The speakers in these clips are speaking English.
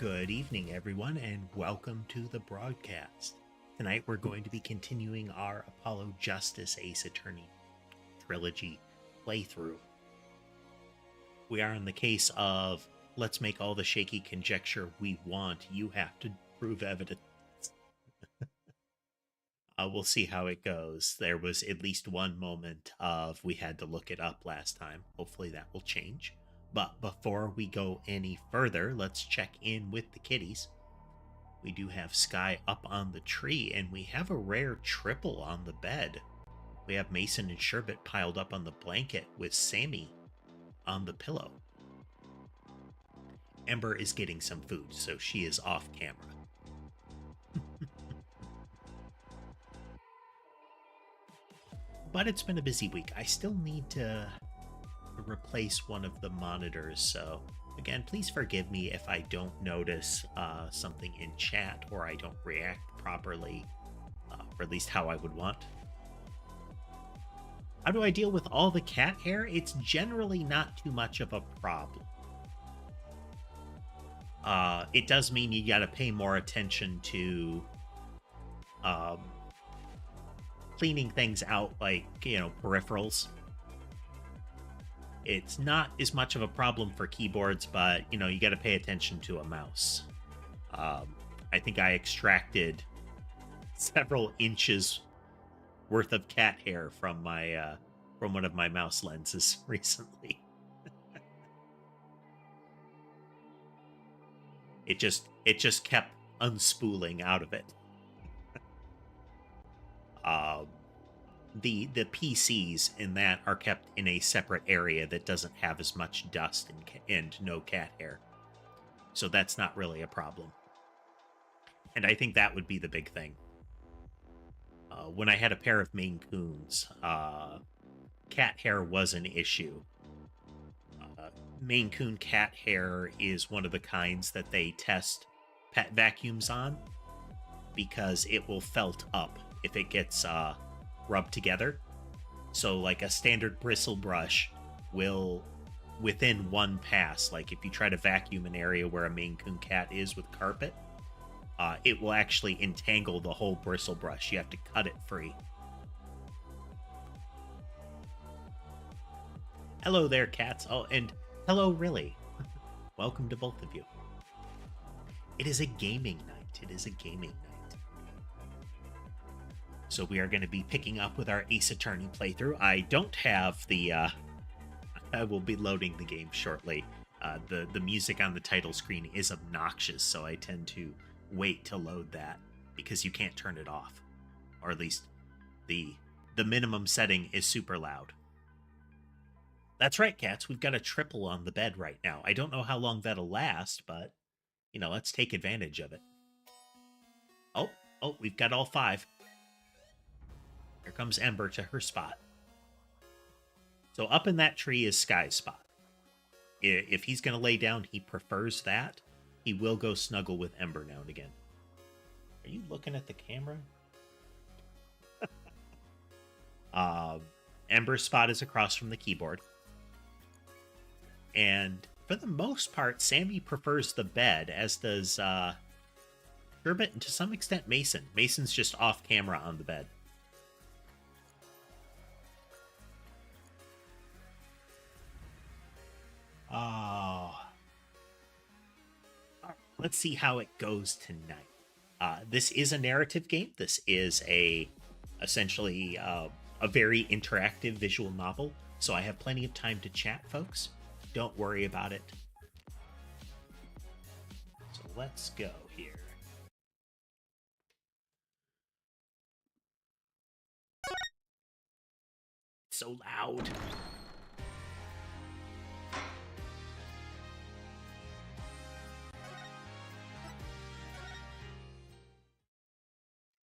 Good evening, everyone, and welcome to the broadcast. Tonight we're going to be continuing our Apollo Justice Ace Attorney Trilogy playthrough. We are in the case of let's make all the shaky conjecture we want. You have to prove evidence. We'll see how it goes. There was at least one moment of we had to look it up last time. Hopefully that will change. But before we go any further, let's check in with the kitties. We do have Sky up on the tree, and we have a rare triple on the bed. We have Mason and Sherbet piled up on the blanket with Sammy on the pillow. Ember is getting some food, so she is off camera. But it's been a busy week. I still need to replace one of the monitors, so again, please forgive me if I don't notice something in chat or I don't react properly, or at least how I would want. How do I deal with all the cat hair? It's generally not too much of a problem. It does mean you gotta pay more attention to cleaning things out, like, peripherals. It's not as much of a problem for keyboards, but, you got to pay attention to a mouse. I think I extracted several inches worth of cat hair from my from one of my mouse lenses recently. It just kept unspooling out of it. The PCs in that are kept in a separate area that doesn't have as much dust and no cat hair. So that's not really a problem. And I think that would be the big thing. When I had a pair of Maine Coons, cat hair was an issue. Maine Coon cat hair is one of the kinds that they test pet vacuums on because it will felt up if it gets rubbed together. So like a standard bristle brush will, within one pass, like if you try to vacuum an area where a Maine Coon cat is with carpet, it will actually entangle the whole bristle brush. You have to cut it free. Hello there, cats. Oh, and hello, really. Welcome to both of you. It is a gaming night. It is a gaming night. So we are going to be picking up with our Ace Attorney playthrough. I don't have the... I will be loading the game shortly. The music on the title screen is obnoxious, so I tend to wait to load that because you can't turn it off. Or at least the minimum setting is super loud. That's right, cats. We've got a triple on the bed right now. I don't know how long that'll last, but, let's take advantage of it. Oh, we've got all five. Here comes Ember to her spot. So up in that tree is Sky's spot. If he's going to lay down, he prefers that. He will go snuggle with Ember now and again. Are you looking at the camera? Ember's spot is across from the keyboard. And for the most part, Sammy prefers the bed, as does Sherbet, and to some extent Mason. Mason's just off camera on the bed. Let's see how it goes tonight. This is a narrative game. This is essentially a very interactive visual novel, so I have plenty of time to chat, folks. Don't worry about it. So let's go here. It's so loud.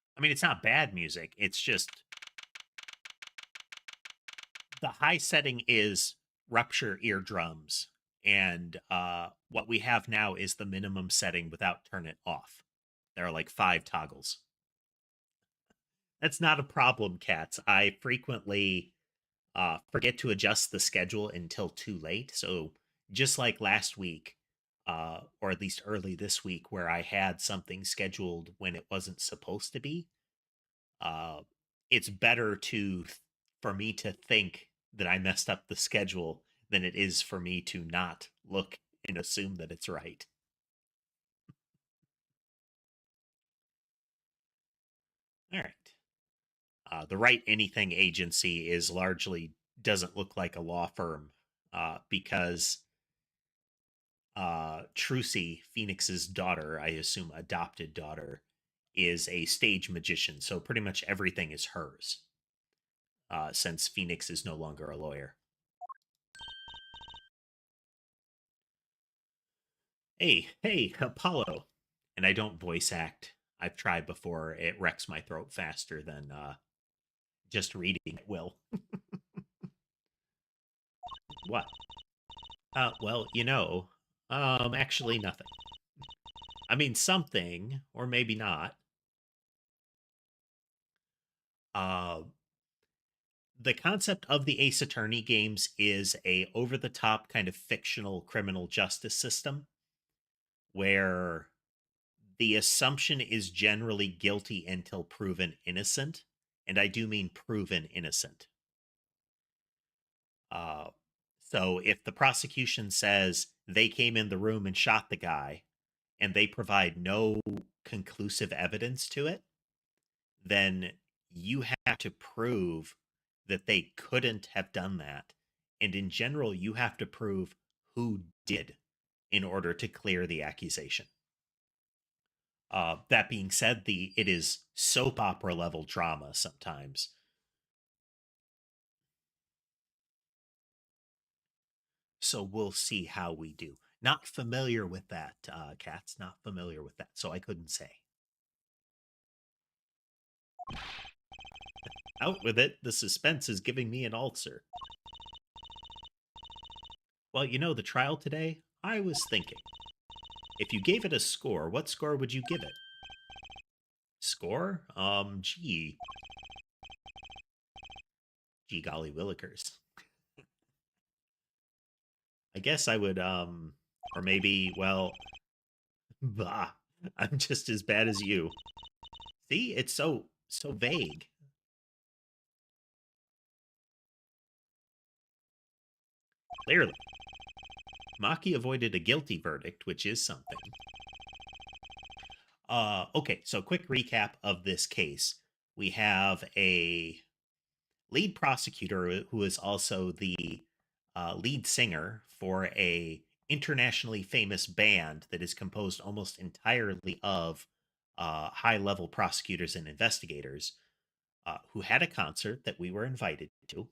I mean, it's not bad music. It's just the high setting is rupture eardrums, and what we have now is the minimum setting without turn it off. There are like 5 toggles. That's not a problem, cats. I frequently forget to adjust the schedule until too late. So just like last week, or at least early this week, where I had something scheduled when it wasn't supposed to be. Uh, it's better for me to think that I messed up the schedule than it is for me to not look and assume that it's right. All right. The Right Anything Agency is largely doesn't look like a law firm because Trucy, Phoenix's daughter, I assume adopted daughter, is a stage magician. So pretty much everything is hers since Phoenix is no longer a lawyer. Hey, Apollo. And I don't voice act. I've tried before. It wrecks my throat faster than just reading it will. What? Well, actually nothing. I mean, something, or maybe not. Uh, the concept of the Ace Attorney games is a over-the-top kind of fictional criminal justice system where the assumption is generally guilty until proven innocent, and I do mean proven innocent. Uh, so if the prosecution says they came in the room and shot the guy, and they provide no conclusive evidence to it, then you have to prove that they couldn't have done that. And in general, you have to prove who did in order to clear the accusation. That being said, it is soap opera level drama sometimes. So we'll see how we do. Not familiar with that, Cats. Not familiar with that, so I couldn't say. Out with it. The suspense is giving me an ulcer. Well, the trial today, I was thinking. If you gave it a score, what score would you give it? Score? Gee golly willikers. I guess I would, or maybe, well, bah, I'm just as bad as you. See, it's so vague. Clearly. Maki avoided a guilty verdict, which is something. Okay, so quick recap of this case. We have a lead prosecutor who is also the lead singer for a internationally famous band that is composed almost entirely of high-level prosecutors and investigators who had a concert that we were invited to,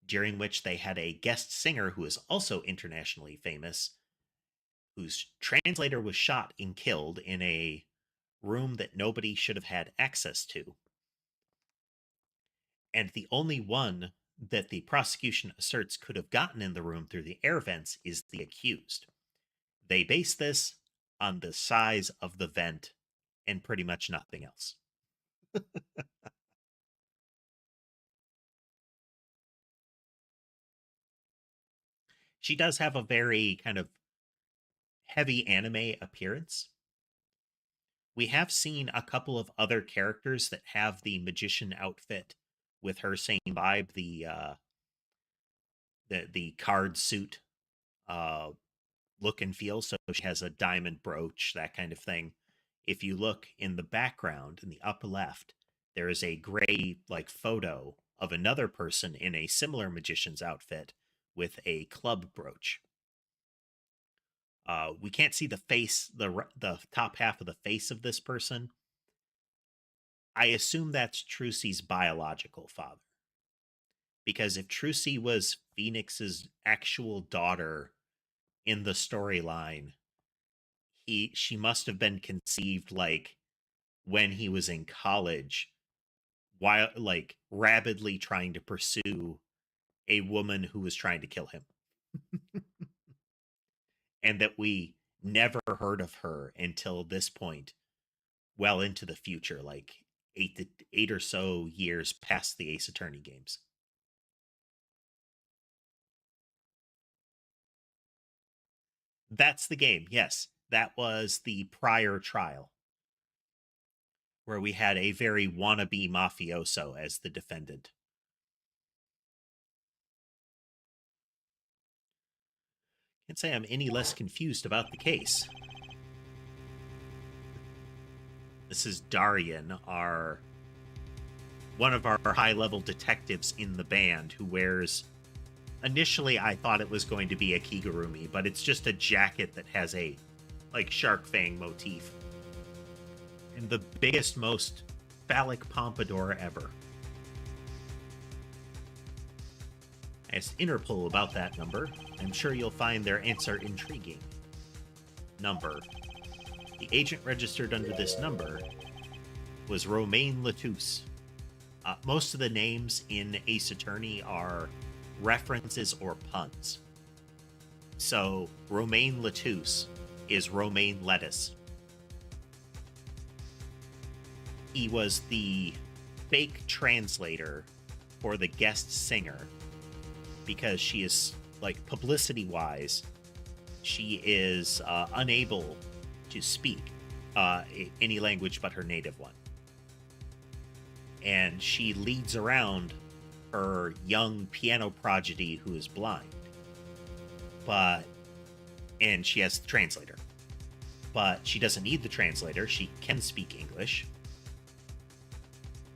during which they had a guest singer who is also internationally famous, whose translator was shot and killed in a room that nobody should have had access to. And the only one that the prosecution asserts could have gotten in the room through the air vents is the accused. They base this on the size of the vent and pretty much nothing else. She does have a very kind of heavy anime appearance. We have seen a couple of other characters that have the magician outfit with her same vibe, the card suit uh look and feel. So she has a diamond brooch, that kind of thing. If you look in the background in the upper left, there is a gray like photo of another person in a similar magician's outfit with a club brooch. We can't see the face, the top half of the face of this person. I assume that's Trucy's biological father, because if Trucy was Phoenix's actual daughter in the storyline, she must have been conceived like when he was in college, while like rabidly trying to pursue a woman who was trying to kill him. And that we never heard of her until this point, well into the future, like eight or so years past the Ace Attorney games. That's the game, yes. That was the prior trial, where we had a very wannabe mafioso as the defendant. Can't say I'm any less confused about the case. This is Darian, one of our high-level detectives in the band, who wears... Initially, I thought it was going to be a kigurumi, but it's just a jacket that has a, like, shark fang motif. And the biggest, most phallic pompadour ever. I asked Interpol about that number. I'm sure you'll find their answer intriguing. Number. The agent registered under this number was Romain Latouche. Most of the names in Ace Attorney are references or puns. So, Romain Latouche is Romaine Lettuce. He was the fake translator for the guest singer because she is, like, publicity-wise, she is unable to speak any language but her native one. And she leads around her young piano prodigy who is blind. And she has the translator. But she doesn't need the translator. She can speak English.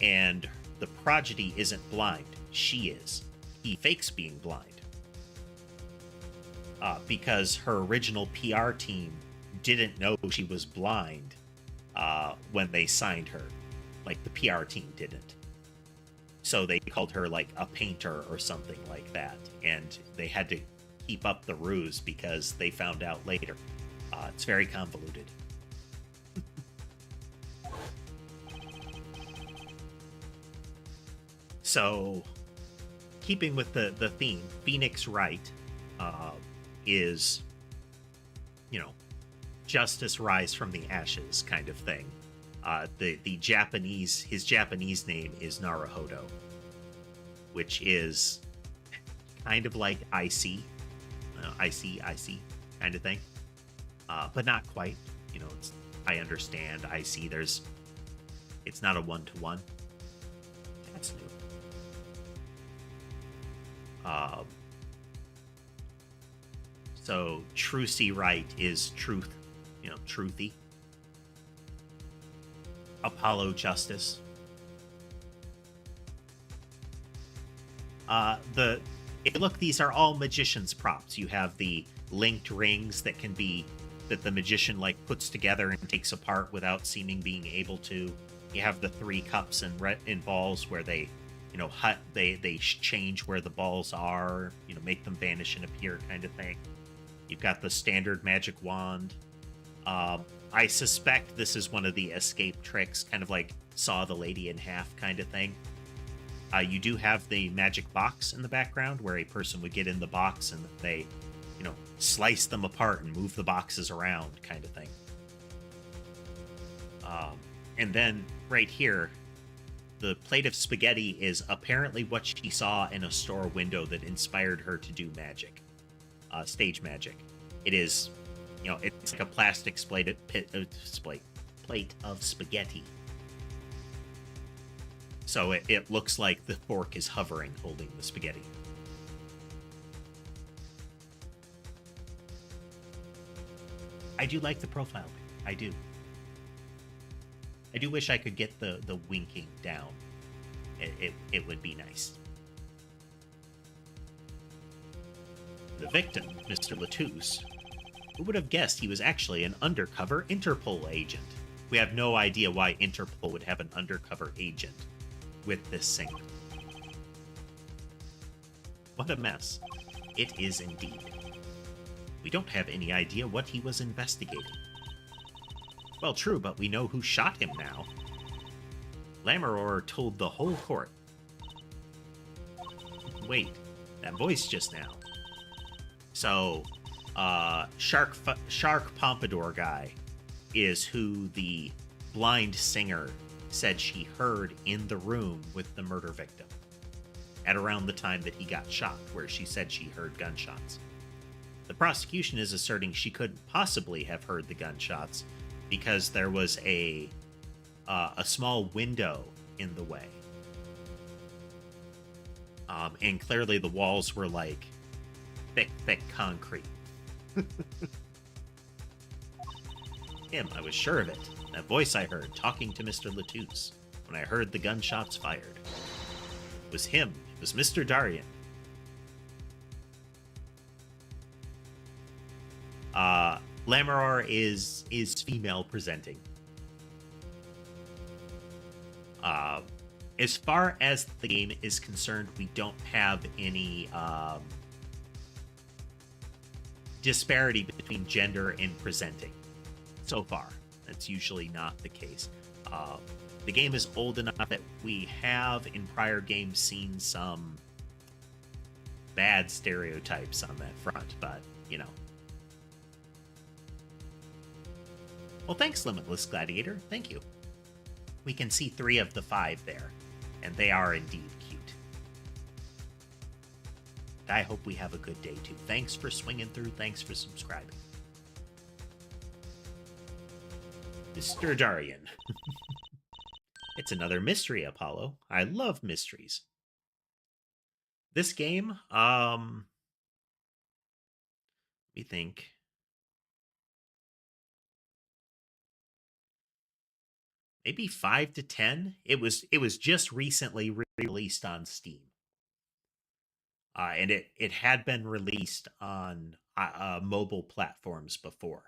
And the prodigy isn't blind. She is. He fakes being blind. Because her original PR team didn't know she was blind when they signed her. Like, the PR team didn't. So they called her, like, a painter or something like that. And they had to keep up the ruse because they found out later. It's very convoluted. So, keeping with the theme, Phoenix Wright is, you know, justice rise from the ashes kind of thing. His Japanese name is Naruhodo, which is kind of like IC kind of thing, but not quite. You know, I understand IC. It's not a one-to-one. That's new. So Trucy Wright is truth, you know, truthy. Apollo Justice. These are all magician's props. You have the linked rings that the magician, like, puts together and takes apart without seeming being able to. You have the 3 cups and balls where they, you know, they change where the balls are, you know, make them vanish and appear kind of thing. You've got the standard magic wand. I suspect this is one of the escape tricks, kind of like saw the lady in half kind of thing. You do have the magic box in the background where a person would get in the box and they, you know, slice them apart and move the boxes around kind of thing. And then right here, the plate of spaghetti is apparently what she saw in a store window that inspired her to do magic, stage magic. It is, you know, it's like a plastic plate of spaghetti. So it looks like the fork is hovering, holding the spaghetti. I do like the profile. I do. I do wish I could get the winking down. It would be nice. The victim, Mr. Latouche. Who would have guessed he was actually an undercover Interpol agent? We have no idea why Interpol would have an undercover agent with this singer. What a mess. It is indeed. We don't have any idea what he was investigating. Well, true, but we know who shot him now. Lamoureux told the whole court. Wait, that voice just now. So, Shark Pompadour guy is who the blind singer said she heard in the room with the murder victim at around the time that he got shot, where she said she heard gunshots. The prosecution is asserting she couldn't possibly have heard the gunshots because there was a small window in the way. And clearly the walls were like thick concrete. Him, I was sure of it. That voice I heard talking to Mr. Latouche when I heard the gunshots fired. It was him. It was Mr. Darien. Lammeror is female presenting. As far as the game is concerned, we don't have any disparity between gender and presenting so far. That's usually not the case. The game is old enough that we have in prior games seen some bad stereotypes on that front, but you know. Well, thanks, Limitless Gladiator. Thank you. We can see 3 of the 5 there, and they are indeed cute. I hope we have a good day, too. Thanks for swinging through. Thanks for subscribing. Mr. Darien. It's another mystery, Apollo. I love mysteries. This game, let me think. Maybe 5 to 10. It was just recently released on Steam. And it had been released on mobile platforms before.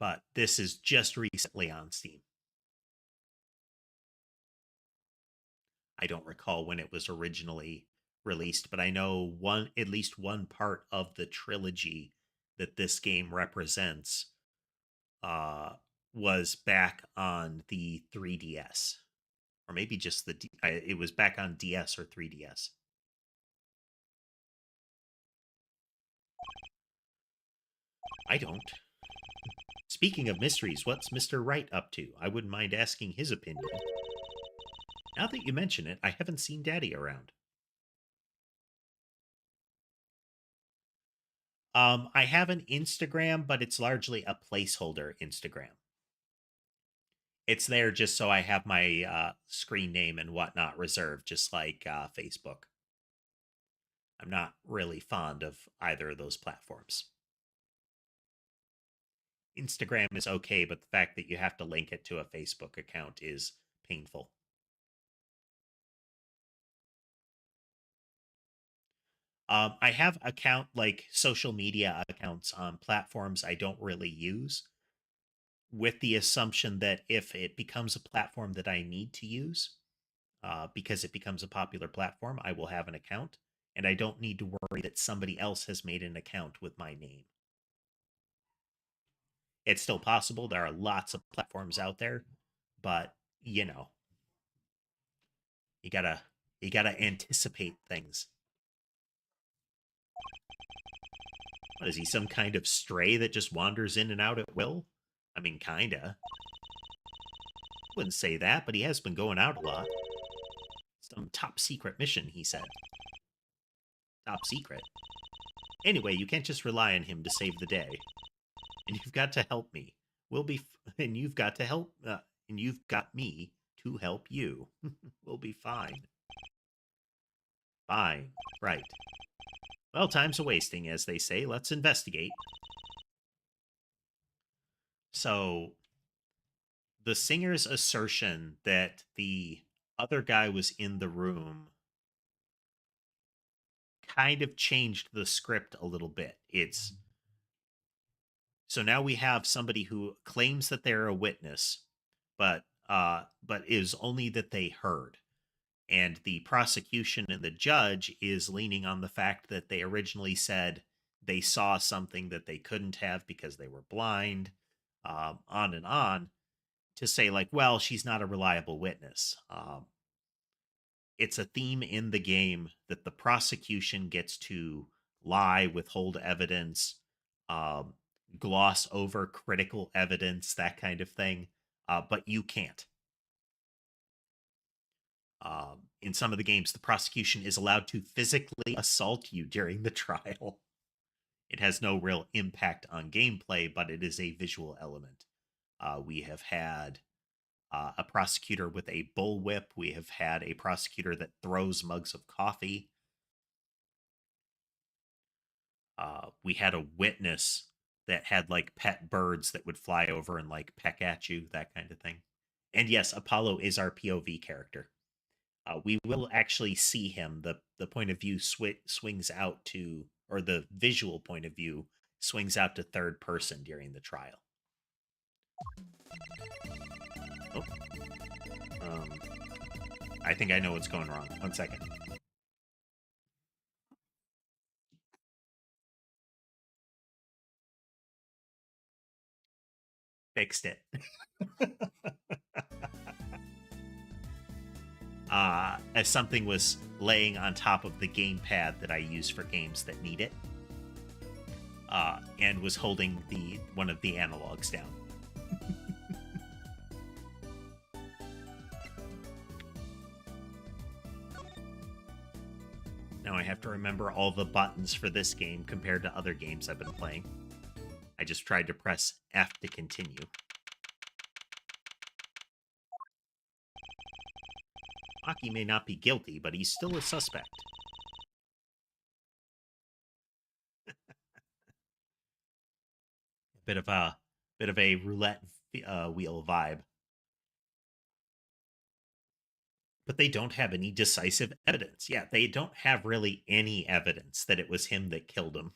But this is just recently on Steam. I don't recall when it was originally released, but I know at least one part of the trilogy that this game represents was back on the 3DS. Or maybe just it was back on DS or 3DS. I don't. Speaking of mysteries, what's Mr. Wright up to? I wouldn't mind asking his opinion. Now that you mention it, I haven't seen Daddy around. I have an Instagram, but it's largely a placeholder Instagram. It's there just so I have my screen name and whatnot reserved, just like Facebook. I'm not really fond of either of those platforms. Instagram is okay, but the fact that you have to link it to a Facebook account is painful. I have social media accounts on platforms I don't really use, with the assumption that if it becomes a platform that I need to use, because it becomes a popular platform, I will have an account, and I don't need to worry that somebody else has made an account with my name. It's still possible. There are lots of platforms out there, but you know, you gotta anticipate things. What is he, some kind of stray that just wanders in and out at will? I mean, kinda. Wouldn't say that, but he has been going out a lot. Some top secret mission, he said. Top secret. Anyway, you can't just rely on him to save the day. And you've got to help me. And you've got to help, and you've got me to help you. We'll be fine. Fine. Right. Well, time's a wasting, as they say. Let's investigate. So, the singer's assertion that the other guy was in the room kind of changed the script a little bit. So now we have somebody who claims that they're a witness, but is only that they heard. And the prosecution and the judge is leaning on the fact that they originally said they saw something that they couldn't have because they were blind, on and on, to say, like, well, she's not a reliable witness. It's a theme in the game that the prosecution gets to lie, withhold evidence, um, gloss over critical evidence, that kind of thing, but you can't. In some of the games, the prosecution is allowed to physically assault you during the trial. It has no real impact on gameplay, but it is a visual element. We have had a prosecutor with a bullwhip. We have had a prosecutor that throws mugs of coffee. We had a witness that had like pet birds that would fly over and like peck at you, that kind of thing. And yes, Apollo is our POV character. We will actually see him. The point of view swings out to, or the visual point of view swings out to third person during the trial. Oh, um, I think I know what's going wrong. 1 second. Fixed it. As something was laying on top of the gamepad that I use for games that need it, and was holding the one of the analogs down. Now I have to remember all the buttons for this game compared to other games I've been playing. I just tried to press F to continue. Aki may not be guilty, but he's still a suspect. Bit of a roulette wheel vibe. But they don't have any decisive evidence. Yeah, they don't have really any evidence that it was him that killed him.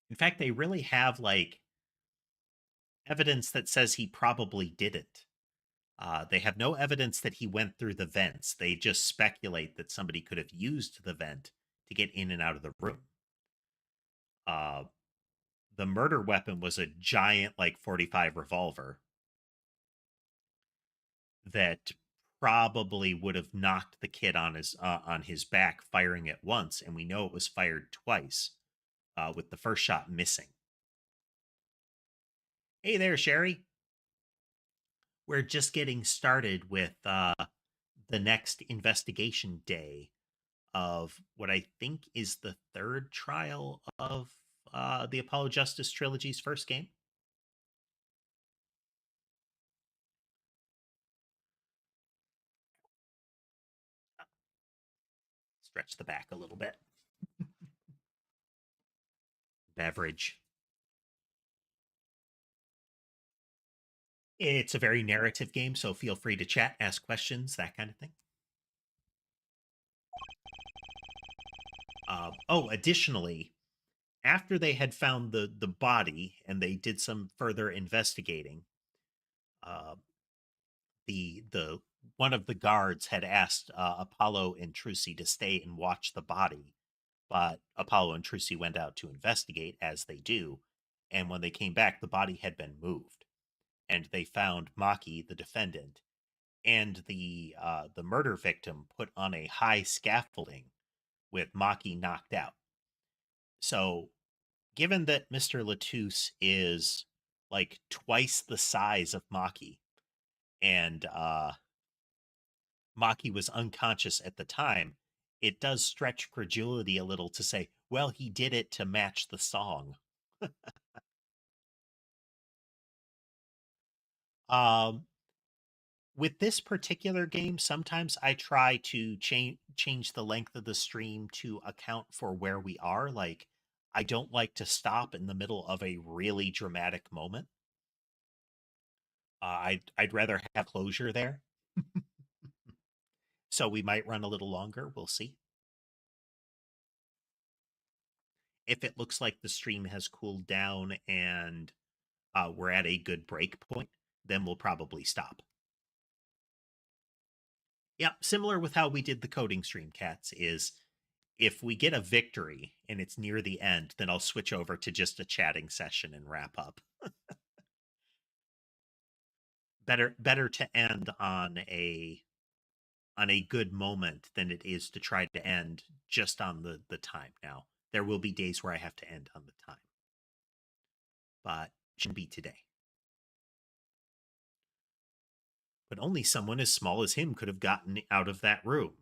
In fact, they really have like evidence that says he probably didn't. They have no evidence that he went through the vents. They just speculate that somebody could have used the vent to get in and out of the room. The murder weapon was a giant, like 45 revolver that probably would have knocked the kid on his back, firing it once, and we know it was fired twice, with the first shot missing. Hey there, Sherry. We're just getting started with the next investigation day of what I think is the third trial of the Apollo Justice Trilogy's first game. Stretch the back a little bit. Beverage. It's a very narrative game, so feel free to chat, ask questions, that kind of thing. Additionally, after they had found the body and they did some further investigating, uh, the one of the guards had asked Apollo and Trucy to stay and watch the body, but Apollo and Trucy went out to investigate as they do, and when they came back, the body had been moved, and they found Maki, the defendant, and the murder victim put on a high scaffolding with Maki knocked out. So, given that Mr. Latouche is like twice the size of Maki, and Maki was unconscious at the time, it does stretch credulity a little to say, well, he did it to match the song. um, with this particular game, sometimes I try to change the length of the stream to account for where we are. Like, I don't like to stop in the middle of a really dramatic moment. I'd rather have closure there. So we might run a little longer. We'll see. If it looks like the stream has cooled down and we're at a good break point, then we'll probably stop. Yep, similar with how we did the coding stream, Cats, is if we get a victory and it's near the end, then I'll switch over to just a chatting session and wrap up. Better to end on a good moment than it is to try to end just on the time. Now, there will be days where I have to end on the time, but shouldn't be today. But only someone as small as him could have gotten out of that room.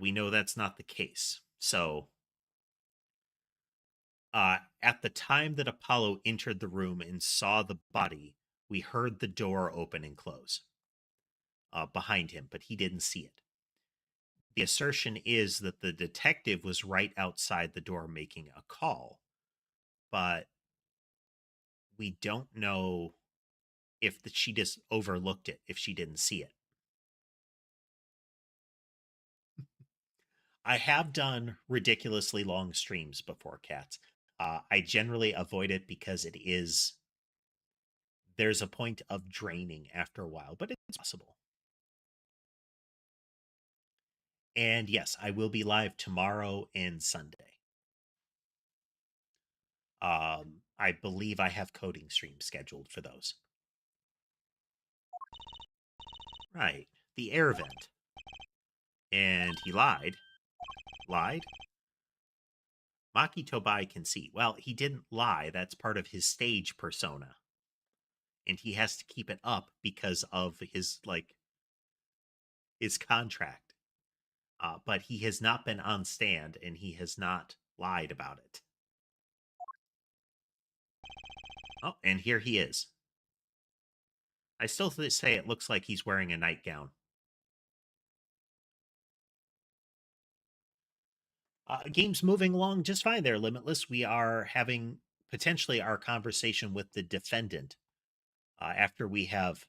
We know that's not the case. So At the time that Apollo entered the room and saw the body, we heard the door open and close behind him, but he didn't see it. The assertion is that the detective was right outside the door making a call, but we don't know if she just overlooked it, if she didn't see it. I have done ridiculously long streams before, Cats. I generally avoid it because there's a point of draining after a while, but it's possible. And yes, I will be live tomorrow and Sunday. I believe I have coding streams scheduled for those. Right. The air vent. And he lied. Lied? Maki Tobai can see. Well, he didn't lie. That's part of his stage persona. And he has to keep it up because of his contract. But he has not been on stand and he has not lied about it. Oh, and here he is. I still say it looks like he's wearing a nightgown. Game's moving along just fine there, Limitless. We are having potentially our conversation with the defendant after we have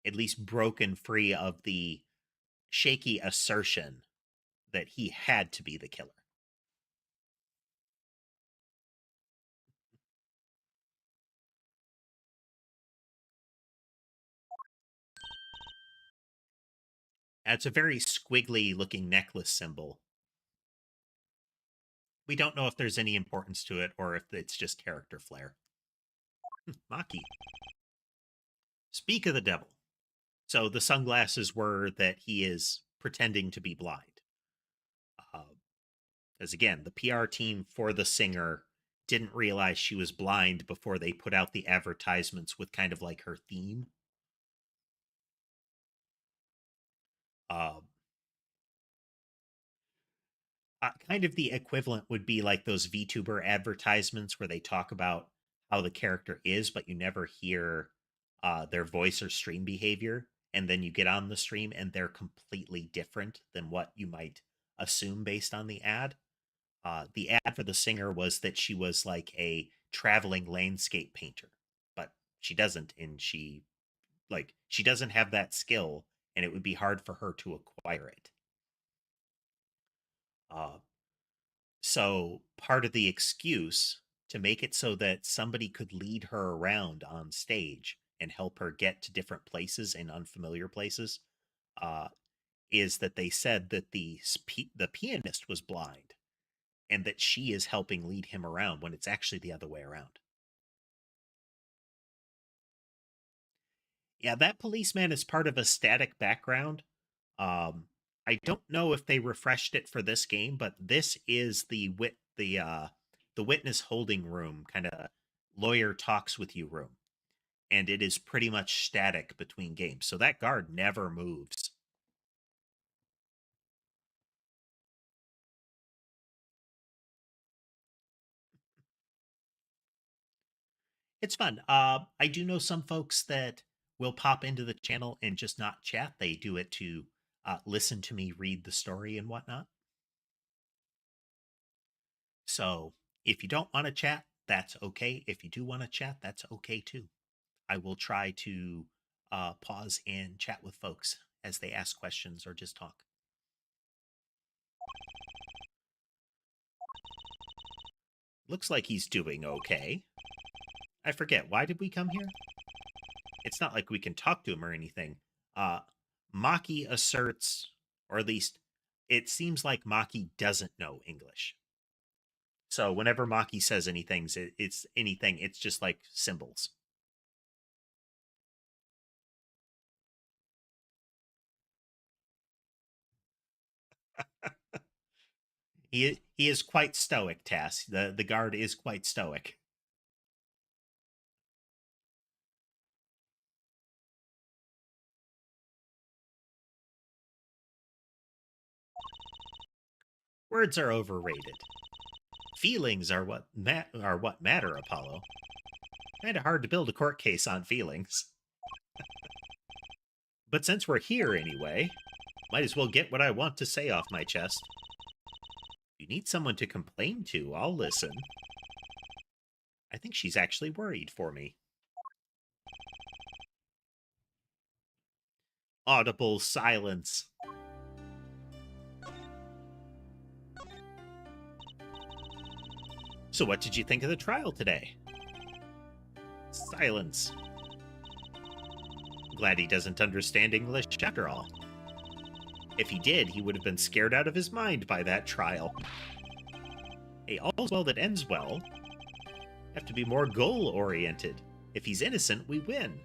at least broken free of the Shaky assertion that he had to be the killer. It's a very squiggly looking necklace symbol. We don't know if there's any importance to it or if it's just character flair. Maki. Speak of the devil. So the sunglasses were that he is pretending to be blind. As again, the PR team for the singer didn't realize she was blind before they put out the advertisements with kind of like her theme. Uh, Kind of the equivalent would be like those VTuber advertisements where they talk about how the character is, but you never hear their voice or stream behavior. And then you get on the stream and they're completely different than what you might assume based on the ad. The ad for the singer was that she was like a traveling landscape painter, but she doesn't, and she doesn't have that skill, and it would be hard for her to acquire it. Uh, so part of the excuse to make it so that somebody could lead her around on stage and help her get to different places and unfamiliar places uh, is that they said that the pianist was blind and that she is helping lead him around when it's actually the other way around. Yeah, that policeman is part of a static background. Um, I don't know if they refreshed it for this game, but this is the witness holding room, kind of lawyer talks with you room, and it is pretty much static between games. So that guard never moves. It's fun. I do know some folks that will pop into the channel and just not chat. They do it to listen to me read the story and whatnot. So if you don't want to chat, that's okay. If you do want to chat, that's okay too. I will try to pause and chat with folks as they ask questions or just talk. Looks like he's doing okay. I forget, why did we come here? It's not like we can talk to him or anything. Uh, Maki asserts, or at least it seems like Maki doesn't know English. So whenever Maki says anything, it's just like symbols. He is quite stoic, Tass. The guard is quite stoic. Words are overrated. Feelings are what matter, Apollo. Kinda hard to build a court case on feelings. But since we're here anyway, might as well get what I want to say off my chest. You need someone to complain to, I'll listen. I think she's actually worried for me. Audible silence. So what did you think of the trial today? Silence. Glad he doesn't understand English after all. If he did, he would have been scared out of his mind by that trial. Hey, all's well that ends well. Have to be more goal-oriented. If he's innocent, we win.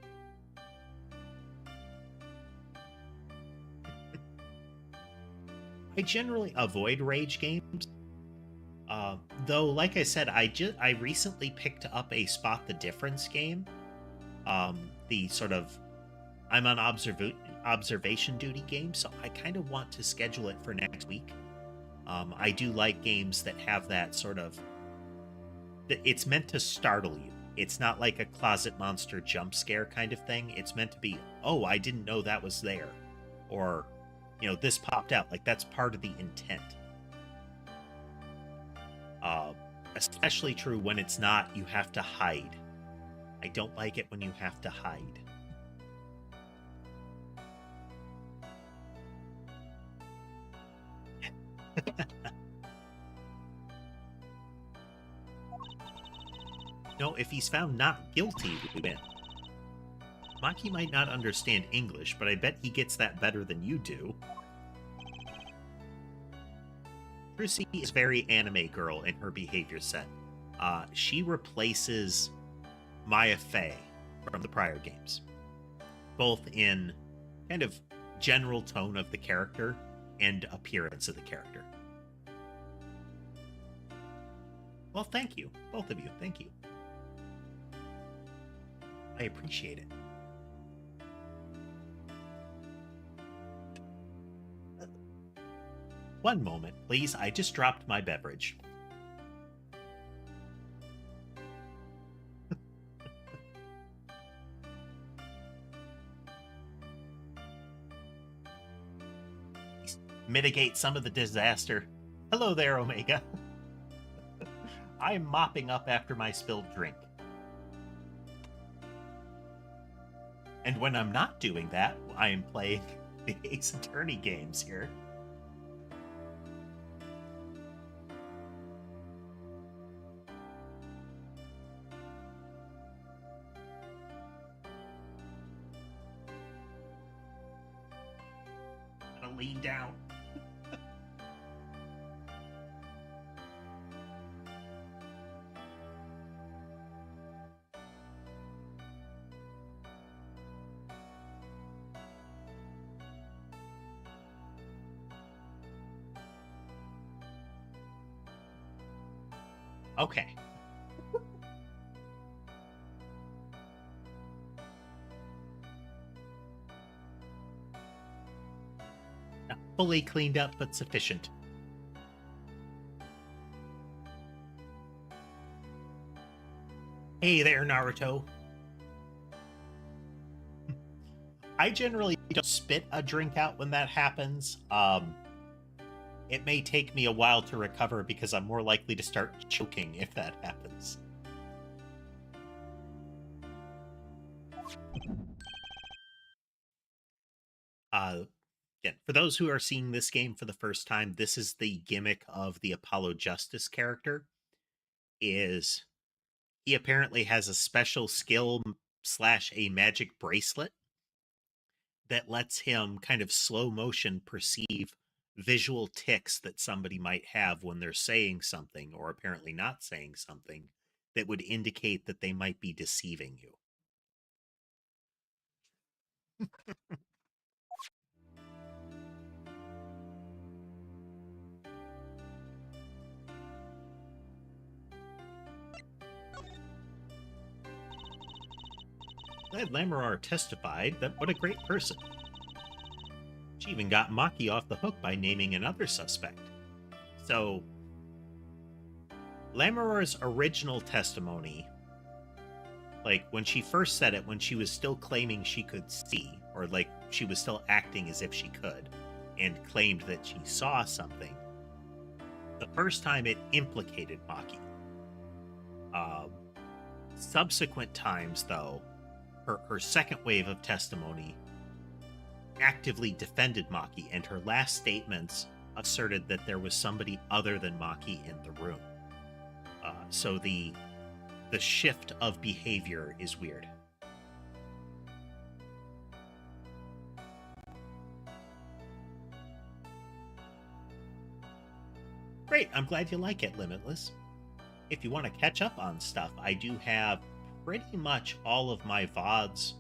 I generally avoid rage games. Though, like I said, I recently picked up a Spot the Difference game. The sort of I'm on observation duty game, so I kind of want to schedule it for next week. I do like games that have that sort of. It's meant to startle you. It's not like a closet monster jump scare kind of thing. It's meant to be, oh, I didn't know that was there, or, this popped out. Like, that's part of the intent. Especially true when it's not, you have to hide. I don't like it when you have to hide. No, if he's found not guilty, we win. Maki might not understand English, but I bet he gets that better than you do. Trucy is very anime girl in her behavior set. She replaces Maya Fey from the prior games, both in kind of general tone of the character and appearance of the character. Well, thank you, both of you. Thank you. I appreciate it. One moment, please. I just dropped my beverage. Mitigate some of the disaster. Hello there, Omega. I am mopping up after my spilled drink. And when I'm not doing that, I am playing the Ace Attorney games here. Gotta lean down. Okay. Not fully cleaned up, but sufficient. Hey there, Naruto. I generally don't spit a drink out when that happens. It may take me a while to recover because I'm more likely to start choking if that happens. Again, for those who are seeing this game for the first time, this is the gimmick of the Apollo Justice character. Is he apparently has a special skill / a magic bracelet that lets him kind of slow motion perceive visual tics that somebody might have when they're saying something or apparently not saying something that would indicate that they might be deceiving you. Glad Lamorar testified that what a great person. She even got Maki off the hook by naming another suspect. So, Lammerer's original testimony, like when she first said it, when she was still claiming she could see, or like she was still acting as if she could, and claimed that she saw something, the first time it implicated Maki. Um, Subsequent times, though, her second wave of testimony actively defended Maki, and her last statements asserted that there was somebody other than Maki in the room. So the shift of behavior is weird. Great, I'm glad you like it, Limitless. If you want to catch up on stuff, I do have pretty much all of my VODs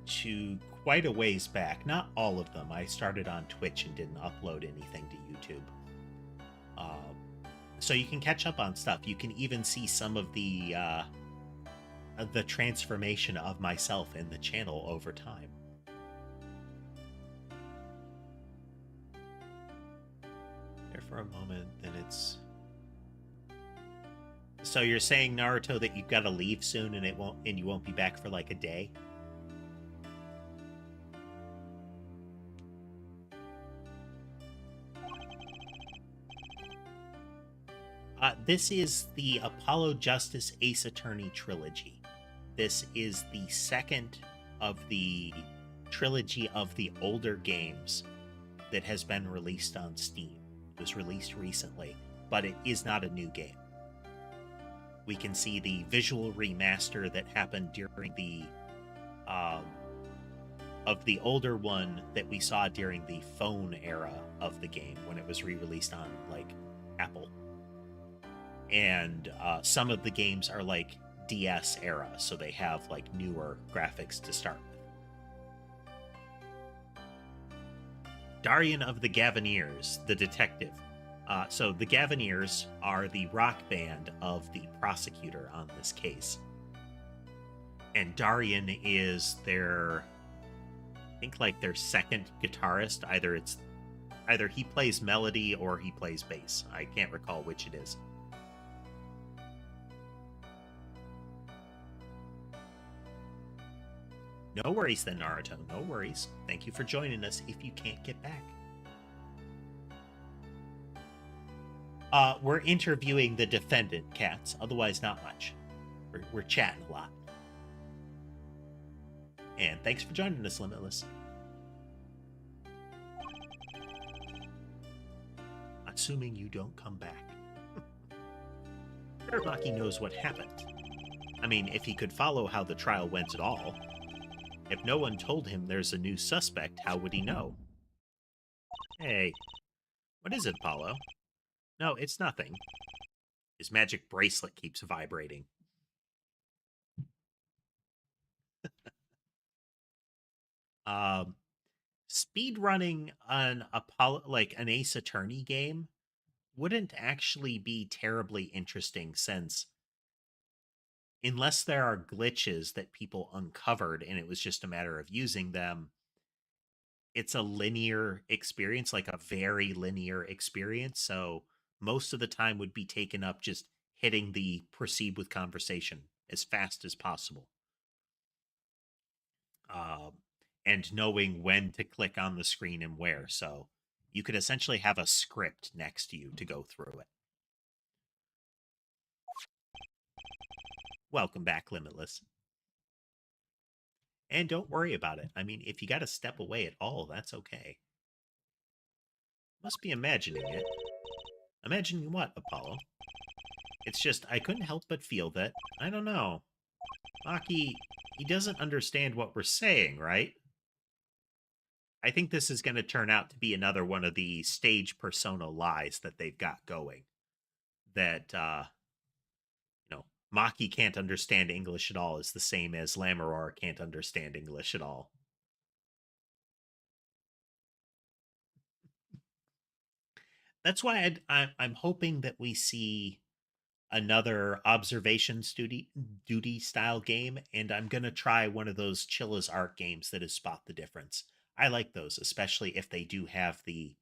to quite a ways back. Not all of them. I started on Twitch and didn't upload anything to YouTube. So you can catch up on stuff. You can even see some of the transformation of myself in the channel over time. There for a moment, then it's... So you're saying, Naruto, that you've got to leave soon and you won't be back for like a day? This is the Apollo Justice Ace Attorney trilogy. This is the second of the trilogy of the older games that has been released on Steam. It was released recently, but it is not a new game. We can see the visual remaster that happened during the of the older one that we saw during the phone era of the game when it was re-released on like Apple. And some of the games are like DS era, so they have like newer graphics to start with. Darien of the Gaviniers, the detective. So the Gaviniers are the rock band of the prosecutor on this case. And Darien is their, I think like their second guitarist. Either he plays melody or he plays bass. I can't recall which it is. No worries then, Naruto. No worries. Thank you for joining us if you can't get back. We're interviewing the defendant, Cats. Otherwise, not much. We're chatting a lot. And thanks for joining us, Limitless. Assuming you don't come back. Maki knows what happened. I mean, if he could follow how the trial went at all. If no one told him there's a new suspect, how would he know? Hey, what is it, Apollo? No, it's nothing. His magic bracelet keeps vibrating. Speedrunning an an Ace Attorney game wouldn't actually be terribly interesting, since unless there are glitches that people uncovered and it was just a matter of using them, it's a linear experience, like a very linear experience. So most of the time would be taken up just hitting the proceed with conversation as fast as possible. And knowing when to click on the screen and where. So you could essentially have a script next to you to go through it. Welcome back, Limitless. And don't worry about it. I mean, if you got to step away at all, that's okay. Must be imagining it. Imagining what, Apollo? It's just, I couldn't help but feel that, I don't know. Maki, he doesn't understand what we're saying, right? I think this is going to turn out to be another one of the stage persona lies that they've got going. That, Maki can't understand English at all is the same as Lammeror can't understand English at all. That's why I'm hoping that we see another observations duty style game, and I'm going to try one of those Chilla's Art games that is Spot the Difference. I like those, especially if they do have the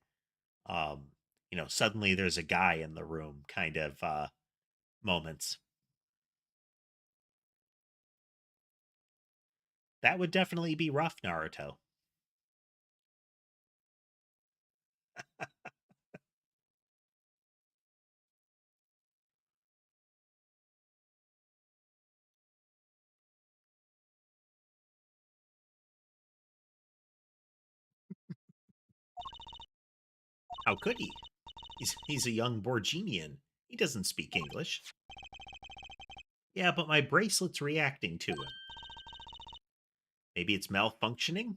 suddenly there's a guy in the room kind of moments. That would definitely be rough, Naruto. How could he? He's a young Borginian. He doesn't speak English. Yeah, but my bracelet's reacting to him. Maybe it's malfunctioning?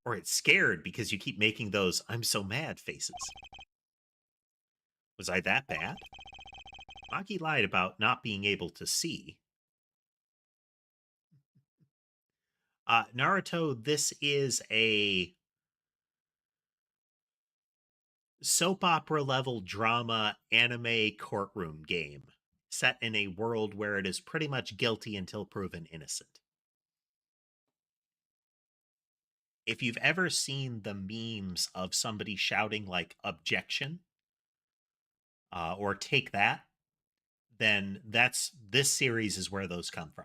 Or it's scared because you keep making those I'm so mad faces. Was I that bad? Maki lied about not being able to see. Naruto, this is a soap opera level drama anime courtroom game set in a world where it is pretty much guilty until proven innocent. If you've ever seen the memes of somebody shouting like objection or take that, then this series is where those come from.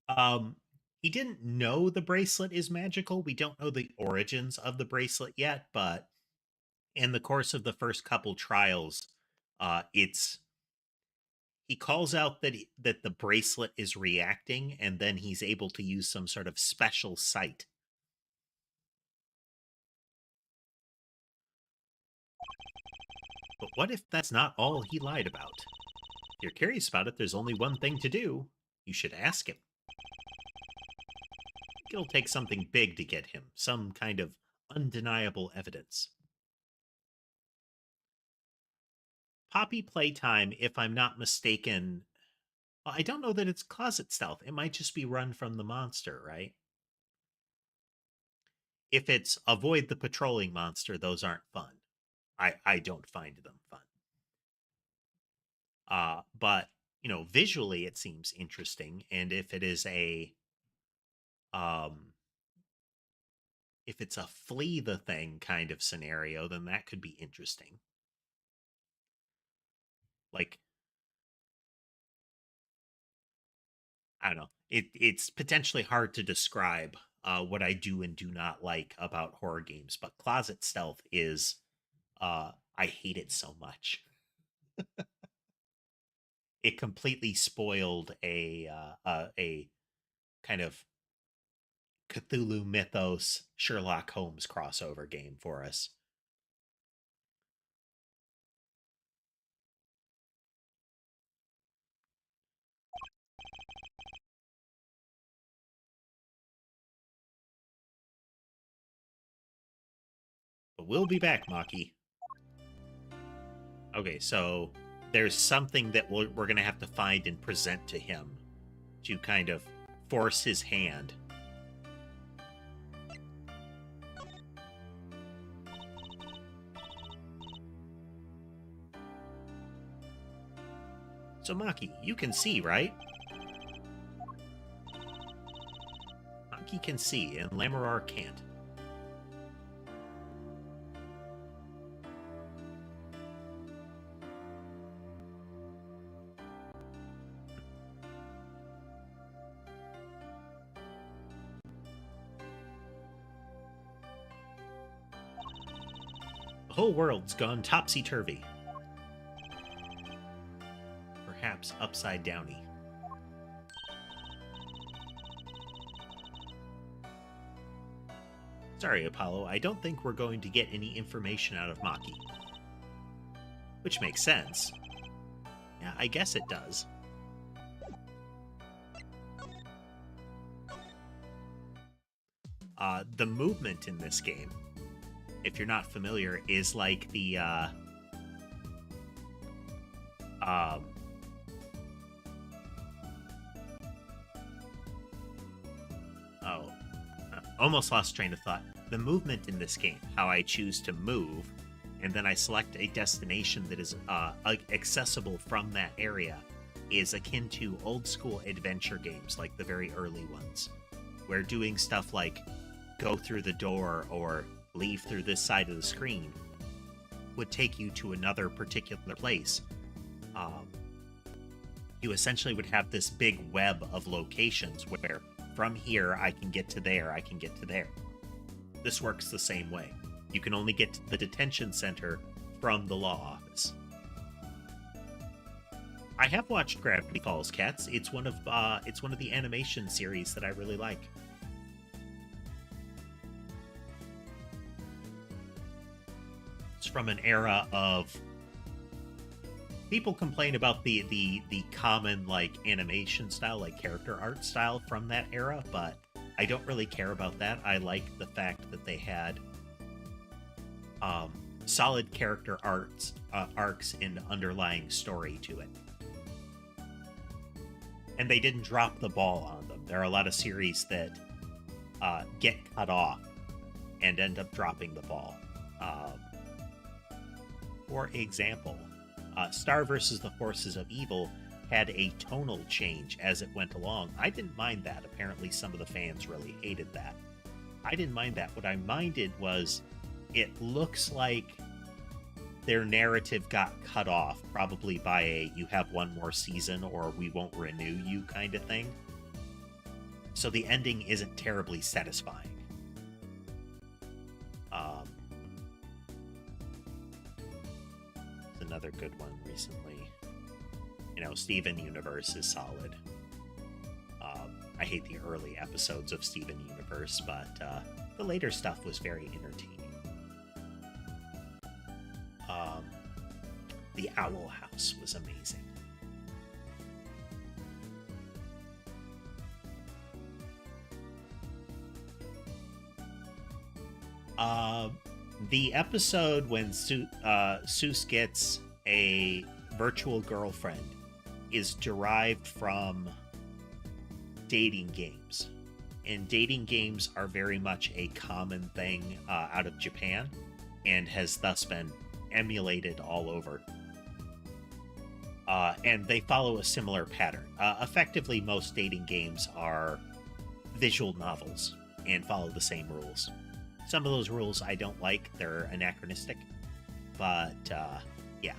Um, he didn't know the bracelet is magical. We don't know the origins of the bracelet yet, but in the course of the first couple trials, it's he calls out that the bracelet is reacting, and then he's able to use some sort of special sight. But what if that's not all he lied about? If you're curious about it, there's only one thing to do. You should ask him. It'll take something big to get him, some kind of undeniable evidence. Poppy playtime, if I'm not mistaken, I don't know that it's closet stealth. It might just be run from the monster, right? If it's avoid the patrolling monster, those aren't fun. I don't find them fun. But visually it seems interesting, and if it is if it's a flee the thing kind of scenario, then that could be interesting. Like, I don't know. It's potentially hard to describe what I do and do not like about horror games, but closet stealth is I hate it so much. It completely spoiled a kind of Cthulhu mythos Sherlock Holmes crossover game for us. But we'll be back, Maki. Okay, so there's something that we're going to have to find and present to him to kind of force his hand. So, Maki, you can see, right? Maki can see, and Lamarar can't. The whole world's gone topsy-turvy. Perhaps upside-downy. Sorry, Apollo, I don't think we're going to get any information out of Maki. Which makes sense. Yeah, I guess it does. The movement in this game, if you're not familiar, is like the almost lost train of thought. The movement in this game, how I choose to move, and then I select a destination that is accessible from that area, is akin to old school adventure games like the very early ones, where doing stuff like go through the door or leave through this side of the screen would take you to another particular place. Um, you essentially would have this big web of locations where from here I can get to there, I can get to there. This works the same way. You can only get to the detention center from the law office. I have watched Gravity Falls, Cats. It's one of the animation series that I really like. It's from an era of people complain about the common like animation style, like character art style from that era, but I don't really care about that. I like the fact that they had solid character arcs and underlying story to it. And they didn't drop the ball on them. There are a lot of series that get cut off and end up dropping the ball. For example, Star vs. the Forces of Evil had a tonal change as it went along. I didn't mind that. Apparently some of the fans really hated that. I didn't mind that. What I minded was it looks like their narrative got cut off, probably by a you have one more season or we won't renew you kind of thing. So the ending isn't terribly satisfying. It's another good one recently. You know, Steven Universe is solid. I hate the early episodes of Steven Universe, but the later stuff was very entertaining. The Owl House was amazing. The episode when Seuss gets a virtual girlfriend is derived from dating games. And dating games are very much a common thing out of Japan and has thus been emulated all over. And they follow a similar pattern. Effectively, most dating games are visual novels and follow the same rules. Some of those rules I don't like. They're anachronistic. But, yeah.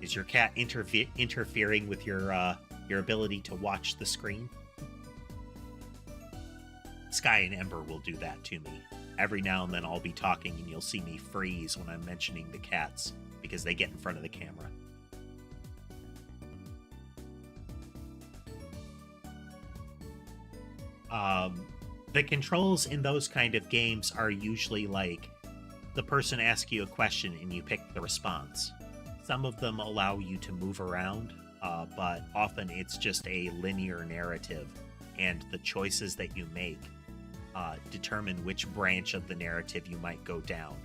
Is your cat interfering with your ability to watch the screen? Sky and Ember will do that to me. Every now and then I'll be talking and you'll see me freeze when I'm mentioning the cats because they get in front of the camera. The controls in those kind of games are usually like the person asks you a question and you pick the response. Some of them allow you to move around, but often it's just a linear narrative, and the choices that you make determine which branch of the narrative you might go down.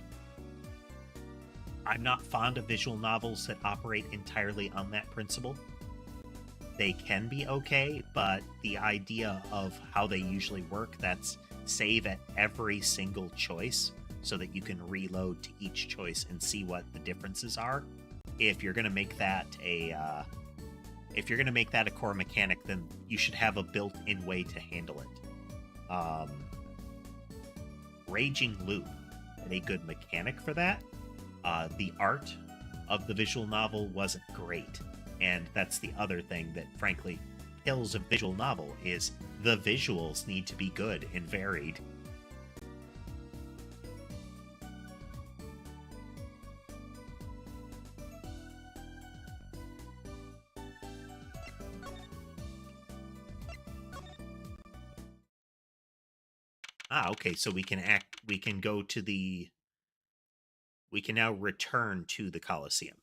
I'm not fond of visual novels that operate entirely on that principle. They can be okay, but the idea of how they usually work, that's save at every single choice so that you can reload to each choice and see what the differences are. If you're going to make that a core mechanic, then you should have a built-in way to handle it. Raging Loop had a good mechanic for that. The art of the visual novel wasn't great, and that's the other thing that frankly kills a visual novel is the visuals need to be good and varied. Okay, so we can now return to the Colosseum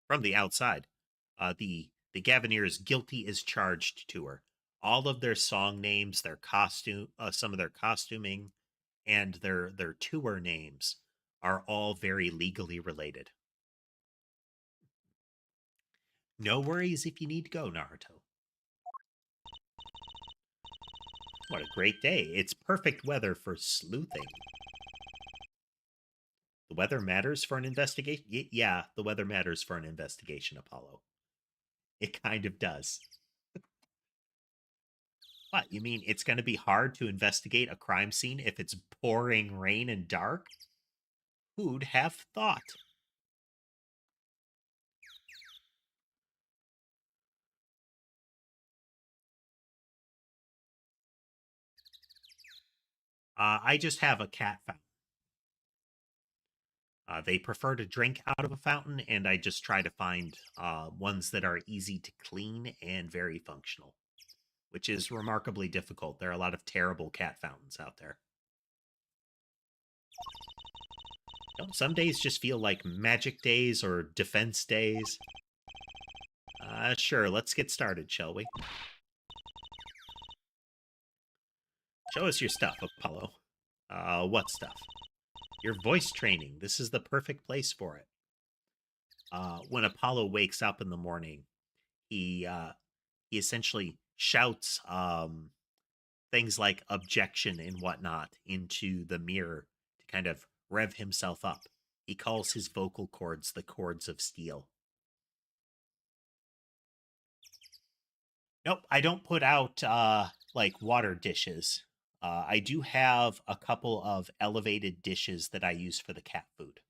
from the outside. The Gaviniers' Guilty as Charged tour. All of their song names, their costume, some of their costuming, and their tour names are all very legally related. No worries if you need to go, Naruto. What a great day. It's perfect weather for sleuthing. The weather matters for an investigation? Yeah, the weather matters for an investigation, Apollo. It kind of does. What, you mean it's going to be hard to investigate a crime scene if it's pouring rain and dark? Who'd have thought? I just have a cat fountain. They prefer to drink out of a fountain, and I just try to find ones that are easy to clean and very functional, which is remarkably difficult. There are a lot of terrible cat fountains out there. Don't some days just feel like magic days or defense days? Sure, let's get started, shall we? Show us your stuff, Apollo. What stuff? Your voice training. This is the perfect place for it. When Apollo wakes up in the morning, he essentially shouts things like objection and whatnot into the mirror to kind of rev himself up. He calls his vocal cords the cords of steel. Nope, I don't put out like water dishes. I do have a couple of elevated dishes that I use for the cat food.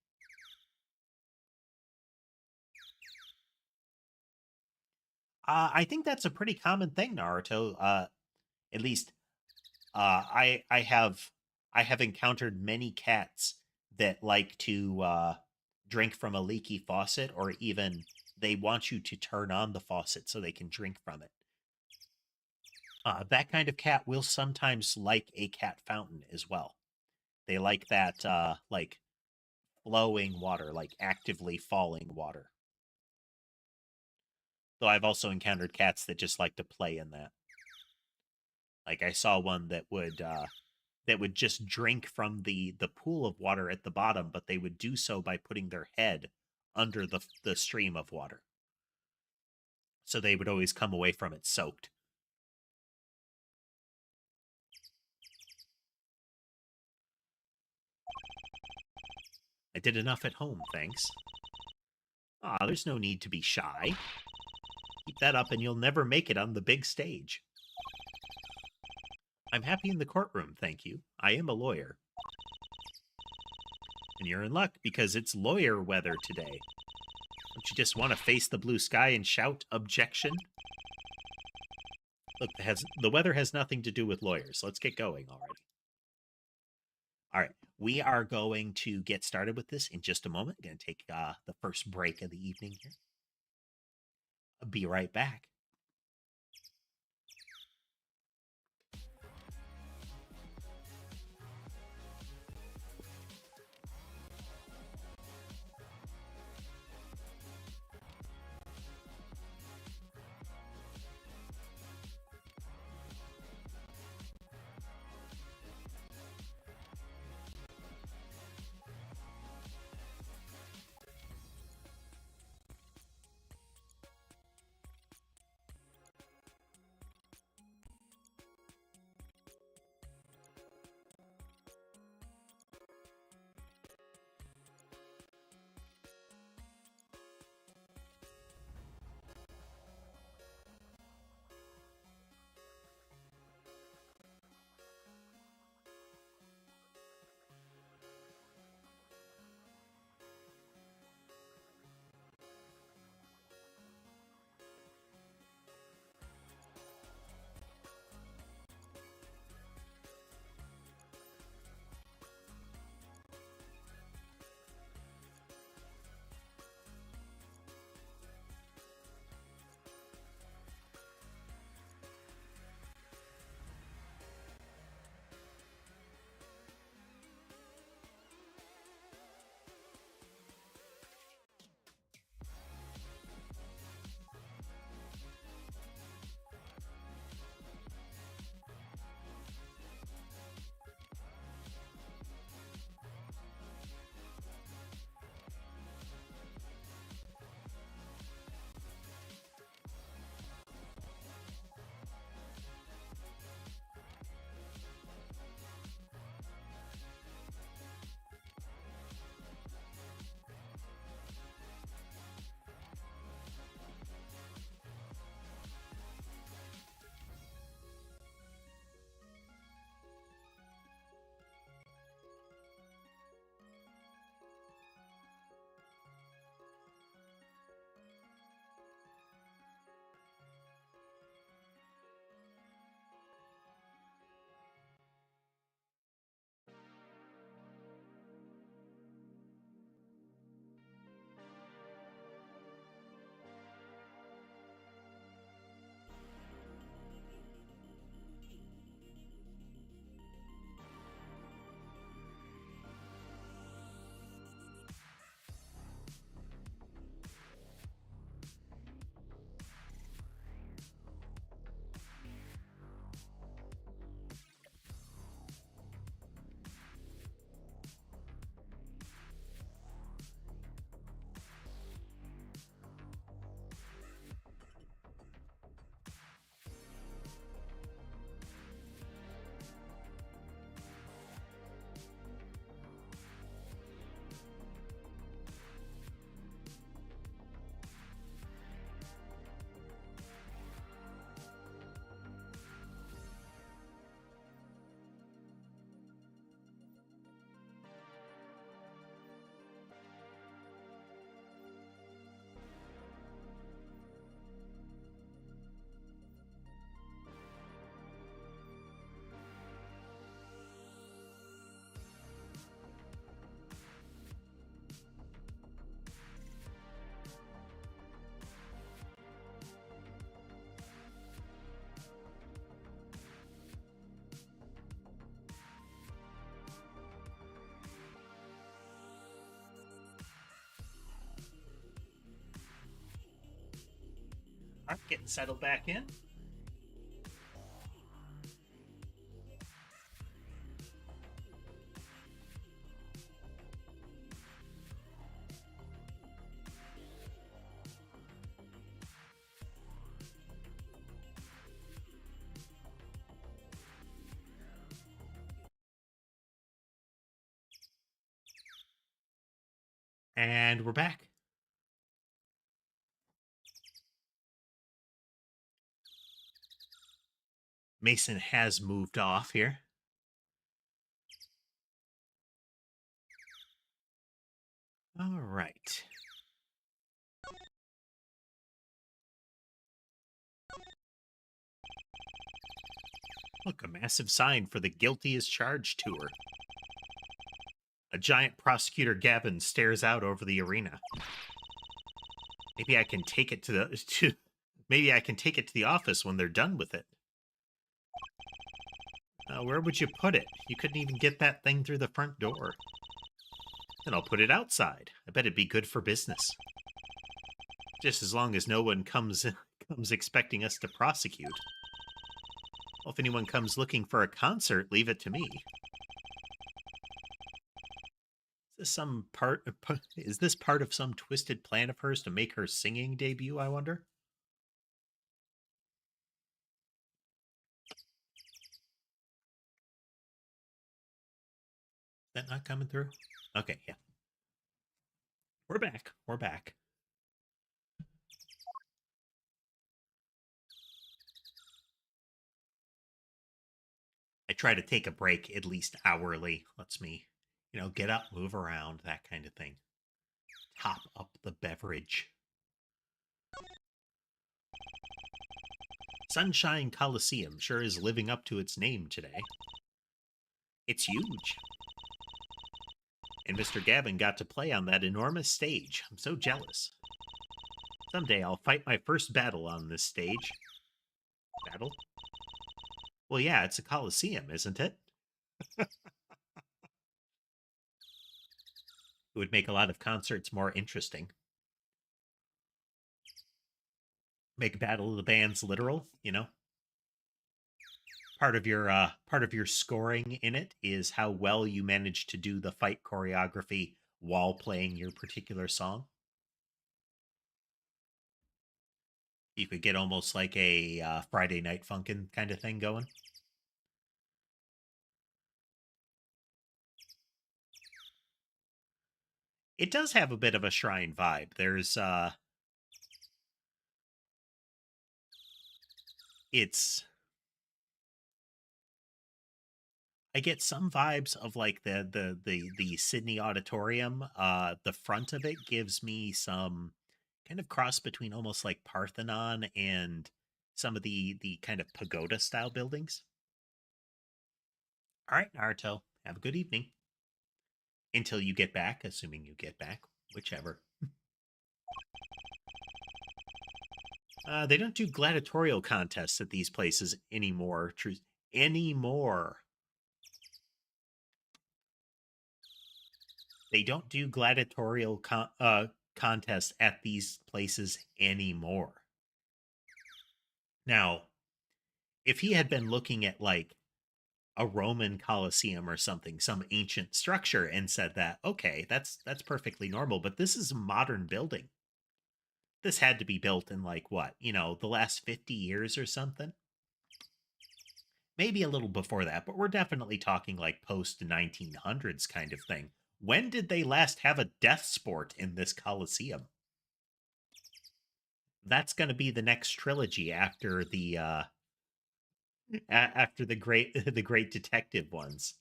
I think that's a pretty common thing, Naruto. At least I have encountered many cats that like to drink from a leaky faucet, or even they want you to turn on the faucet so they can drink from it. That kind of cat will sometimes like a cat fountain as well. They like that like flowing water, like actively falling water. Though I've also encountered cats that just like to play in that. Like I saw one that would just drink from the pool of water at the bottom, but they would do so by putting their head under the stream of water. So they would always come away from it soaked. I did enough at home, thanks. There's no need to be shy. Keep that up and you'll never make it on the big stage. I'm happy in the courtroom, thank you. I am a lawyer. And you're in luck because it's lawyer weather today. Don't you just want to face the blue sky and shout objection? Look, the weather has nothing to do with lawyers. Let's get going already. All right, we are going to get started with this in just a moment. Going to take the first break of the evening here. I'll be right back. All right, getting settled back in. And we're back. Mason has moved off here. All right. Look, a massive sign for the Guilty as Charged tour. A giant prosecutor Gavin stares out over the arena. Maybe I can take it to the maybe I can take it to the office when they're done with it. Where would you put it? You couldn't even get that thing through the front door. Then I'll put it outside. I bet it'd be good for business. Just as long as no one comes expecting us to prosecute. Well, if anyone comes looking for a concert, leave it to me. Is this part of some twisted plan of hers to make her singing debut, I wonder? Is that not coming through? Okay, yeah. We're back. We're back. I try to take a break at least hourly. Lets me, get up, move around, that kind of thing. Top up the beverage. Sunshine Coliseum sure is living up to its name today. It's huge. And Mr. Gavin got to play on that enormous stage. I'm so jealous. Someday I'll fight my first battle on this stage. Battle? Well, yeah, it's a coliseum, isn't it? It would make a lot of concerts more interesting. Make Battle of the Bands literal, Part of your scoring in it is how well you manage to do the fight choreography while playing your particular song. You could get almost like a Friday Night Funkin' kind of thing going. It does have a bit of a shrine vibe. There's it's I get some vibes of like the Sydney Auditorium. The front of it gives me some kind of cross between almost like Parthenon and some of the kind of pagoda style buildings. All right, Naruto, have a good evening. Until you get back, assuming you get back, whichever. They don't do gladiatorial contests at these places anymore. Anymore. They don't do gladiatorial contests at these places anymore. Now, if he had been looking at like a Roman Colosseum or something, some ancient structure, and said that, okay, that's perfectly normal, but this is a modern building. This had to be built in like what, the last 50 years or something. Maybe a little before that, but we're definitely talking like post 1900s kind of thing. When did they last have a death sport in this Colosseum? That's going to be the next trilogy after the great the great detective ones.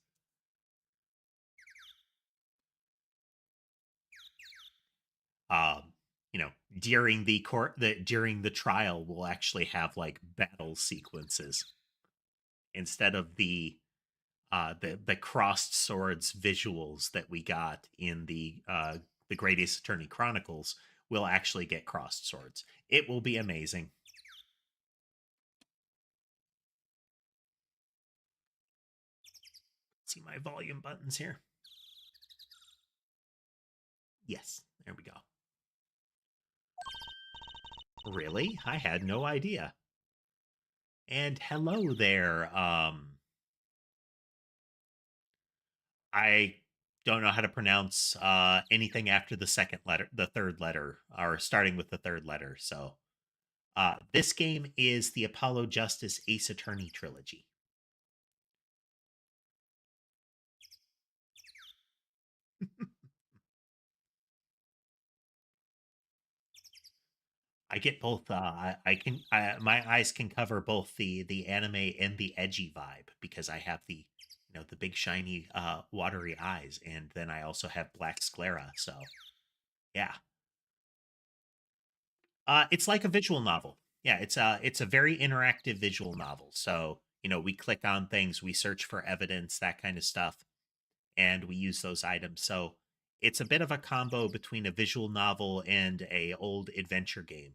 Um, during during the trial, we'll actually have like battle sequences instead of the crossed swords visuals that we got in the Great Ace Attorney Chronicles. We'll actually get crossed swords. It will be amazing. See my volume buttons here. Yes, there we go. Really? I had no idea. And hello there. I don't know how to pronounce anything after the second letter, the third letter, or starting with the third letter. So, this game is the Apollo Justice Ace Attorney trilogy. I get both. I can. My eyes can cover both the anime and the edgy vibe because I have the big shiny watery eyes, and then I also have black sclera. So yeah, it's like a visual novel. Yeah, it's a very interactive visual novel. So we click on things, we search for evidence, that kind of stuff, and we use those items. So it's a bit of a combo between a visual novel and a old adventure game.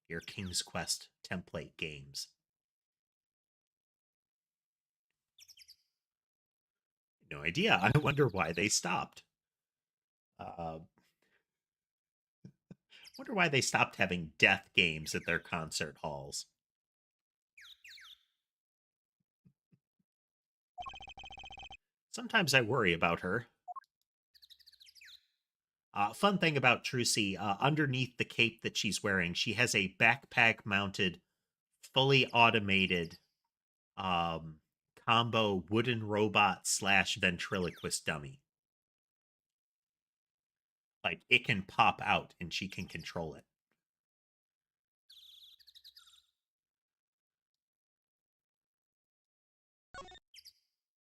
Your King's Quest template games. No idea. I wonder why they stopped. Wonder why they stopped having death games at their concert halls. Sometimes I worry about her. Fun thing about Trucy, underneath the cape that she's wearing, she has a backpack mounted, fully automated um, combo wooden robot slash ventriloquist dummy. Like it can pop out and she can control it.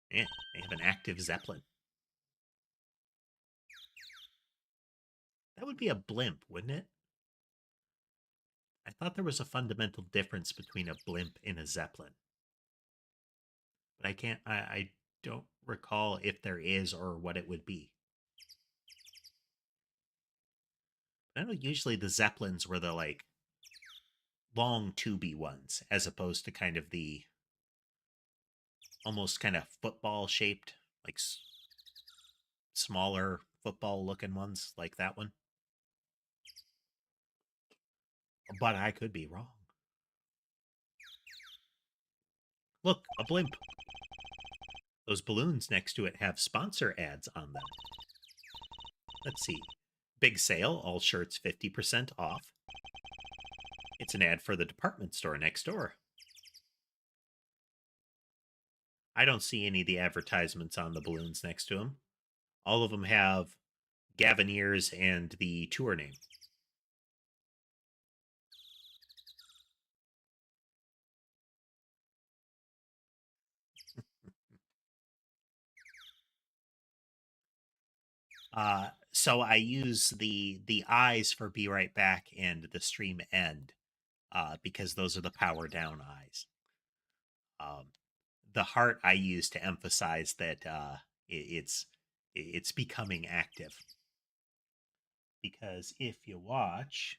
Yeah, they have an active Zeppelin. That would be a blimp, wouldn't it? I thought there was a fundamental difference between a blimp and a Zeppelin, but I can't. I don't recall if there is or what it would be. I know usually the Zeppelins were the like long tubey ones, as opposed to kind of the almost kind of football shaped, like smaller football looking ones, like that one. But I could be wrong. Look, a blimp. Those balloons next to it have sponsor ads on them. Let's see. Big sale, all shirts 50% off. It's an ad for the department store next door. I don't see any of the advertisements on the balloons next to them. All of them have Gavineers and the tour name. So I use the eyes for Be Right Back and the stream end because those are the power down eyes. Um, the heart I use to emphasize that it's becoming active because if you watch,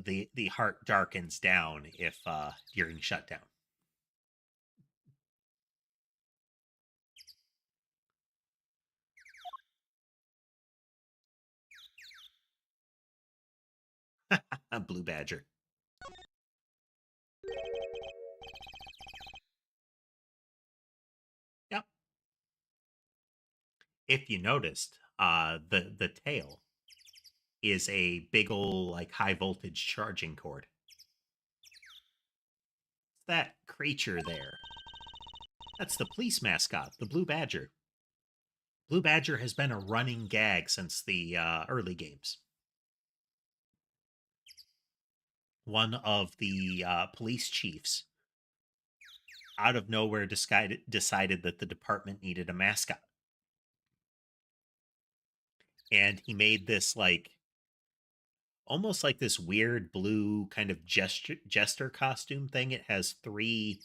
the heart darkens down if during shutdown. A blue badger. Yep. If you noticed, the tail is a big old like high voltage charging cord. It's that creature there. That's the police mascot, the blue badger. Blue badger has been a running gag since the early games. One of the police chiefs out of nowhere decided that the department needed a mascot. And he made this like almost like this weird blue kind of jester costume thing. It has three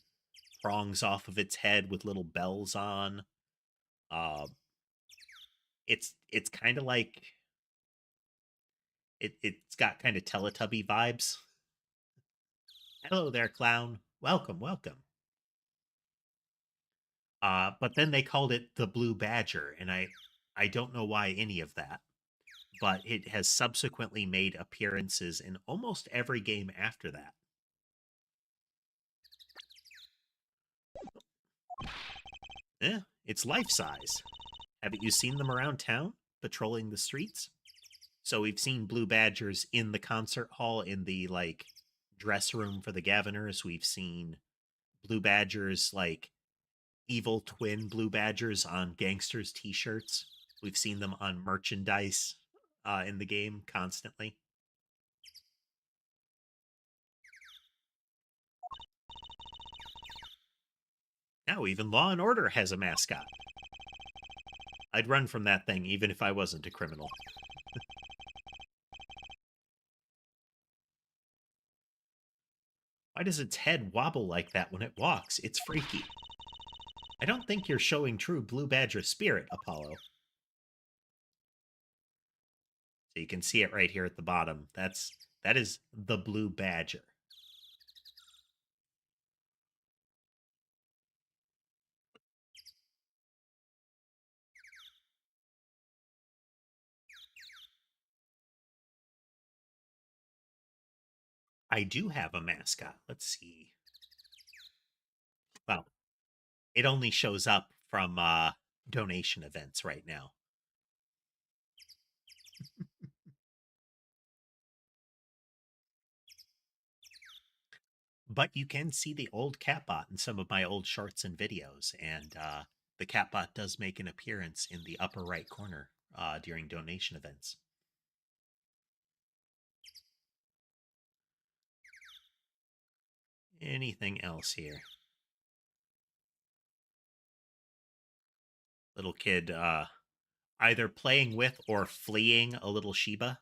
prongs off of its head with little bells on. Uh, it's kind of like it's got kind of Teletubby vibes. Hello there, clown. Welcome, welcome. But then they called it the Blue Badger, and I don't know why any of that, but it has subsequently made appearances in almost every game after that. Eh, it's life size. Haven't you seen them around town, patrolling the streets? So we've seen blue badgers in the concert hall, in the like dress room for the Governors. We've seen blue badgers, like evil twin blue badgers, on gangsters t-shirts. We've seen them on merchandise in the game constantly. Now even Law and Order has a mascot. I'd run from that thing even if I wasn't a criminal. Why does its head wobble like that when it walks? It's freaky. I don't think you're showing true blue badger spirit, Apollo. So you can see it right here at the bottom. That is the blue badger. I do have a mascot. Let's see. Well, it only shows up from donation events right now. But you can see the old Catbot in some of my old shorts and videos, and the Catbot does make an appearance in the upper right corner during donation events. Anything else here? Little kid either playing with or fleeing a little Shiba.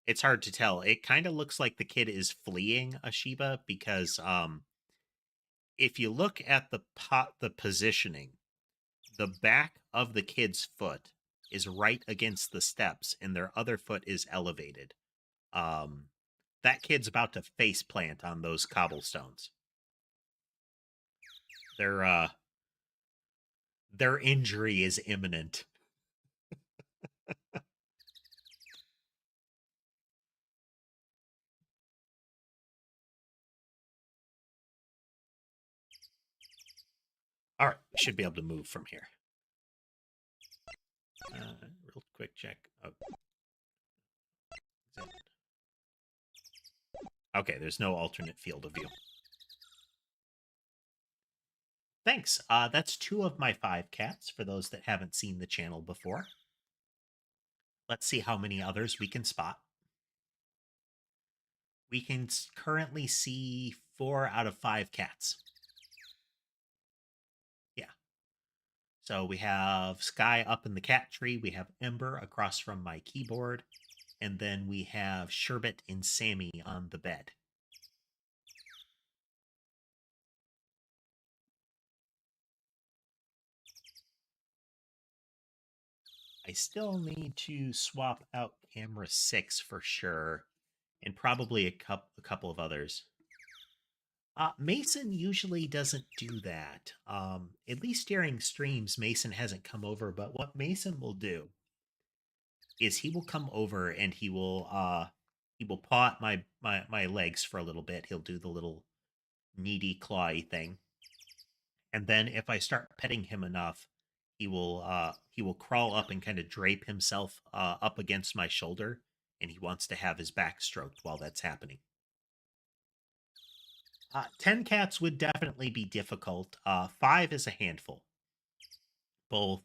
It's hard to tell. It kind of looks like the kid is fleeing a Shiba because if you look at the positioning, the back of the kid's foot is right against the steps and their other foot is elevated. That kid's about to face plant on those cobblestones. Their injury is imminent. All right, we should be able to move from here. Real quick check. Oh. Okay, there's no alternate field of view. Thanks. That's 2 of my 5 cats for those that haven't seen the channel before. Let's see how many others we can spot. We can currently see 4 out of 5 cats. Yeah. So we have Sky up in the cat tree. We have Ember across from my keyboard. And then we have Sherbet and Sammy on the bed. I still need to swap out camera 6 for sure, and probably a couple of others. Mason usually doesn't do that. At least during streams, Mason hasn't come over. But what Mason will do is he will come over and he will paw at my legs for a little bit. He'll do the little needy clawy thing, and then if I start petting him enough, he will crawl up and kind of drape himself up against my shoulder, and he wants to have his back stroked while that's happening. 10 cats would definitely be difficult. 5 is a handful. Both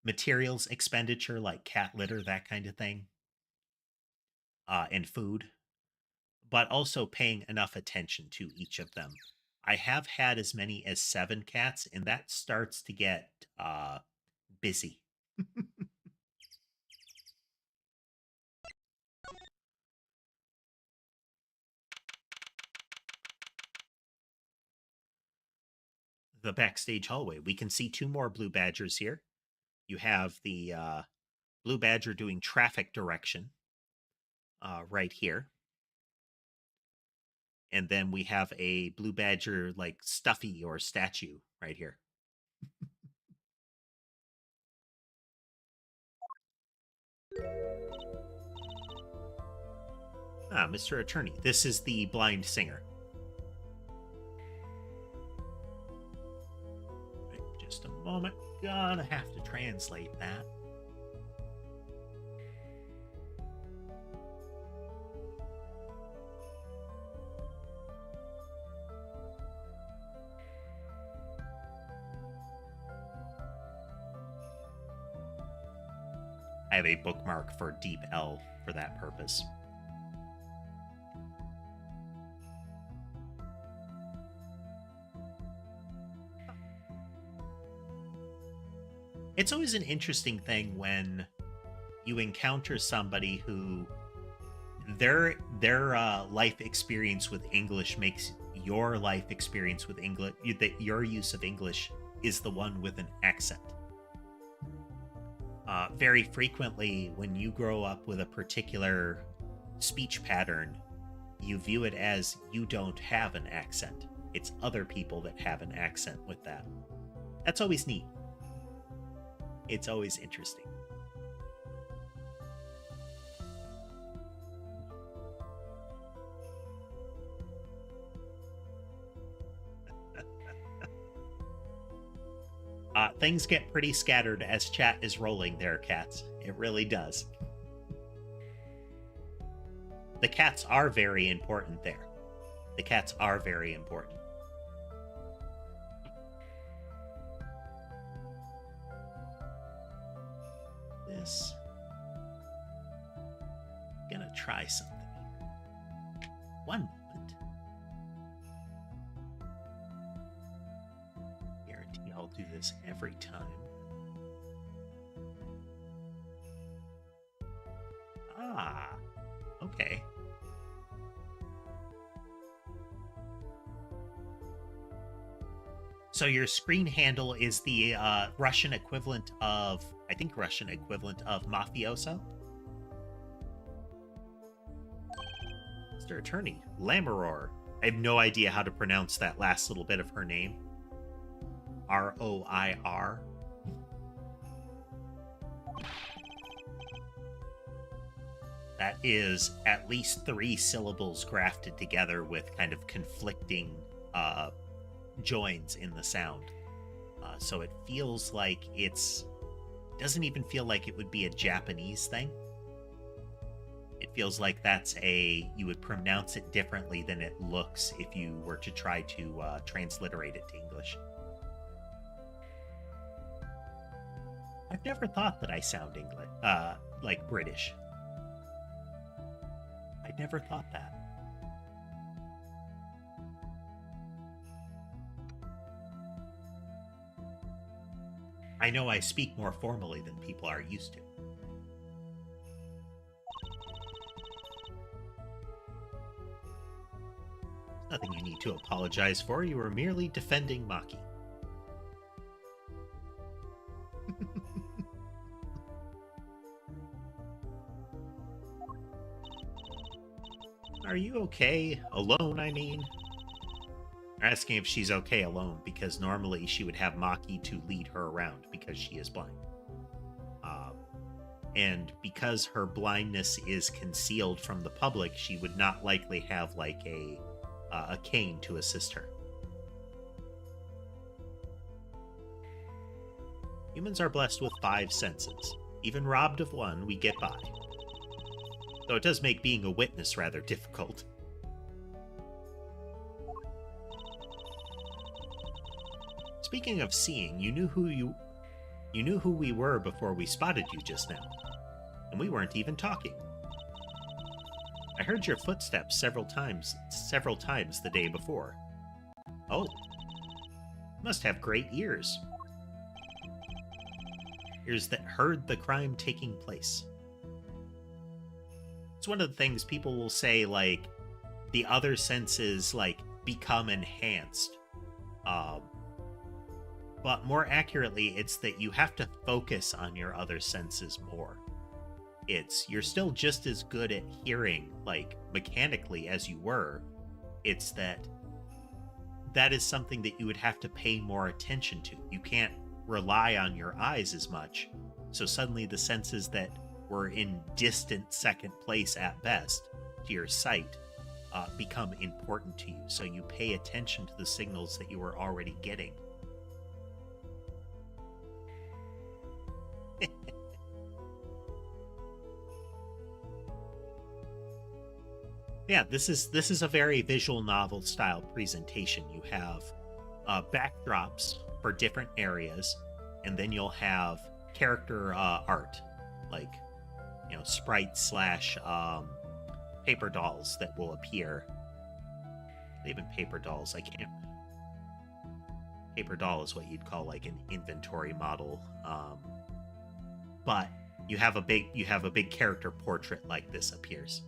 materials expenditure, like cat litter, that kind of thing, and food, but also paying enough attention to each of them. I have had as many as 7 cats, and that starts to get busy. The backstage hallway. We can see 2 more blue badgers here. You have the blue badger doing traffic direction right here. And then we have a blue badger like stuffy or statue right here. Ah, Mr. Attorney. This is the blind singer. Right, just a moment. Gonna have to translate that. I have a bookmark for Deep L for that purpose. It's always an interesting thing when you encounter somebody who their life experience with English makes your life experience with English, that your use of English is the one with an accent. Very frequently, when you grow up with a particular speech pattern, you view it as you don't have an accent. It's other people that have an accent with that. That's always neat. It's always interesting. Things get pretty scattered as chat is rolling there, cats. It really does. The cats are very important there. The cats are very important. This. I'm gonna try something. One moment. Guarantee I'll do this every time. Ah, okay. So your screen handle is the Russian equivalent of, I think, Russian equivalent of mafioso? Mr. Attorney, Lamaror. I have no idea how to pronounce that last little bit of her name. R-O-I-R. That is at least 3 syllables grafted together with kind of conflicting joins in the sound. So it feels like doesn't even feel like it would be a Japanese thing. It feels like you would pronounce it differently than it looks if you were to try to transliterate it to English. I've never thought that I sound English, like British. I never thought that. I know I speak more formally than people are used to. Nothing you need to apologize for. You were merely defending Maki. Are you okay? Alone, I mean? They're asking if she's okay alone, because normally she would have Maki to lead her around because she is blind. And because her blindness is concealed from the public, she would not likely have like a cane to assist her. Humans are blessed with 5 senses. Even robbed of one, we get by. Though it does make being a witness rather difficult. Speaking of seeing, you knew who we were before we spotted you just now. And we weren't even talking. I heard your footsteps several times the day before. Oh. Must have great ears. Ears that heard the crime taking place. It's one of the things people will say, like, the other senses, like, become enhanced. But more accurately, it's that you have to focus on your other senses more. You're still just as good at hearing, like, mechanically as you were, It's that that is something that you would have to pay more attention to. You can't rely on your eyes as much. So suddenly the senses that were in distant second place at best to your sight become important to you. So you pay attention to the signals that you were already getting. Yeah, this is a very visual novel style presentation. You have backdrops for different areas, and then you'll have character art, like sprites slash paper dolls that will appear. Even paper dolls, I can't. Paper doll is what you'd call like an inventory model, but you have a big character portrait like this appears.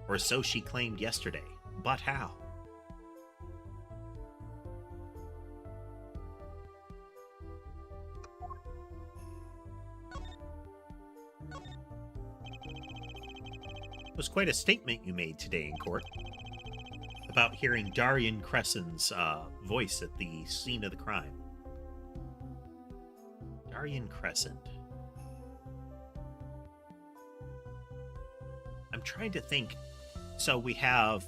Or so she claimed yesterday. But how? It was quite a statement you made today in court about hearing Darian Crescent's voice at the scene of the crime. Darian Crescent. I'm trying to think. So we have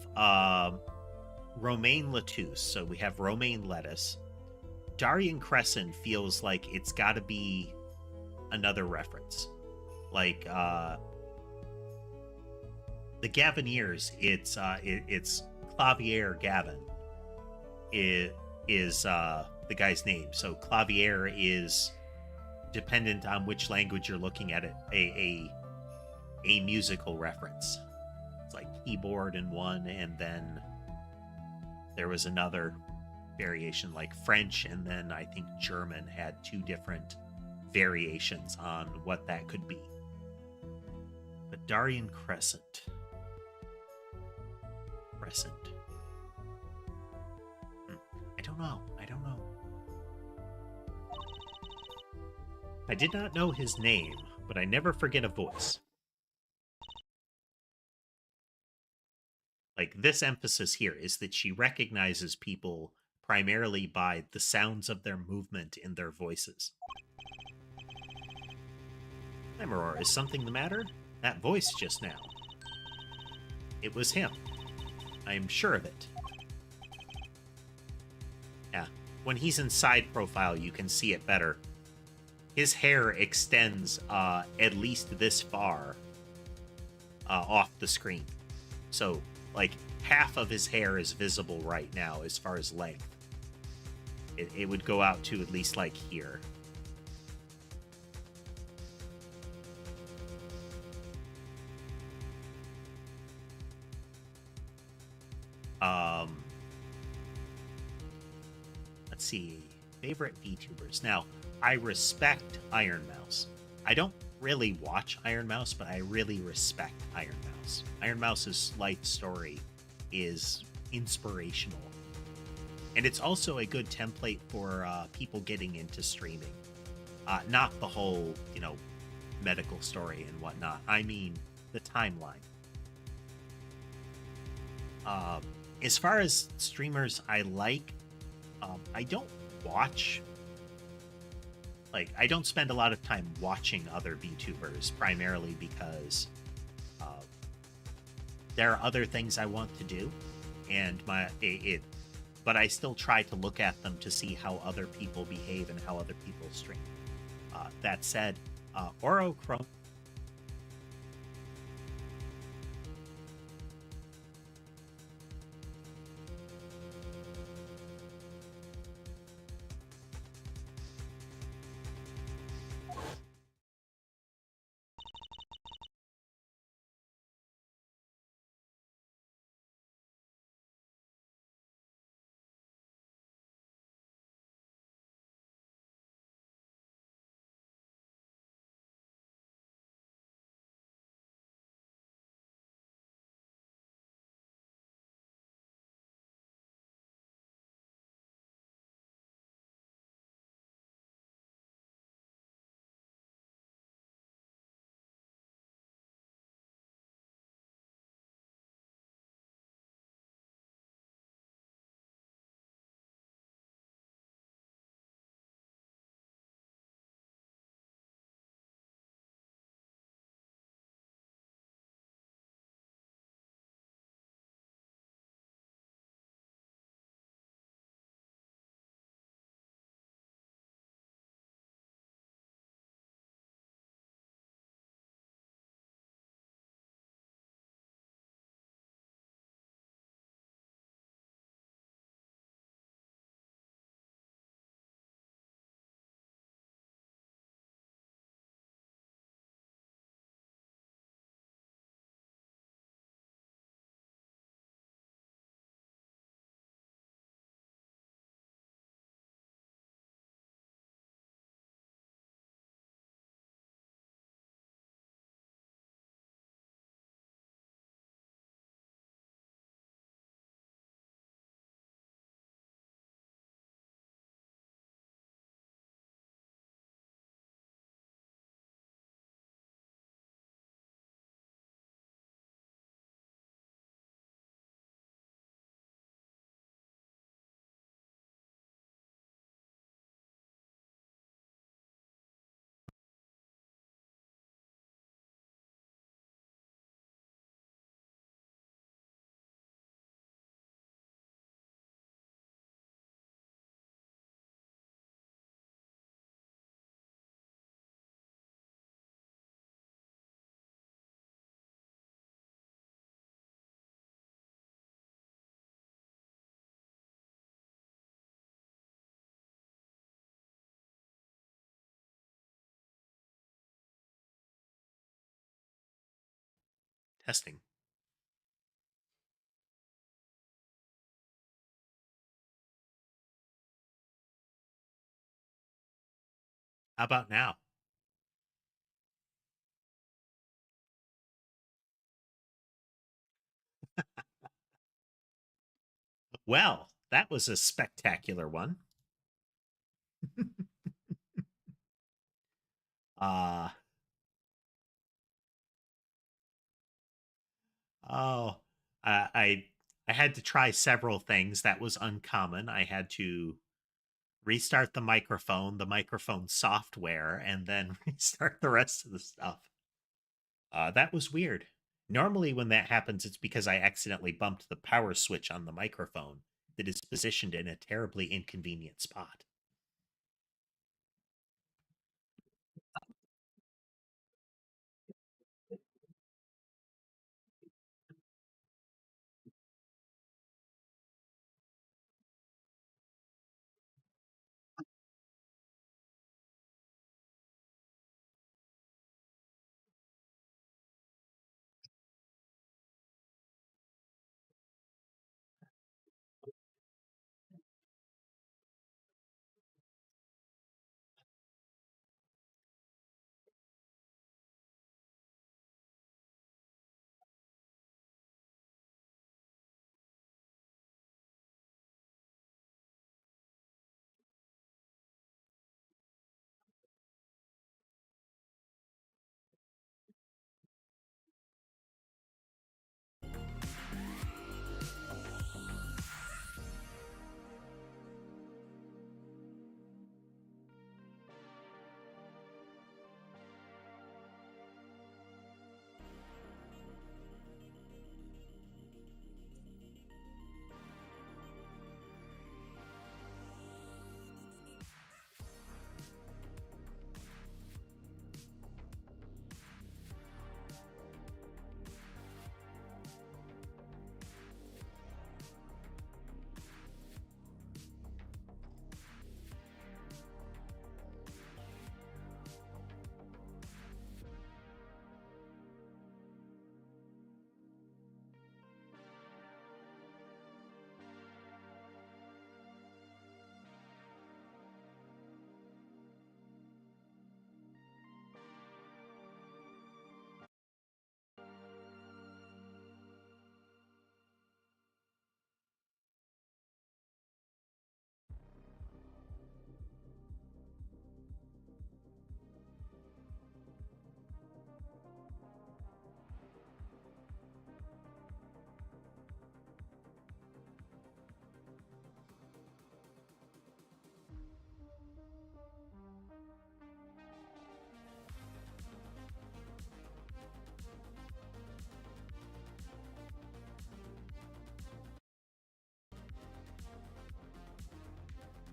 romaine lettuce. So we have romaine lettuce. Darian Crescent feels like it's got to be another reference. Like the Gavineers, it's Clavier Gavin. It is the guy's name. So Clavier is dependent on which language you're looking at it, a musical reference. It's like keyboard in one, and then there was another variation like French, and then I think German had two different variations on what that could be. But Darian Crescent. I don't know. I did not know his name, but I never forget a voice. Like, this emphasis here is that she recognizes people primarily by the sounds of their movement in their voices. Lemuror, is something the matter? That voice just now. It was him. I'm sure of it. Yeah, when he's in side profile, you can see it better. His hair extends at least this far off the screen. So, like, half of his hair is visible right now as far as length. It would go out to at least, like, here. Let's see. Favorite VTubers. Now, I respect Iron Mouse. I don't really watch Iron Mouse, but I really respect Iron Mouse. Iron Mouse's life story is inspirational. And it's also a good template for people getting into streaming. Not the whole, medical story and whatnot. I mean, the timeline. As far as streamers I like, I don't watch. Like, I don't spend a lot of time watching other VTubers, primarily because there are other things I want to do, and but I still try to look at them to see how other people behave and how other people stream. That said, Orochrome Testing. How about now? Well, that was a spectacular one. uh oh, I I had to try several things. That was uncommon. I had to restart the microphone software, and then restart the rest of the stuff. That was weird. Normally, when that happens, it's because I accidentally bumped the power switch on the microphone that is positioned in a terribly inconvenient spot.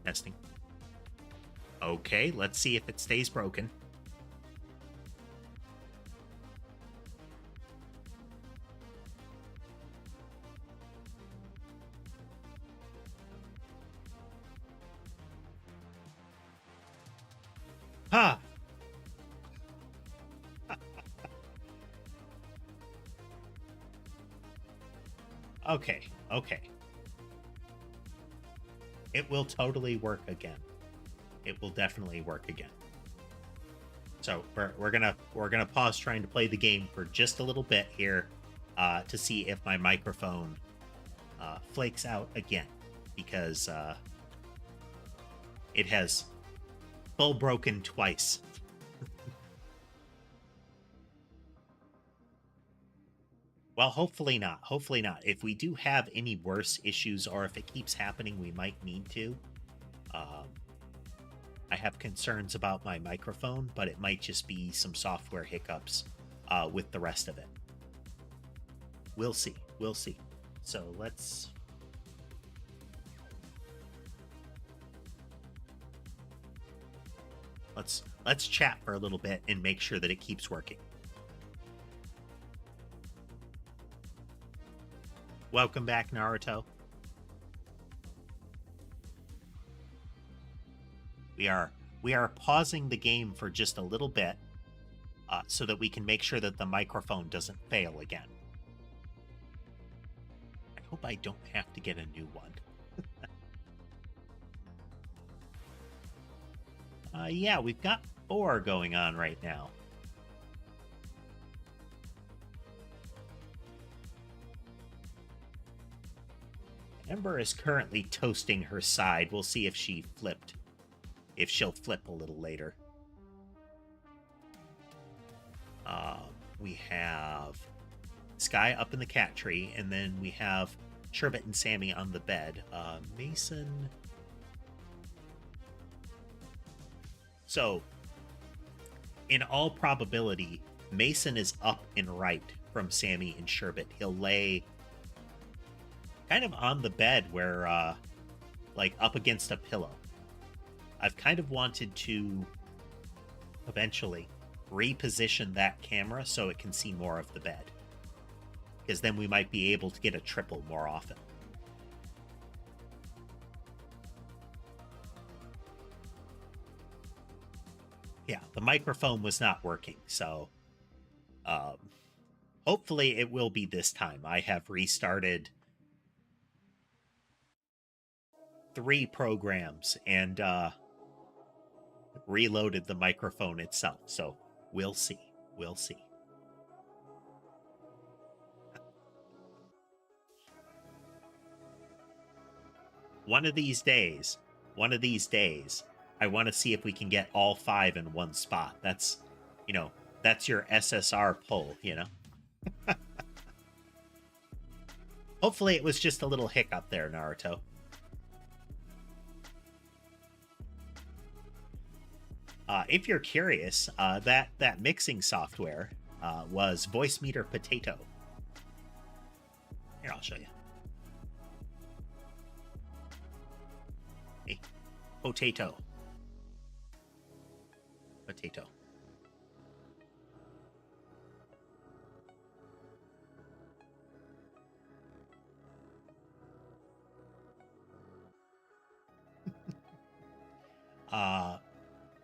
Testing. Okay, let's see if it stays broken. Huh. Okay, okay. It will totally work again. It will definitely work again. So we're gonna pause trying to play the game for just a little bit here to see if my microphone flakes out again, because it has full broken twice. Well, hopefully not. Hopefully not. If we do have any worse issues, or if it keeps happening, we might need to. Um, I have concerns about my microphone, but it might just be some software hiccups with the rest of it. We'll see. We'll see. So let's chat for a little bit and make sure that it keeps working. Welcome back, Naruto. We are pausing the game for just a little bit so that we can make sure that the microphone doesn't fail again. hope I don't have to get a new one. Yeah, we've got 4 going on right now. Ember is currently toasting her side. We'll see if she flipped. If she'll flip a little later. We have Sky up in the cat tree, and then we have Sherbet and Sammy on the bed. Mason. So, in all probability, Mason is up and right from Sammy and Sherbet. He'll lay kind of on the bed where, like, up against a pillow. I've kind of wanted to eventually reposition that camera so it can see more of the bed, because then we might be able to get a triple more often. Yeah, the microphone was not working, so hopefully it will be this time. I have restarted 3 programs and reloaded the microphone itself, so we'll see. We'll see. One of these days, I want to see if we can get all 5 in one spot. That's, that's your SSR pull, Hopefully it was just a little hiccup there, Naruto. If you're curious, that mixing software was Voice Meter Potato. Here, I'll show you. Hey, potato. Potato.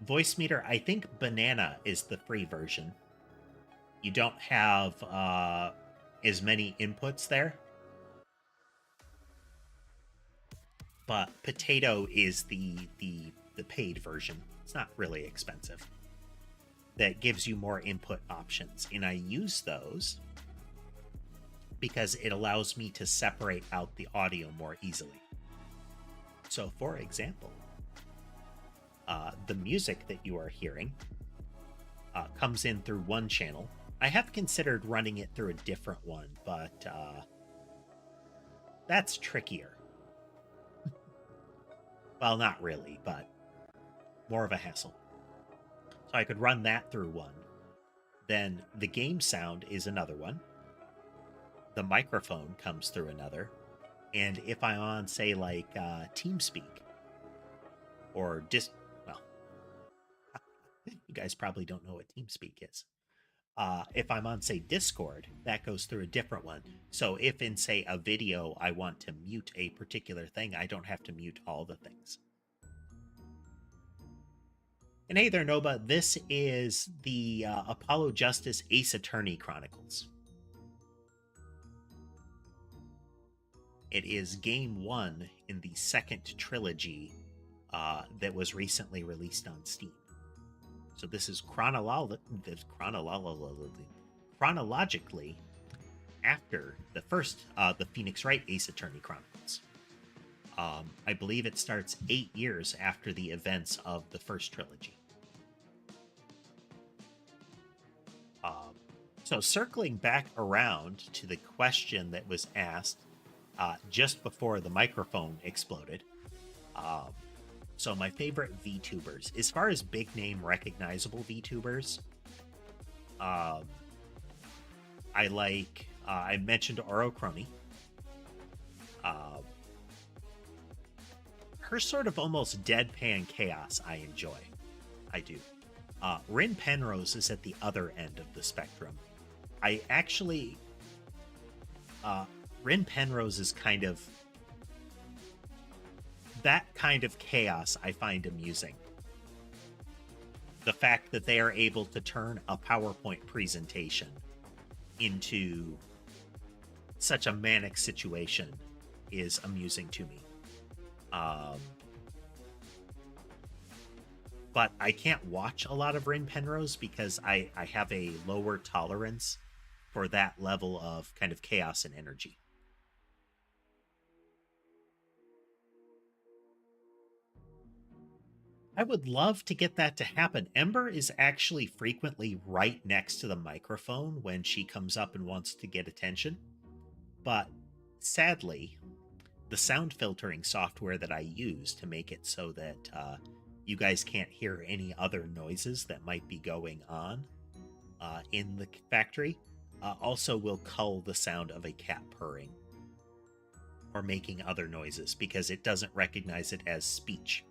Voice Meter, I think Banana is the free version. You don't have as many inputs there. But Potato is the paid version. It's not really expensive. That gives you more input options. And I use those because it allows me to separate out the audio more easily. So, for example, the music that you are hearing comes in through one channel. I have considered running it through a different one, but that's trickier. Well, not really, but more of a hassle. So I could run that through one. Then the game sound is another one. The microphone comes through another. And if I'm on, say, like TeamSpeak or well, you guys probably don't know what TeamSpeak is. If I'm on, say, Discord, that goes through a different one. So if in, say, a video, I want to mute a particular thing, I don't have to mute all the things. And hey there, Nova. This is the Apollo Justice Ace Attorney Chronicles. It is game 1 in the second trilogy that was recently released on Steam. So this is chronologically after the first, the Phoenix Wright Ace Attorney Chronicles. I believe it starts 8 years after the events of the first trilogy. So circling back around to the question that was asked just before the microphone exploded. So my favorite VTubers, as far as big name recognizable VTubers, I like, I mentioned Oro Crony. Her sort of almost deadpan chaos I enjoy. I do. Rin Penrose is at the other end of the spectrum. I actually... Rin Penrose is kind of... That kind of chaos I find amusing. The fact that they are able to turn a PowerPoint presentation into such a manic situation is amusing to me. Um, but I can't watch a lot of Rin Penrose because I have a lower tolerance for that level of kind of chaos and energy. I would love to get that to happen. Ember is actually frequently right next to the microphone when she comes up and wants to get attention. But sadly, the sound filtering software that I use to make it so that you guys can't hear any other noises that might be going on in the factory also will cull the sound of a cat purring or making other noises because it doesn't recognize it as speech.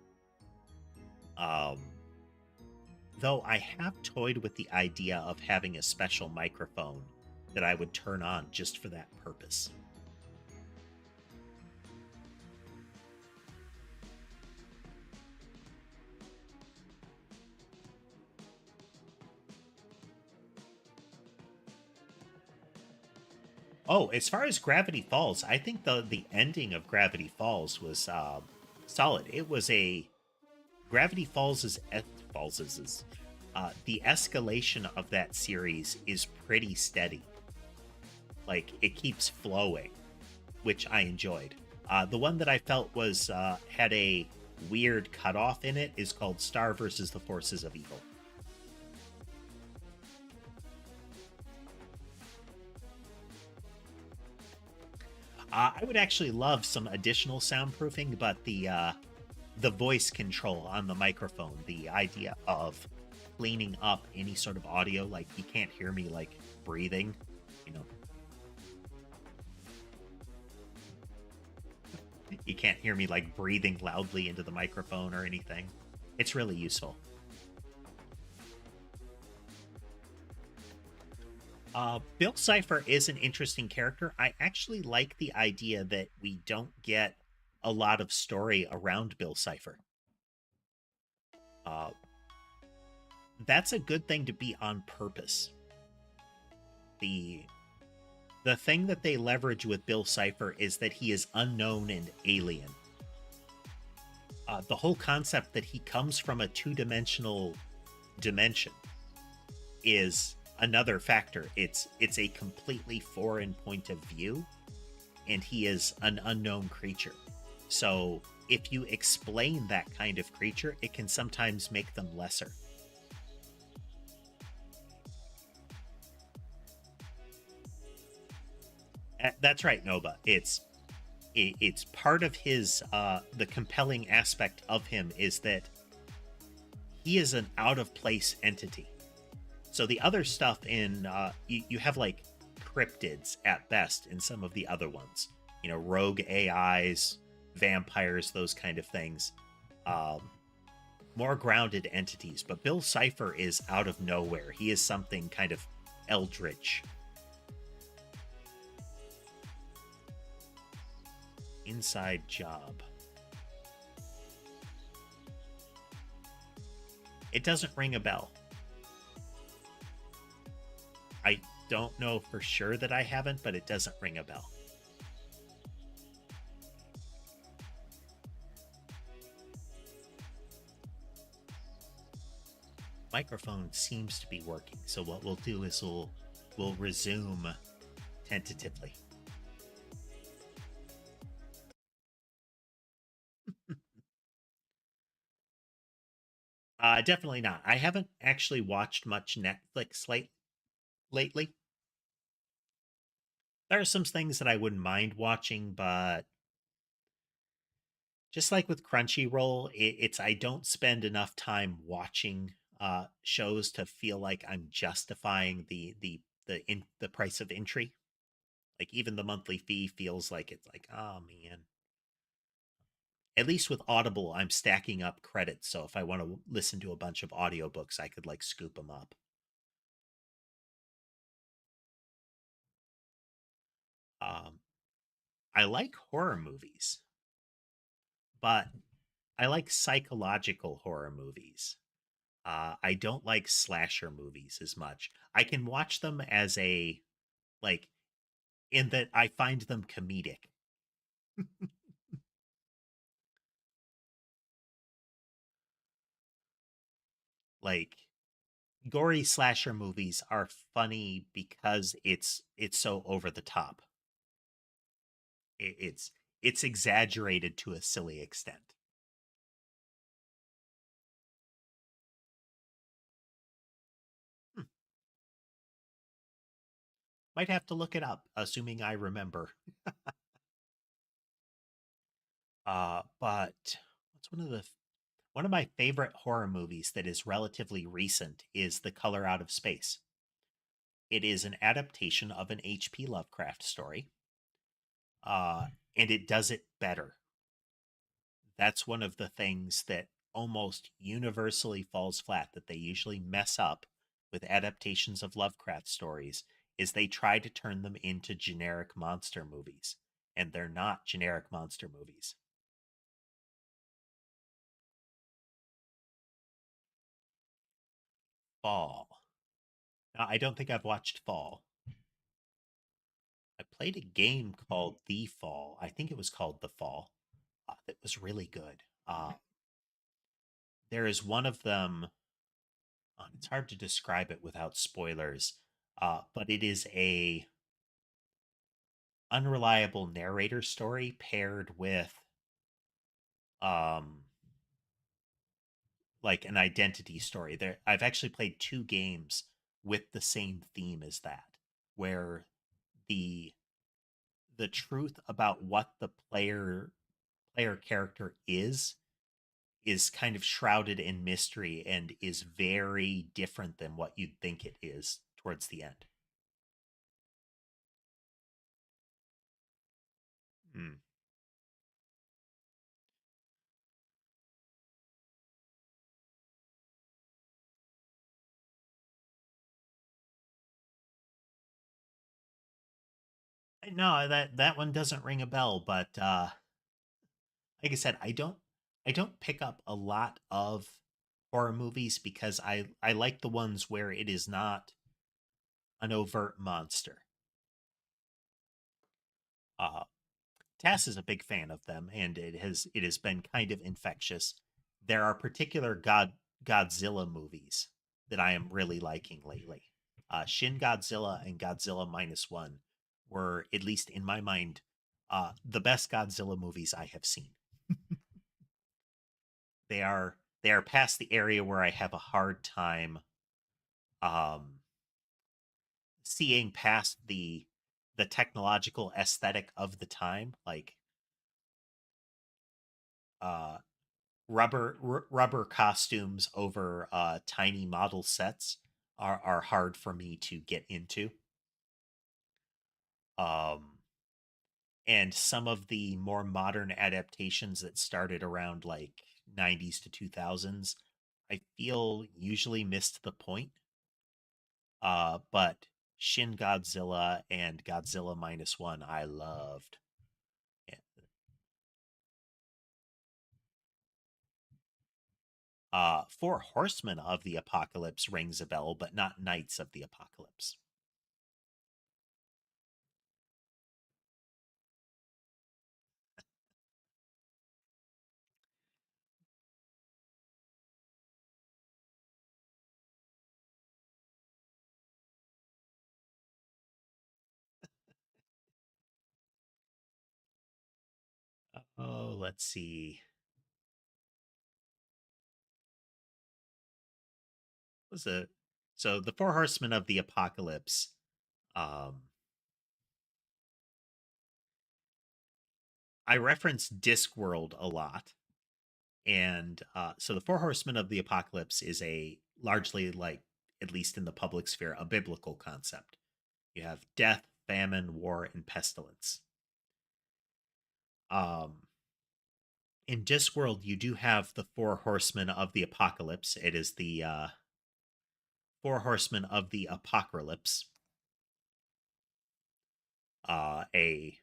Um, though I have toyed with the idea of having a special microphone that I would turn on just for that purpose. Oh, as far as Gravity Falls, I think the ending of Gravity Falls was solid. It was a Gravity Falls is the escalation of that series is pretty steady. Like it keeps flowing, which I enjoyed. The one that I felt was had a weird cutoff in it is called Star versus the Forces of Evil. I would actually love some additional soundproofing, but the voice control on the microphone, the idea of cleaning up any sort of audio, like you can't hear me like breathing, you know, you can't hear me like breathing loudly into the microphone or anything. It's really useful. Bill Cipher is an interesting character. I actually like the idea that we don't get a lot of story around Bill Cipher. Uh, that's a good thing to be on purpose. The the thing that they leverage with Bill Cipher is that he is unknown and alien. The whole concept that he comes from a two-dimensional dimension is another factor. It's a completely foreign point of view, and he is an unknown creature. So if you explain that kind of creature, it can sometimes make them lesser. That's right, Nova. It's part of his the compelling aspect of him is that he is an out of place entity. So the other stuff in you have like cryptids at best in some of the other ones. You know, rogue AIs, vampires, those kind of things. Um, more grounded entities. But Bill Cipher is out of nowhere. He is something kind of eldritch. Inside job. It doesn't ring a bell. I don't know for sure that I haven't, but it doesn't ring a bell. Microphone seems to be working, so what we'll do is we'll resume tentatively. Definitely not. I haven't actually watched much Netflix lately. There are some things that I wouldn't mind watching, but just like with Crunchyroll, it's I don't spend enough time watching shows to feel like I'm justifying the price of entry. Like even the monthly fee feels like it's like, oh man. At least with Audible, I'm stacking up credits, so if I want to listen to a bunch of audiobooks, I could like scoop them up. Um, I like horror movies, but I like psychological horror movies. I don't like slasher movies as much. I can watch them as a like in that I find them comedic. Like gory slasher movies are funny because it's so over the top. It's exaggerated to a silly extent. Hmm. Might have to look it up, assuming I remember. But what's one of my favorite horror movies that is relatively recent is The Color Out of Space. It is an adaptation of an H.P. Lovecraft story, uh, and it does it better. That's one of the things that almost universally falls flat that they usually mess up with adaptations of Lovecraft stories is they try to turn them into generic monster movies, and they're not generic monster movies. Fall. Now, I don't think I've watched Fall. I played a game called The Fall. I think it was called The Fall. That was really good. There is one of them. It's hard to describe it without spoilers, but it is a unreliable narrator story paired with um like an identity story. There, I've actually played two games with the same theme as that, where the the truth about what the player character is kind of shrouded in mystery and is very different than what you'd think it is towards the end. Hmm. No, that one doesn't ring a bell, but like I said, I don't pick up a lot of horror movies because I like the ones where it is not an overt monster. Uh Tass is a big fan of them, and it has been kind of infectious. There are particular Godzilla movies that I am really liking lately. Shin Godzilla and Godzilla minus one were, at least in my mind, the best Godzilla movies I have seen. They are past the area where I have a hard time um, seeing past the technological aesthetic of the time, like uh, rubber costumes over tiny model sets are hard for me to get into. Um, and some of the more modern adaptations that started around like 90s to 2000s, I feel usually missed the point. But Shin Godzilla and Godzilla minus one, I loved. Yeah. Four Horsemen of the Apocalypse rings a bell, but not Knights of the Apocalypse. Oh, let's see. Was a So the Four Horsemen of the Apocalypse. Um, I reference Discworld a lot, and so the Four Horsemen of the Apocalypse is a largely, like, at least in the public sphere, a biblical concept. You have death, famine, war, and pestilence. Um, in Discworld, you do have the Four Horsemen of the Apocalypse. It is the Four Horsemen of the Apocalypse. A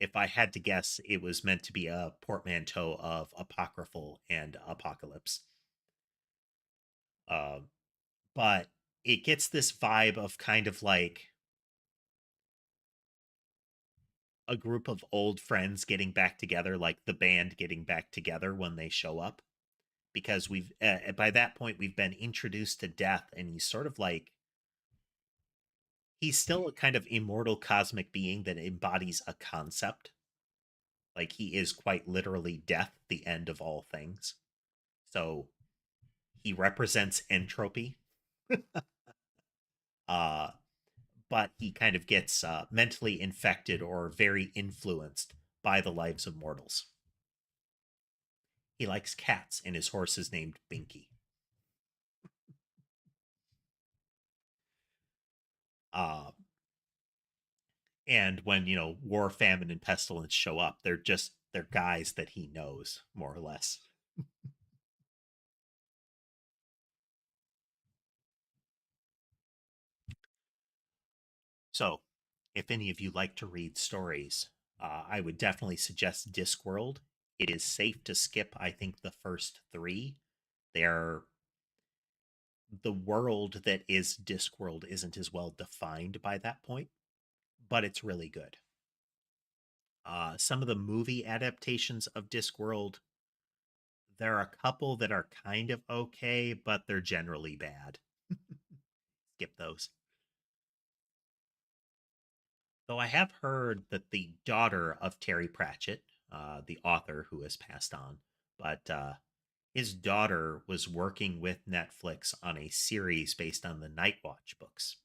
If I had to guess, it was meant to be a portmanteau of apocryphal and apocalypse. Uh, but it gets this vibe of kind of like a group of old friends getting back together, like the band getting back together when they show up, because we've by that point we've been introduced to death, and he's sort of like he's still a kind of immortal cosmic being that embodies a concept. Like he is quite literally death, the end of all things. So he represents entropy. uh, but he kind of gets mentally infected or very influenced by the lives of mortals. He likes cats, and his horse is named Binky. Uh, and when war, famine, and pestilence show up, they're guys that he knows more or less. So, if any of you like to read stories, I would definitely suggest Discworld. It is safe to skip, I think, the first three. They're the world that is Discworld isn't as well defined by that point, but it's really good. Some of the movie adaptations of Discworld, there are a couple that are kind of okay, but they're generally bad. Skip those. Though I have heard that the daughter of Terry Pratchett, the author who has passed on, but his daughter was working with Netflix on a series based on the Nightwatch books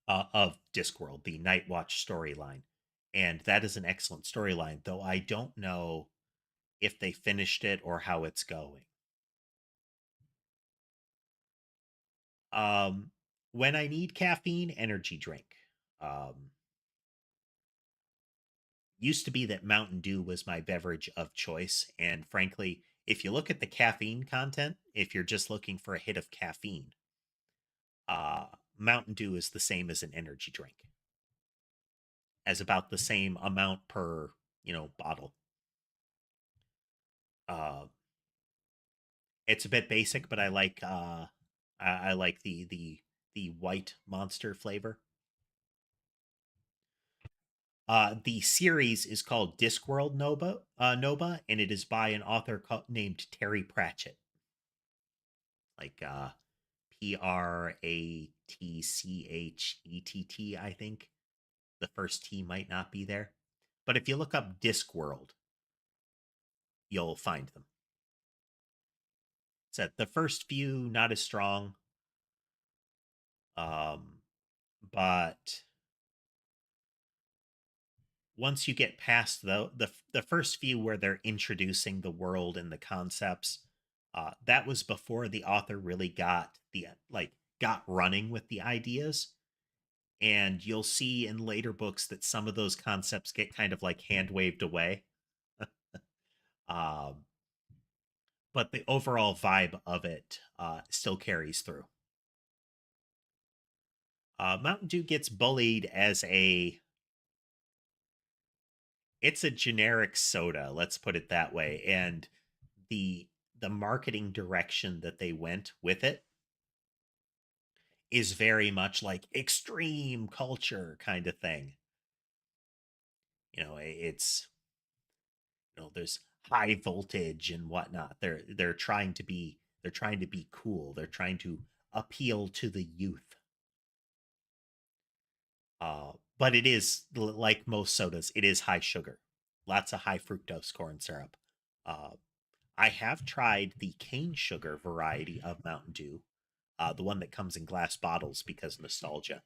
of Discworld, the Nightwatch storyline. And that is an excellent storyline, though I don't know if they finished it or how it's going. Um, when I need caffeine, energy drink. Um, Used to be that Mountain Dew was my beverage of choice. And frankly, if you look at the caffeine content, if you're just looking for a hit of caffeine, uh, Mountain Dew is the same as an energy drink, as about the same amount per bottle. Uh, it's a bit basic, but I like the white monster flavor. The series is called Discworld Nova, and it is by an author named Terry Pratchett, like Pratchett, I think. The first T might not be there, but if you look up Discworld, you'll find them. So the first few not as strong, um, but once you get past the first few where they're introducing the world and the concepts, that was before the author really got running with the ideas. And you'll see in later books that some of those concepts get kind of like hand waved away. um, but the overall vibe of it still carries through. Mountain Dew gets bullied as it's a generic soda, let's put it that way, and the the marketing direction that they went with it is very much like extreme culture kind of thing. It's there's high voltage and whatnot. They're trying to be cool. They're trying to appeal to the youth. But it is like most sodas. It is high sugar, lots of high fructose corn syrup. Uh, I have tried the cane sugar variety of Mountain Dew, the one that comes in glass bottles because nostalgia.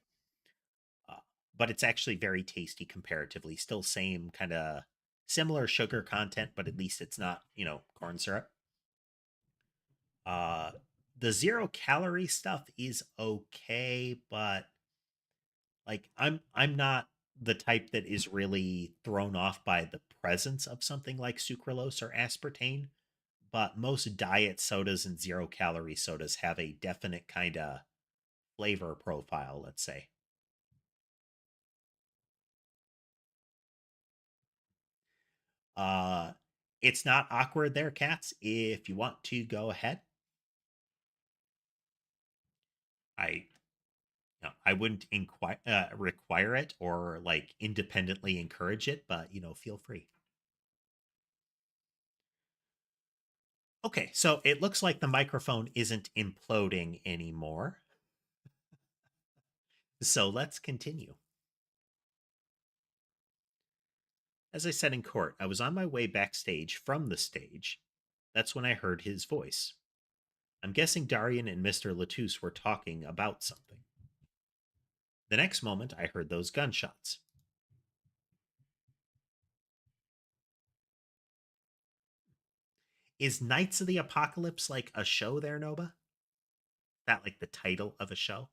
Uh, but it's actually very tasty comparatively. Still same kind of similar sugar content, but at least it's not corn syrup. Uh, the 0 calorie stuff is okay, but like I'm not the type that is really thrown off by the presence of something like sucralose or aspartame. But most diet sodas and 0 calorie sodas have a definite kind of flavor profile, let's say. Uh, it's not awkward there, cats. If you want to go ahead, I No, I wouldn't require it or like independently encourage it, but feel free. Okay, so it looks like the microphone isn't imploding anymore. So let's continue. As I said in court, I was on my way backstage from the stage. That's when I heard his voice. I'm guessing Darian and Mr. Latouche were talking about something. The next moment, I heard those gunshots. Is Knights of the Apocalypse like a show there, Noba? That like the title of a show?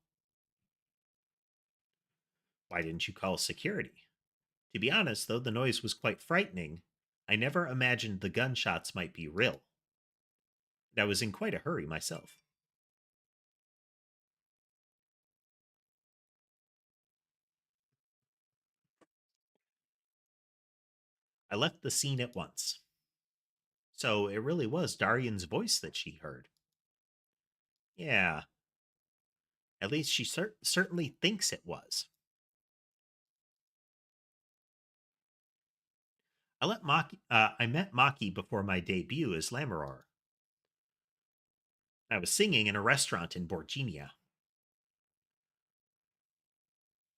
Why didn't you call security? To be honest, though the noise was quite frightening, I never imagined the gunshots might be real. And I was in quite a hurry myself. I left the scene at once. So it really was Darian's voice that she heard. Yeah, at least she certainly thinks it was. I met Maki before my debut as Lammeror. I was singing in a restaurant in Borginia.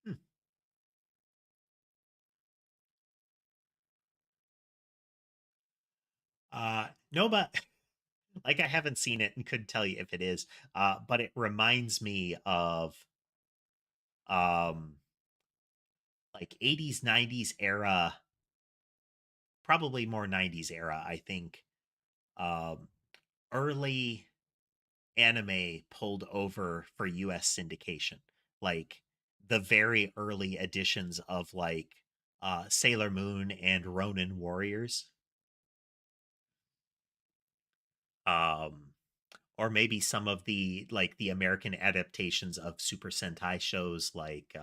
Hmm. No, but like I haven't seen it and couldn't tell you if it is. But it reminds me of um like 80s, 90s era, probably more 90s era, I think. Um Early anime pulled over for US syndication. Like the very early editions of like Sailor Moon and Ronin Warriors. Um or maybe some of the like the American adaptations of Super Sentai shows like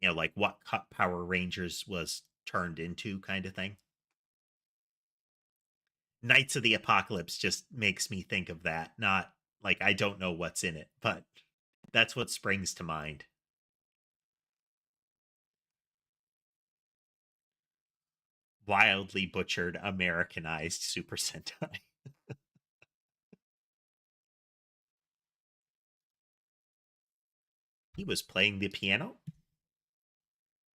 like what Power Rangers was turned into kind of thing. Knights of the Apocalypse just makes me think of that. Not like I don't know what's in it, but that's what springs to mind. Wildly butchered Americanized Super Sentai. He was playing the piano?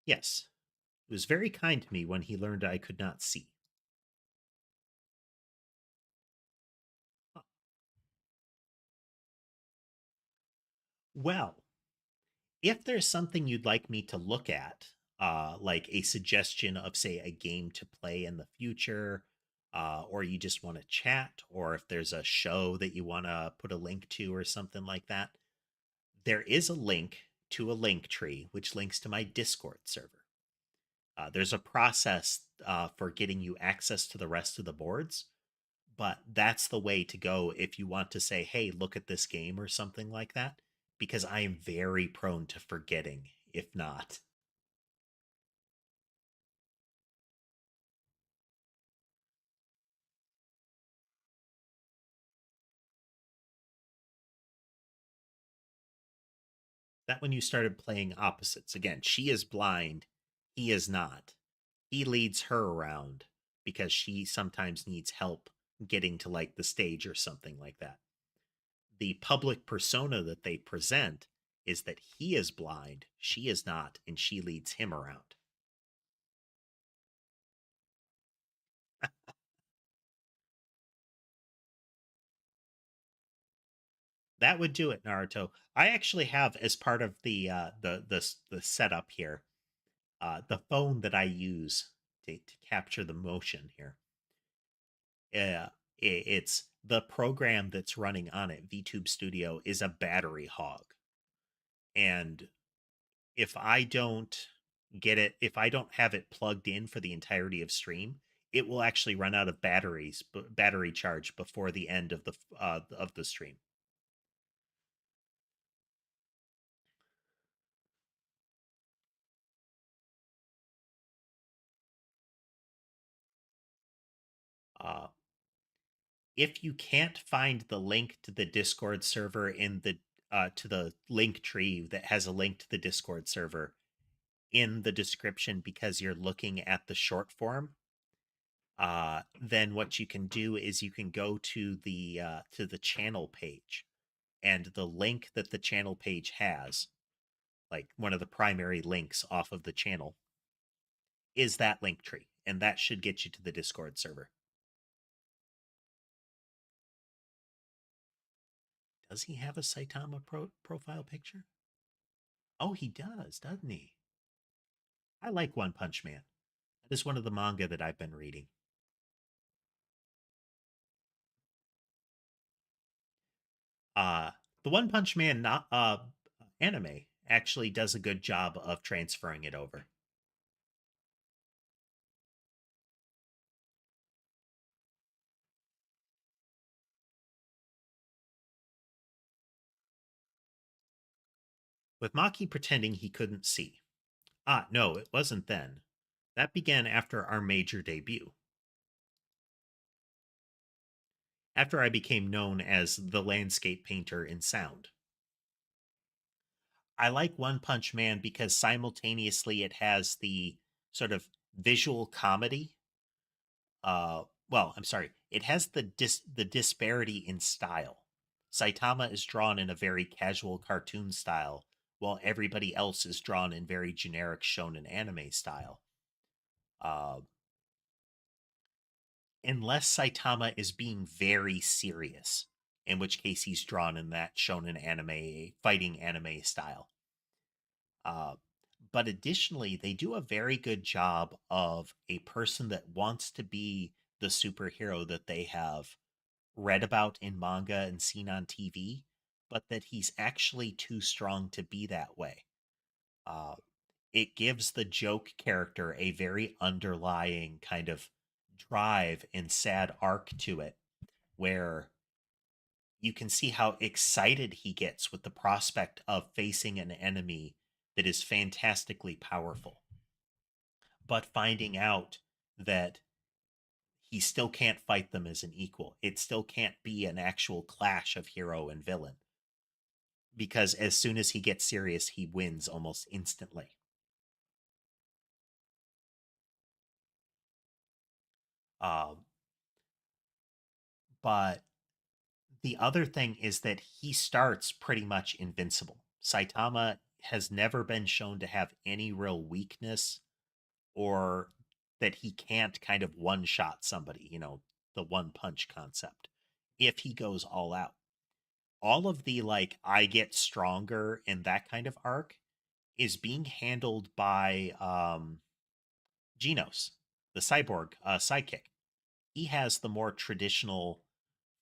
Yes. He was very kind to me when he learned I could not see. Well, if there's something you'd like me to look at, like a suggestion of, say, a game to play in the future, or you just want to chat, or if there's a show that you want to put a link to or something like that, there is a link to a link tree which links to my Discord server. There's a process for getting you access to the rest of the boards, but that's the way to go if you want to say, hey, look at this game or something like that, because I am very prone to forgetting if not. That when you started playing opposites again, she is blind, he is not. He leads her around because she sometimes needs help getting to like the stage or something like that. The public persona that they present is that he is blind, she is not, and she leads him around. That would do it, Naruto. I actually have, as part of the setup here, the phone that I use to capture the motion here. It's the program that's running on it. VTube Studio is a battery hog, and if I don't if I don't have it plugged in for the entirety of stream, it will actually run out of battery charge before the end of the stream. Uh, if you can't find the link to the Discord server in the to the link tree that has a link to the Discord server in the description because you're looking at the short form, then what you can do is you can go to the channel page, and the link that the channel page has, like one of the primary links off of the channel, is that link tree, and that should get you to the Discord server. Does he have a Saitama profile picture? Oh, he does, doesn't he? I like One Punch Man. That is one of the manga that I've been reading. Uh, the One Punch Man not anime actually does a good job of transferring it over. With Maki pretending he couldn't see. Ah, no, it wasn't then. That began after our major debut. After I became known as the landscape painter in sound. I like One Punch Man because simultaneously it has the sort of visual comedy. Well, I'm sorry, it has the disparity in style. Saitama is drawn in a very casual cartoon style, while everybody else is drawn in very generic shonen anime style. Uh, unless Saitama is being very serious, in which case he's drawn in that shonen anime, fighting anime style. Uh, but additionally, they do a very good job of a person that wants to be the superhero that they have read about in manga and seen on TV, but that he's actually too strong to be that way. Uh, it gives the joke character a very underlying kind of drive and sad arc to it, where you can see how excited he gets with the prospect of facing an enemy that is fantastically powerful, but finding out that he still can't fight them as an equal. It still can't be an actual clash of hero and villain, because as soon as he gets serious, he wins almost instantly. Um, but the other thing is that he starts pretty much invincible. Saitama has never been shown to have any real weakness, or that he can't kind of one shot somebody, the one punch concept, if he goes all out. All of the like, I get stronger and that kind of arc is being handled by Genos, the cyborg sidekick. He has the more traditional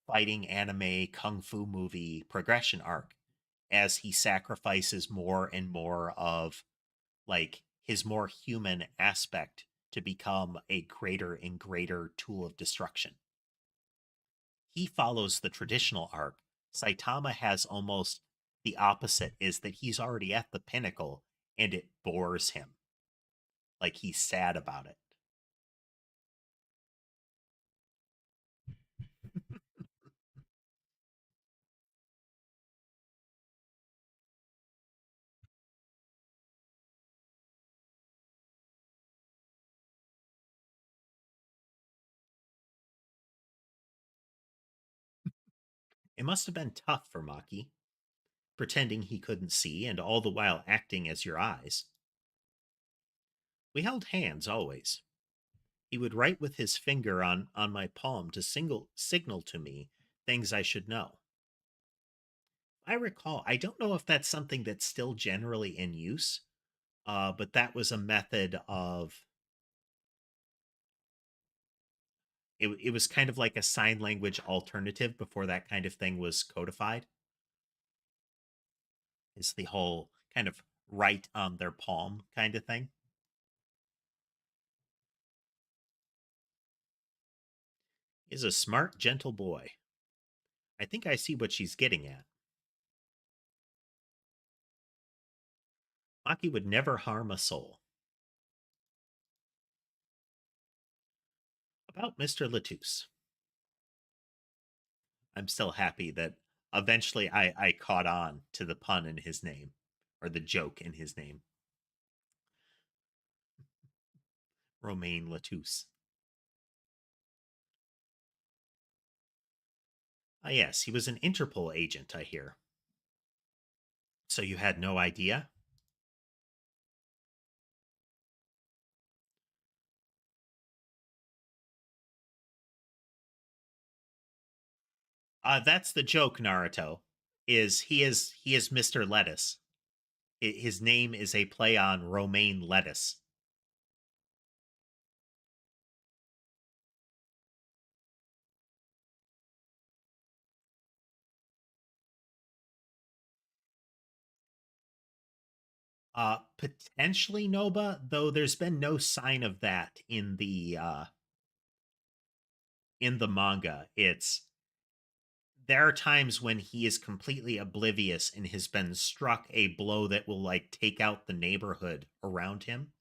fighting anime kung fu movie progression arc as he sacrifices more and more of like his more human aspect to become a greater and greater tool of destruction. He follows the traditional arc. Saitama has almost the opposite, is that he's already at the pinnacle and it bores him. Like he's sad about it. It must have been tough for Maki, pretending he couldn't see and all the while acting as your eyes. We held hands always. He would write with his finger on my palm to signal to me things I should know. I recall, I don't know if that's something that's still generally in use, but that was a method of it was kind of like a sign language alternative before that kind of thing was codified. Is the whole kind of write on their palm kind of thing. Is a smart, gentle boy. I think I see what she's getting at. Maki would never harm a soul. About Mr. Latouche. I'm still happy that eventually I caught on to the pun in his name, or the joke in his name. Romain Latouche. Ah, yes, he was an Interpol agent, I hear. So you had no idea? That's the joke, Naruto. Is Mr. Lettuce. His name is a play on romaine lettuce. Potentially Noba, though there's been no sign of that in the manga. It's there are times when he is completely oblivious and has been struck a blow that will like take out the neighborhood around him,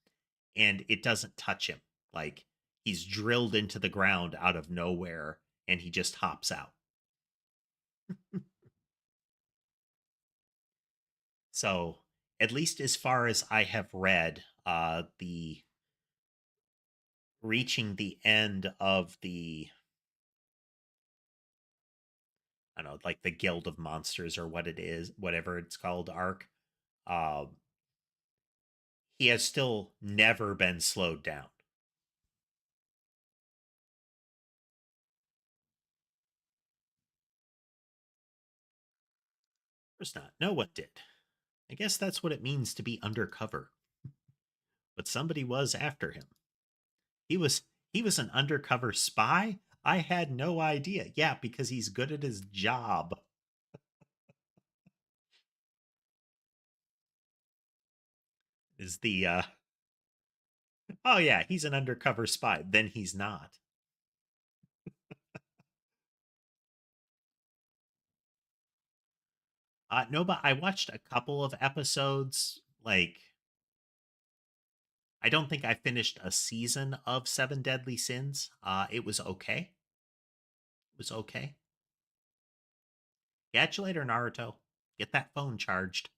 and it doesn't touch him. Like he's drilled into the ground out of nowhere and he just hops out. So, at least as far as I have read, the reaching the end of the I don't know, like the Guild of Monsters or what it is, whatever it's called, arc. Uh, he has still never been slowed down. Of course not. No one did. I guess that's what it means to be undercover. But somebody was after him. He was he was an undercover spy. I had no idea. Yeah, because he's good at his job. Is the oh yeah, he's an undercover spy. Then he's not. No, but I watched a couple of episodes. Like, I don't think I finished a season of Seven Deadly Sins. It was okay. It was okay. Catch you later, Naruto. Get that phone charged.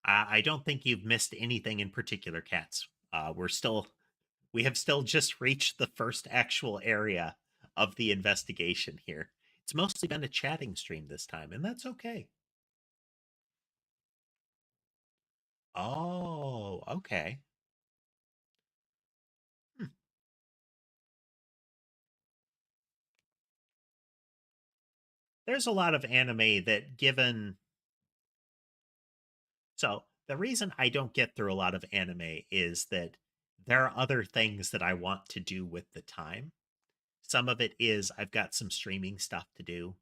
I don't think you've missed anything in particular, cats. We have still just reached the first actual area of the investigation here. It's mostly been a chatting stream this time, and that's okay. Oh, okay. Hmm. There's a lot of anime that, given so the reason I don't get through a lot of anime is that there are other things that I want to do with the time. Some of it is I've got some streaming stuff to do.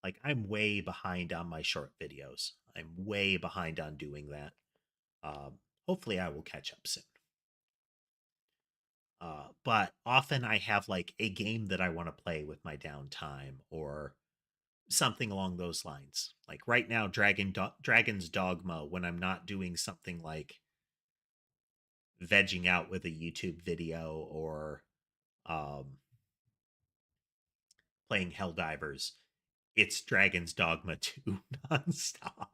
Like I'm way behind on my short videos. I'm way behind on doing that. Hopefully I will catch up soon. But often I have like a game that I want to play with my downtime or something along those lines. Like right now, Dragon's Dogma, when I'm not doing something like vegging out with a YouTube video or um, playing Helldivers, it's Dragon's Dogma 2 nonstop.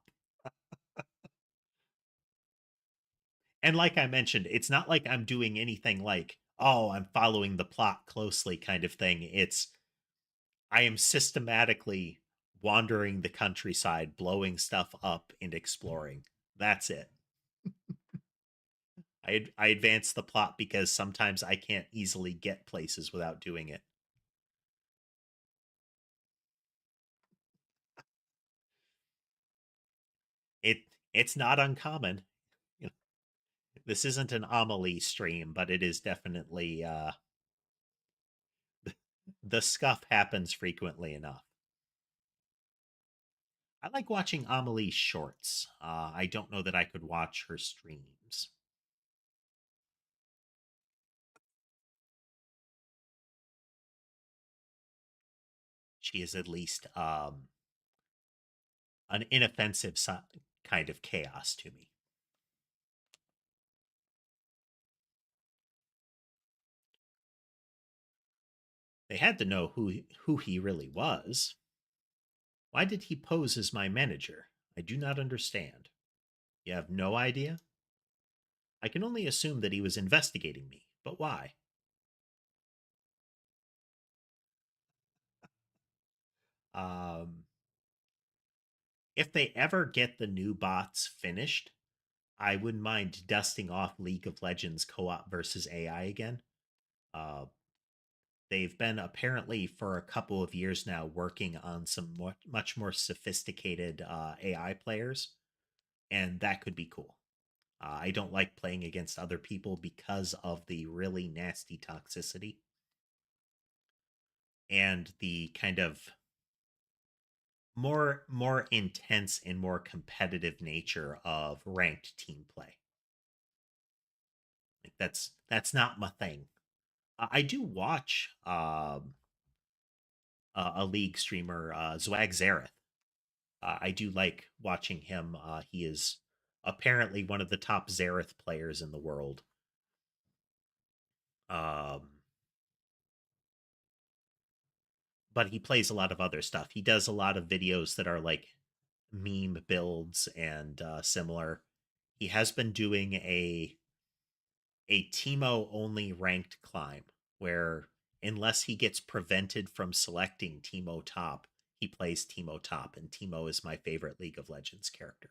And like I mentioned, it's not like I'm doing anything like, oh, I'm following the plot closely kind of thing. It's I am systematically wandering the countryside, blowing stuff up and exploring. That's it. I advance the plot because sometimes I can't easily get places without doing it. It it's not uncommon. You know, this isn't an Amelie stream, but it is definitely the scuff happens frequently enough. I like watching Amelie's shorts. I don't know that I could watch her streams. She is at least an inoffensive kind of chaos to me. They had to know who he really was. Why did he pose as my manager? I do not understand. You have no idea? I can only assume that he was investigating me, but why? Um, if they ever get the new bots finished, I wouldn't mind dusting off League of Legends co-op versus AI again. Uh, they've been apparently for a couple of years now working on some much more sophisticated AI players, and that could be cool. I don't like playing against other people because of the really nasty toxicity and the kind of more intense and more competitive nature of ranked team play. Like that's not my thing. I do watch a league streamer, Zwag Zareth. I do like watching him. He is apparently one of the top Zareth players in the world. Um, but he plays a lot of other stuff. He does a lot of videos that are like meme builds and similar. He has been doing a Teemo only ranked climb where unless he gets prevented from selecting Teemo top, he plays Teemo top, and Teemo is my favorite League of Legends character.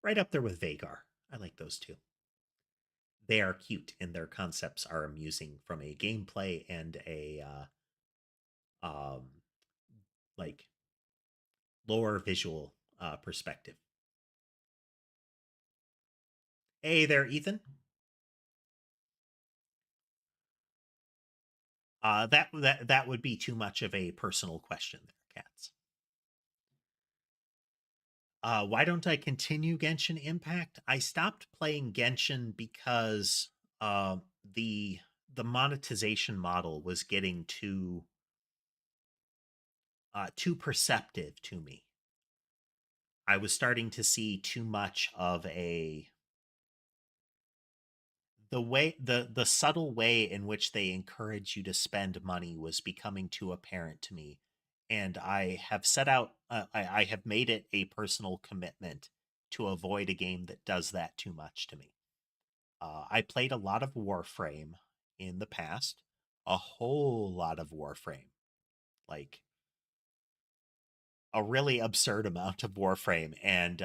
Right up there with Vagar. I like those two. They are cute and their concepts are amusing from a gameplay and a like lower visual perspective. Hey there, Ethan. That would be too much of a personal question there, Cats. Why don't I continue Genshin Impact? I stopped playing Genshin because uh, the the monetization model was getting too perceptive to me. I was starting to see too much of a the subtle way in which they encourage you to spend money was becoming too apparent to me, and I have set out I have made it a personal commitment to avoid a game that does that too much to me. I played a lot of Warframe in the past, a whole lot of Warframe, like a really absurd amount of Warframe, and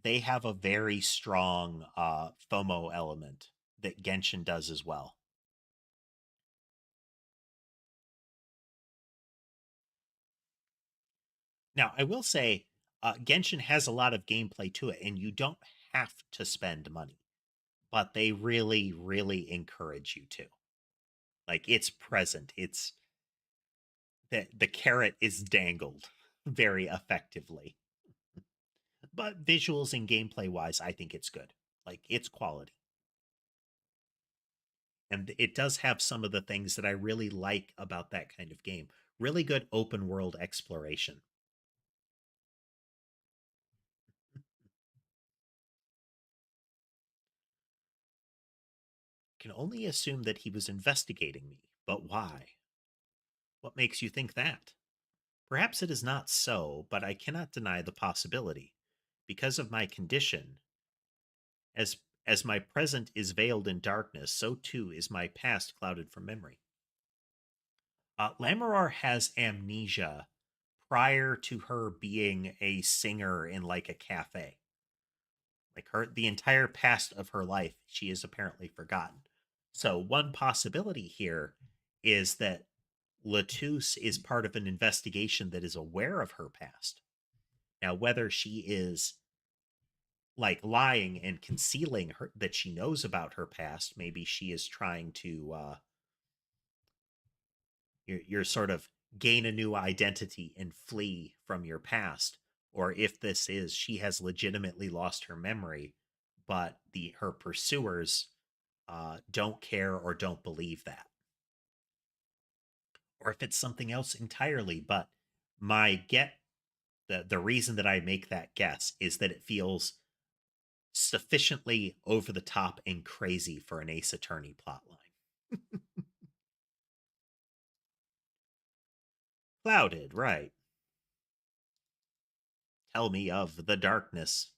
they have a very strong FOMO element that Genshin does as well. Now, I will say, Genshin has a lot of gameplay to it, and you don't have to spend money, but they really, really encourage you to. Like it's present. It's the carrot is dangled very effectively. But visuals and gameplay wise, I think it's good. Like it's quality. And it does have some of the things that I really like about that kind of game. Really good open world exploration. Can only assume that he was investigating me, but why? What makes you think that? Perhaps it is not so, but I cannot deny the possibility. Because of my condition, as as my present is veiled in darkness, so too is my past clouded from memory. Lamorar has amnesia prior to her being a singer in like a cafe. Like the entire past of her life, she is apparently forgotten. So one possibility here is that Latouche is part of an investigation that is aware of her past. Now, whether she is like lying and concealing her that she knows about her past, maybe she is trying to you're sort of gain a new identity and flee from your past, or if this is she has legitimately lost her memory, but the her pursuers don't care or don't believe that, or if it's something else entirely. But my get the reason that I make that guess is that it feels sufficiently over the top and crazy for an Ace Attorney plotline. Clouded, right. Tell me of the darkness.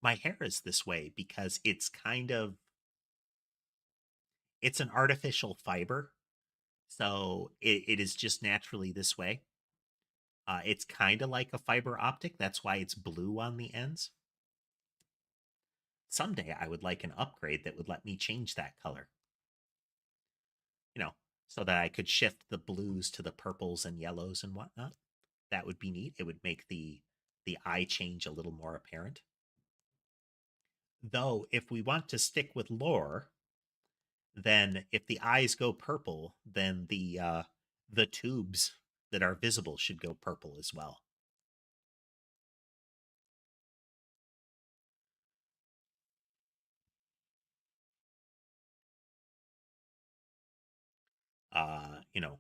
My hair is this way because it's an artificial fiber. So it is just naturally this way. It's kind of like a fiber optic. That's why it's blue on the ends. Someday I would like an upgrade that would let me change that color, you know, so that I could shift the blues to the purples and yellows and whatnot. That would be neat. It would make the eye change a little more apparent. Though, if we want to stick with lore, then if the eyes go purple, then the tubes that are visible should go purple as well. You know,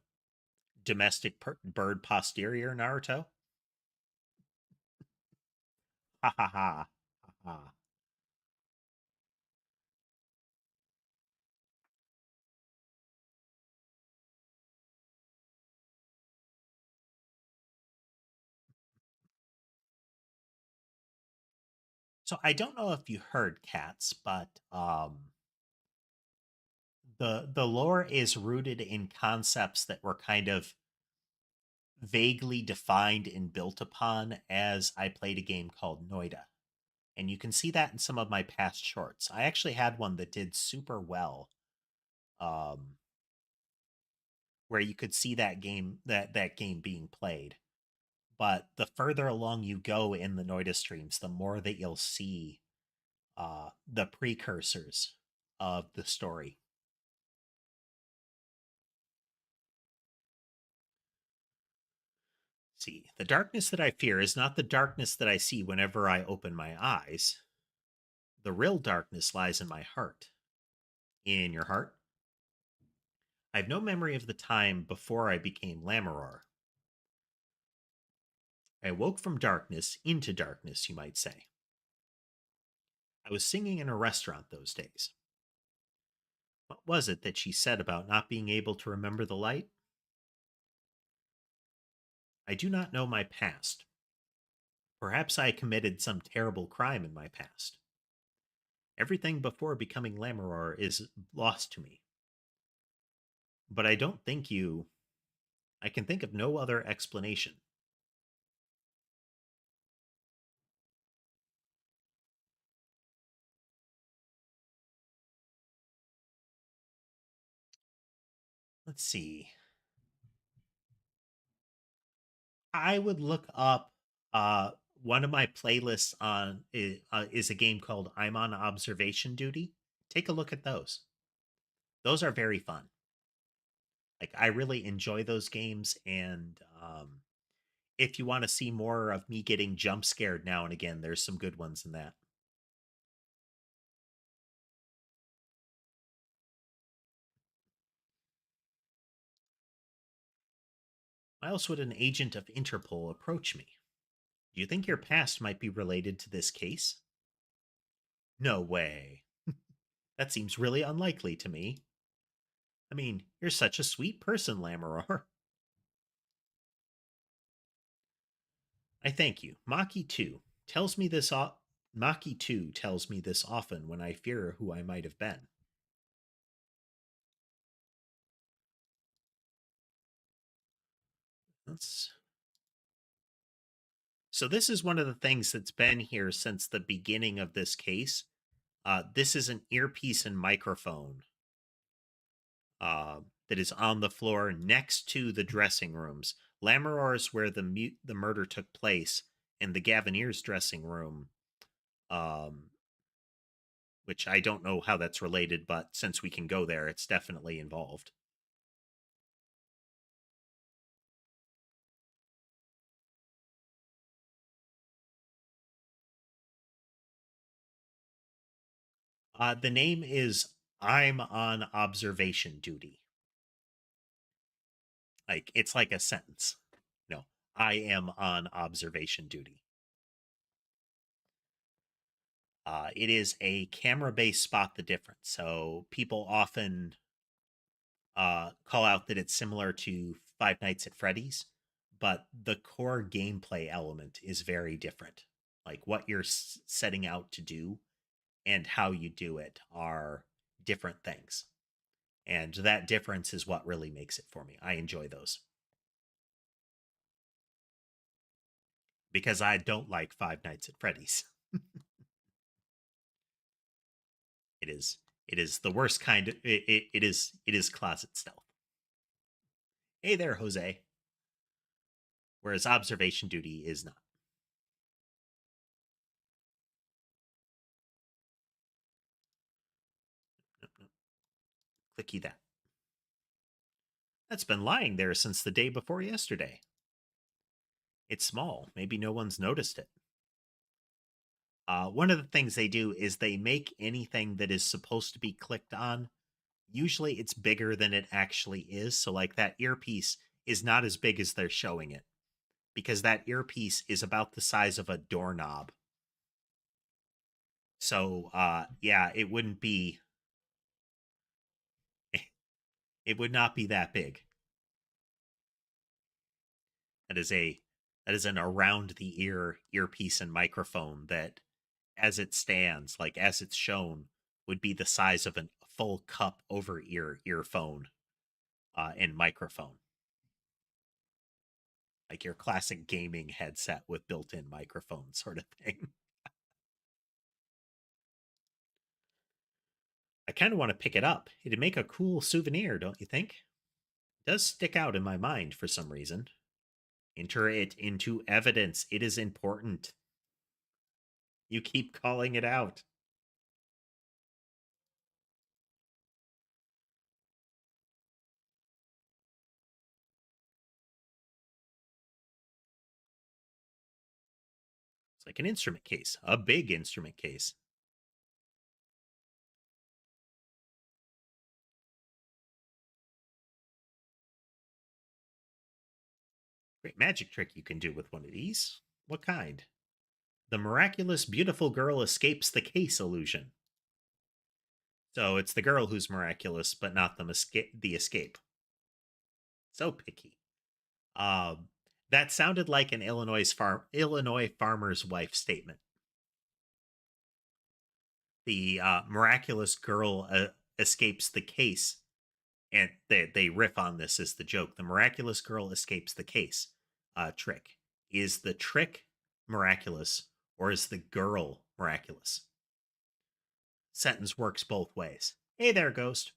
domestic bird posterior Naruto. Ha ha ha ha ha. So I don't know if you heard cats, but the lore is rooted in concepts that were kind of vaguely defined and built upon as I played a game called Noida. And you can see that in some of my past shorts. I actually had one that did super well, um, where you could see that game being played. But the further along you go in the Noida streams, the more that you'll see the precursors of the story. See, the darkness that I fear is not the darkness that I see whenever I open my eyes. The real darkness lies in my heart. In your heart? I have no memory of the time before I became Lammeror. I awoke from darkness into darkness, you might say. I was singing in a restaurant those days. What was it that she said about not being able to remember the light? I do not know my past. Perhaps I committed some terrible crime in my past. Everything before becoming Lammeror is lost to me. But I don't think you. I can think of no other explanation. Let's see. I would look up uh one of my playlists is a game called I'm on Observation Duty. Take a look at those. Those are very fun. Like I really enjoy those games, and if you want to see more of me getting jump scared now and again, there's some good ones in that. Why else would an agent of Interpol approach me? Do you think your past might be related to this case? No way. That seems really unlikely to me. I mean, you're such a sweet person, Lammeror. I thank you. Tells me this Maki 2 tells me this often when I fear who I might have been. That's So this is one of the things that's been here since the beginning of this case. This is an earpiece and microphone that is on the floor next to the dressing rooms. Lammeror is where the murder took place, and the Gavineers' dressing room, um, which I don't know how that's related, but since we can go there, it's definitely involved. The name is I'm on observation duty. Like it's like a sentence. No, I am on observation duty. It is a camera based spot the difference. So people often call out that it's similar to Five Nights at Freddy's, but the core gameplay element is very different. Like what you're setting out to do and how you do it are different things. And that difference is what really makes it for me. I enjoy those. Because I don't like Five Nights at Freddy's. It is the worst kind of it is closet stealth. Hey there, Jose. Whereas observation duty is not. Nope, nope. Clicky that. That's been lying there since the day before yesterday. It's small. Maybe no one's noticed it. One of the things they do is they make anything that is supposed to be clicked on. Usually it's bigger than it actually is. So, like that earpiece is not as big as they're showing it because that earpiece is about the size of a doorknob. So, yeah, it wouldn't be, it would not be that big. That is an around the earpiece and microphone that, as it stands, like as it's shown, would be the size of a full cup over earphone and microphone, like your classic gaming headset with built-in microphone sort of thing. I kind of want to pick it up. It'd make a cool souvenir, don't you think? It does stick out in my mind for some reason. Enter it into evidence. It is important. You keep calling it out. It's like an instrument case, a big instrument case. Great magic trick you can do with one of these. What kind? The miraculous beautiful girl escapes the case illusion. So it's the girl who's miraculous, but not the escape. So picky. Um, that sounded like an Illinois farmer's wife statement. The miraculous girl escapes the case, and they riff on this as the joke. The miraculous girl escapes the case trick. Is the trick miraculous or is the girl miraculous? Sentence works both ways. Hey there, Ghost.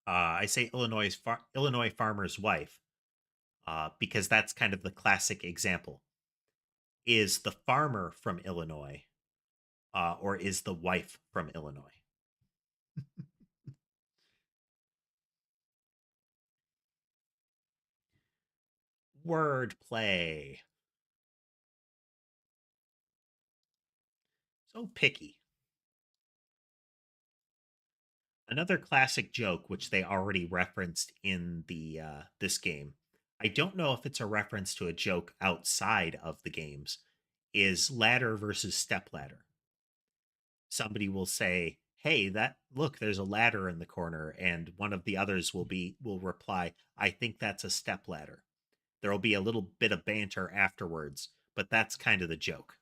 I say Illinois farmer's wife because that's kind of the classic example. Is the farmer from Illinois or is the wife from Illinois? Wordplay. So picky. Another classic joke, which they already referenced in the this game. I don't know if it's a reference to a joke outside of the games. Is ladder versus step ladder. Somebody will say, "Hey, that look, there's a ladder in the corner," and one of the others will reply, "I think that's a step ladder." There'll be a little bit of banter afterwards, but that's kind of the joke.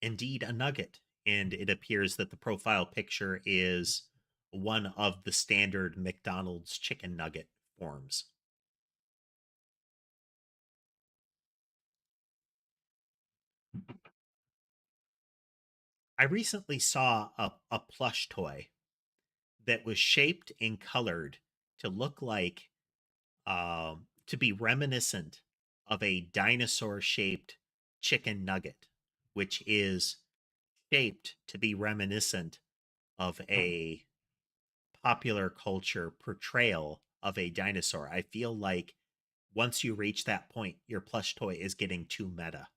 Indeed, a nugget, and it appears that the profile picture is one of the standard McDonald's chicken nugget forms. I recently saw a plush toy that was shaped and colored to look like to be reminiscent of a dinosaur shaped chicken nugget, which is shaped to be reminiscent of a popular culture portrayal of a dinosaur. I feel like once you reach that point, your plush toy is getting too meta.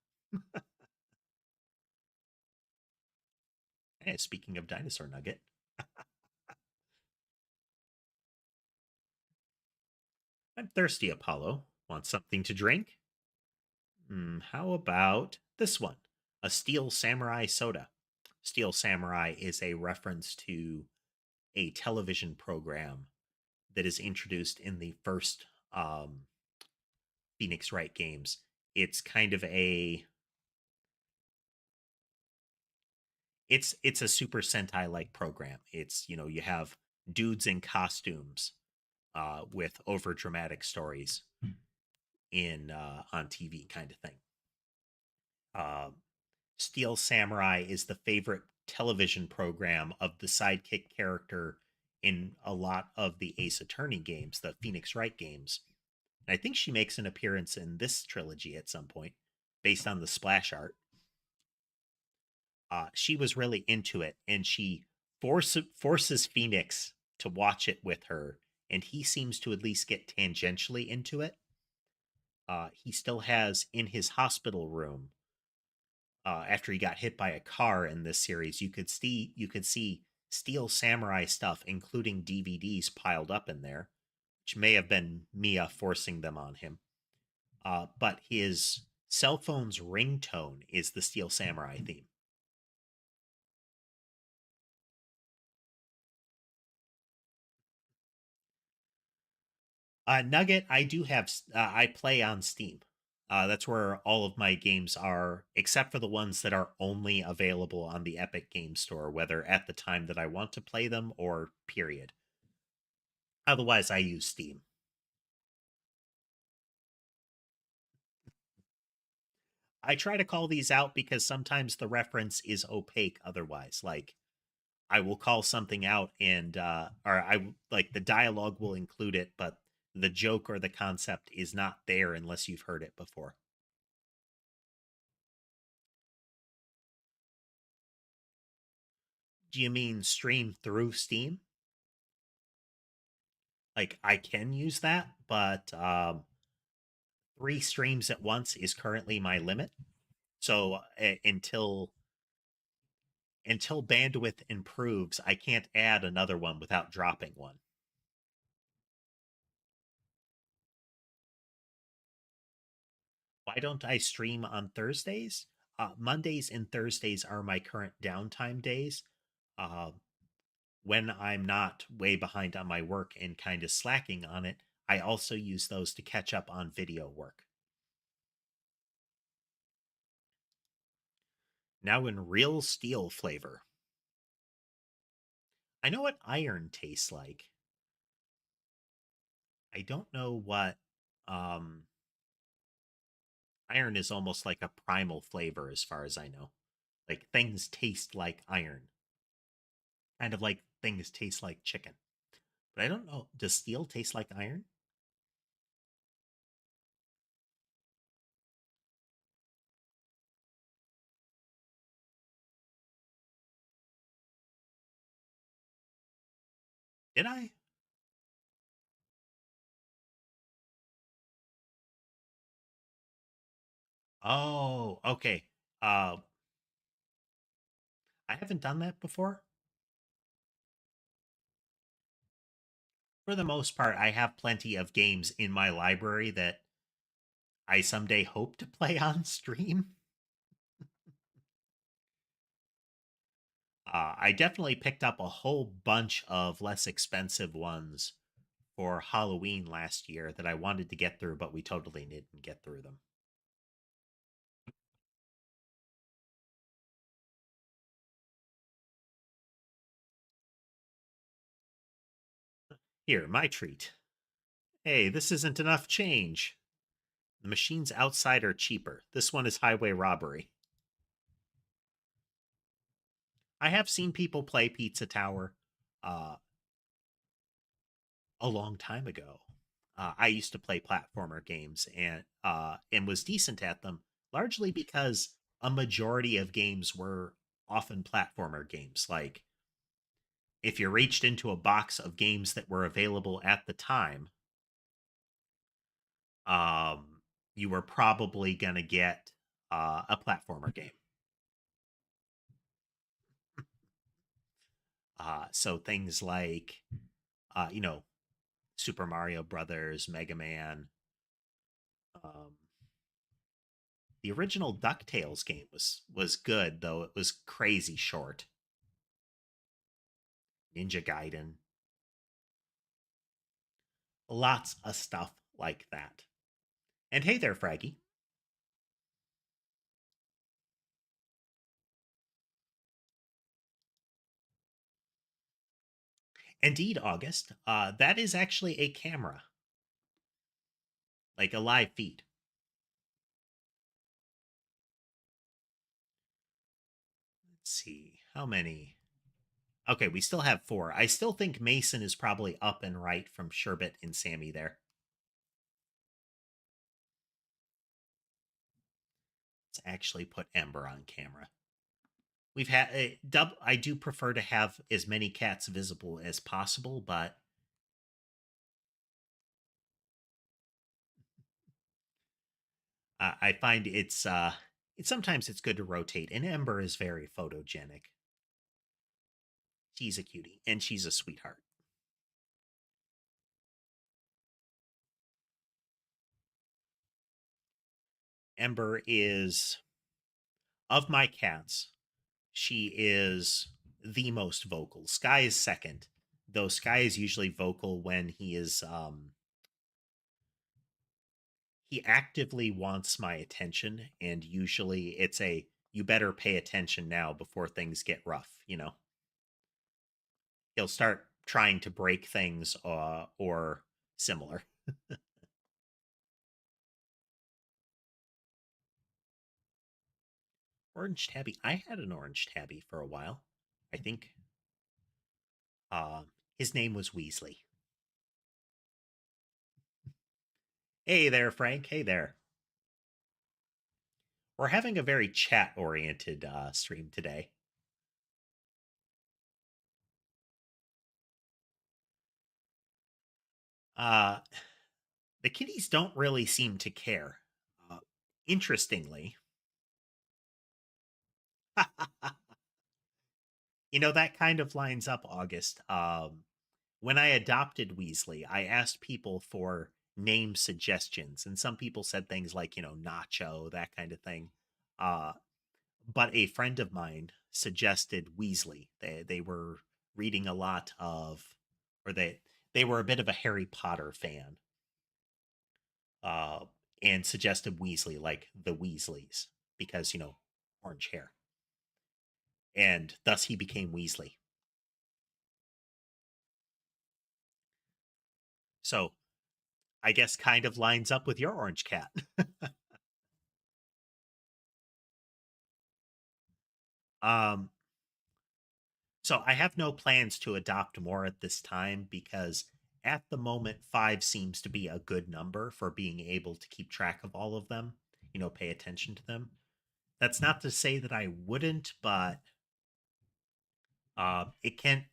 Hey, speaking of dinosaur nugget, I'm thirsty, Apollo. Want something to drink? How about this one? A Steel Samurai soda. Steel Samurai is a reference to a television program that is introduced in the first Phoenix Wright games. It's kind of a it's a Super Sentai like program. It's, you know, you have dudes in costumes with over dramatic stories in on TV kind of thing. Uh, Steel Samurai is the favorite television program of the sidekick character in a lot of the Ace Attorney games, the Phoenix Wright games. And I think she makes an appearance in this trilogy at some point based on the splash art. She was really into it, and she forces Phoenix to watch it with her, and he seems to at least get tangentially into it. He still has in his hospital room after he got hit by a car in this series. You could see Steel Samurai stuff, including DVDs, piled up in there, which may have been Mia forcing them on him. But his cell phone's ringtone is the Steel Samurai theme. Nugget, I do have. I play on Steam. That's where all of my games are, except for the ones that are only available on the Epic Game Store, whether at the time that I want to play them or period. Otherwise, I use Steam. I try to call these out because sometimes the reference is opaque otherwise. Like, I will call something out and or I like the dialogue will include it, but the joke or the concept is not there unless you've heard it before. Do you mean stream through Steam? Like, I can use that, but three streams at once is currently my limit. So until bandwidth improves, I can't add another one without dropping one. Why don't I stream on Thursdays? Mondays and Thursdays are my current downtime days. Uh, when I'm not way behind on my work and kind of slacking on it, I also use those to catch up on video work. Now in real steel flavor. I know what iron tastes like. I don't know what um iron is almost like a primal flavor as far as I know. Like things taste like iron. Kind of like things taste like chicken. But I don't know. Does steel taste like iron? Did I? Oh, okay. Uh I haven't done that before. For the most part, I have plenty of games in my library that I someday hope to play on stream. I definitely picked up a whole bunch of less expensive ones for Halloween last year that I wanted to get through, but we totally didn't get through them. Here, my treat. Hey, this isn't enough change. The machines outside are cheaper. This one is highway robbery. I have seen people play Pizza Tower uh, a long time ago. I used to play platformer games and was decent at them, largely because a majority of games were often platformer games. Like if you reached into a box of games that were available at the time, um, you were probably gonna get a platformer game. So things like you know, Super Mario Brothers, Mega Man. Um, the original DuckTales game was good, though it was crazy short. Ninja Gaiden, lots of stuff like that. And hey there, Fraggy. Indeed, August. That is actually a camera, like a live feed. Let's see. How many? Okay, we still have four. I still think Mason is probably up and right from Sherbet and Sammy there. Let's actually put Ember on camera. We've had I do prefer to have as many cats visible as possible, but I find it's sometimes it's good to rotate. And Ember is very photogenic. She's a cutie and she's a sweetheart. Ember is, of my cats, she is the most vocal. Sky is second, though Sky is usually vocal when he actively wants my attention, and usually it's a you better pay attention now before things get rough. He'll start trying to break things or similar. Orange tabby. I had an orange tabby for a while. I think uh, his name was Weasley. Hey there, Frank. Hey there. We're having a very chat oriented stream today. Uh, the kitties don't really seem to care. Uh, Interestingly, that kind of lines up, August. When I adopted Weasley, I asked people for name suggestions, and some people said things like, Nacho, that kind of thing. Uh, but a friend of mine suggested Weasley. They were reading a lot of, or they were a bit of a Harry Potter fan, uh, and suggested Weasley, like the Weasleys, because orange hair, and thus he became Weasley. So I guess kind of lines up with your orange cat. um, so I have no plans to adopt more at this time because at the moment 5 seems to be a good number for being able to keep track of all of them, pay attention to them. That's not to say that I wouldn't, but it can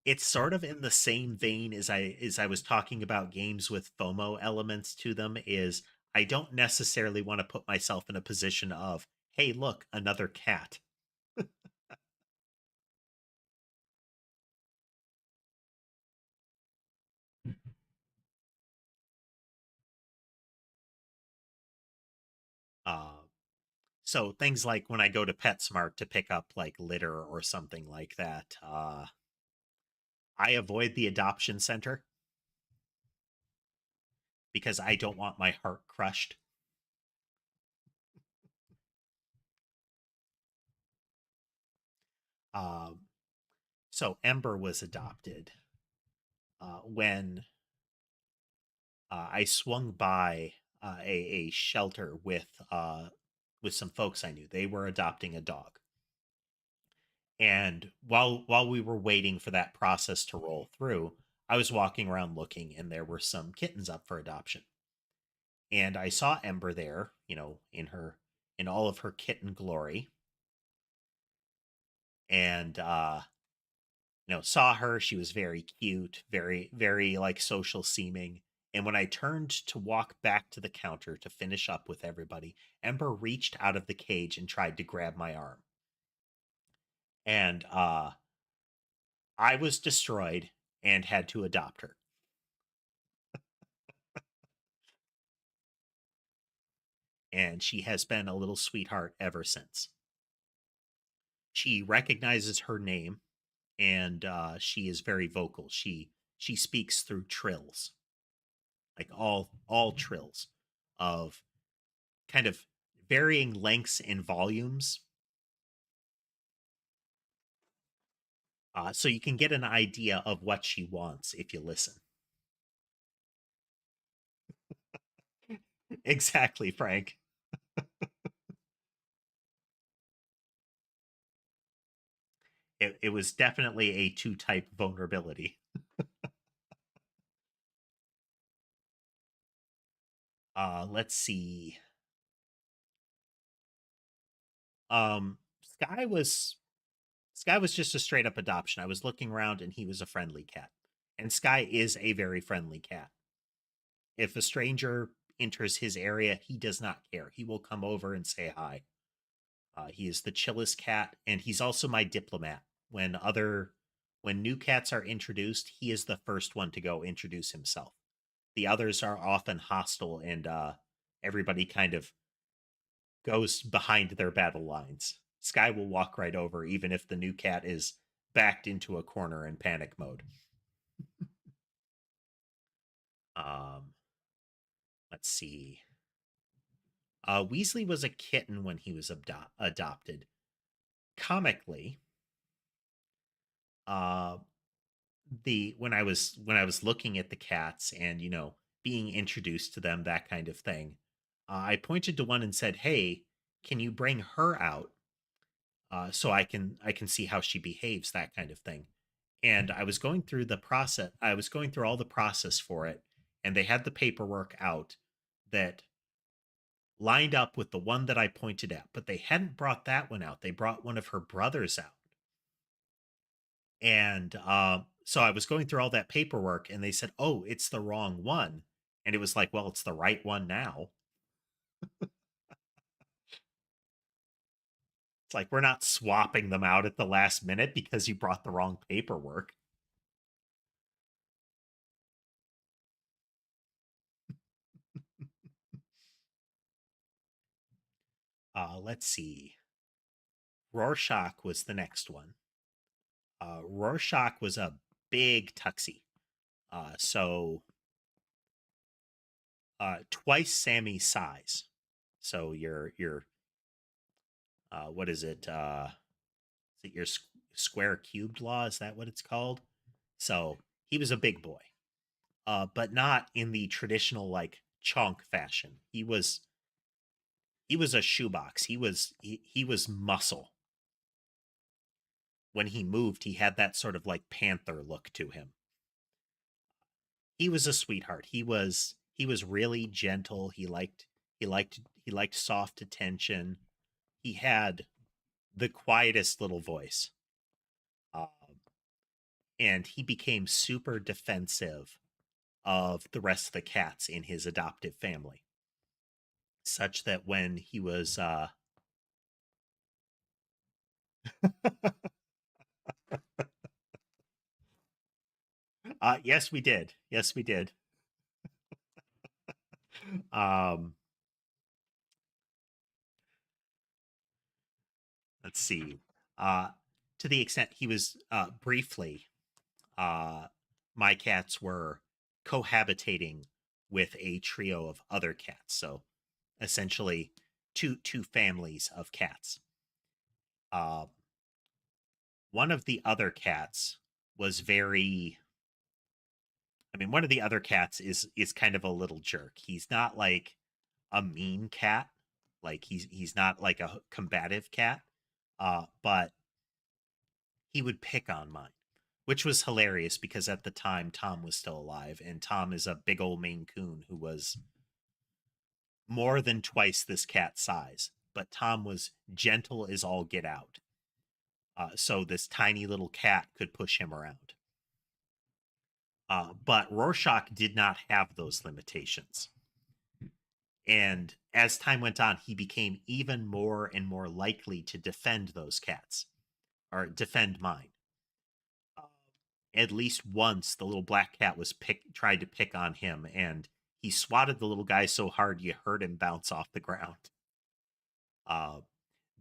it's sort of in the same vein as I was talking about games with FOMO elements to them. Is I don't necessarily want to put myself in a position of, hey, look, another cat. Uh, so things like when I go to PetSmart to pick up like litter or something like that, I avoid the adoption center because I don't want my heart crushed. Um, so Ember was adopted when I swung by a shelter with some folks I knew. They were adopting a dog, and while we were waiting for that process to roll through, I was walking around looking, and there were some kittens up for adoption. And I saw Ember there, in all of her kitten glory, and saw her. She was very cute, very, very like social seeming. And when I turned to walk back to the counter to finish up with everybody, Ember reached out of the cage and tried to grab my arm. And I was destroyed and had to adopt her. And she has been a little sweetheart ever since. She recognizes her name, and she is very vocal. She speaks through trills, like all trills of kind of varying lengths and volumes. So you can get an idea of what she wants if you listen. Exactly, Frank. It was definitely a two type vulnerability. Let's see. Um, Sky was Sky was just a straight up adoption. I was looking around and he was a friendly cat. And Sky is a very friendly cat. If a stranger enters his area, he does not care. He will come over and say hi. He is the chillest cat, and he's also my diplomat. When new cats are introduced, he is the first one to go introduce himself. The others are often hostile, and everybody kind of goes behind their battle lines. Sky will walk right over, even if the new cat is backed into a corner in panic mode. Um, let's see. Weasley was a kitten when he was adopted. Comically, uh, the when I was looking at the cats and being introduced to them, that kind of thing, I pointed to one and said, "Hey, can you bring her out so I can see how she behaves, that kind of thing." And I was going through the process. I was going through all the process for it, and they had the paperwork out that lined up with the one that I pointed at, but they hadn't brought that one out. They brought one of her brothers out. And so I was going through all that paperwork and they said, "Oh, it's the wrong one." And it was like, "Well, it's the right one now." It's like, we're not swapping them out at the last minute because you brought the wrong paperwork. Let's see. Rorschach was the next one. Rorschach was a big tuxie. So twice Sammy's size. So your what is it? Is it your square cubed law? Is that what it's called? So he was a big boy, but not in the traditional like chonk fashion. He was a shoebox. He was muscle. When he moved, he had that sort of like panther look to him. He was a sweetheart. He was really gentle. He liked soft attention. He had the quietest little voice. Um, and he became super defensive of the rest of the cats in his adoptive family, such that when he was yes, we did. Yes, we did. um let's see. uh to the extent he was briefly, uh my cats were cohabitating with a trio of other cats, so essentially two families of cats. uh One of the other cats was very, I mean, one of the other cats is kind of a little jerk. He's not like a mean cat. Like he's not like a combative cat. But he would pick on mine, which was hilarious because at the time Tom was still alive, and Tom is a big old Maine Coon who was more than twice this cat's size. But Tom was gentle as all get out. So this tiny little cat could push him around. But Rorschach did not have those limitations. And as time went on, he became even more and more likely to defend those cats or defend mine. Uh, at least once, the little black cat was tried to pick on him, and he swatted the little guy so hard you heard him bounce off the ground. Uh,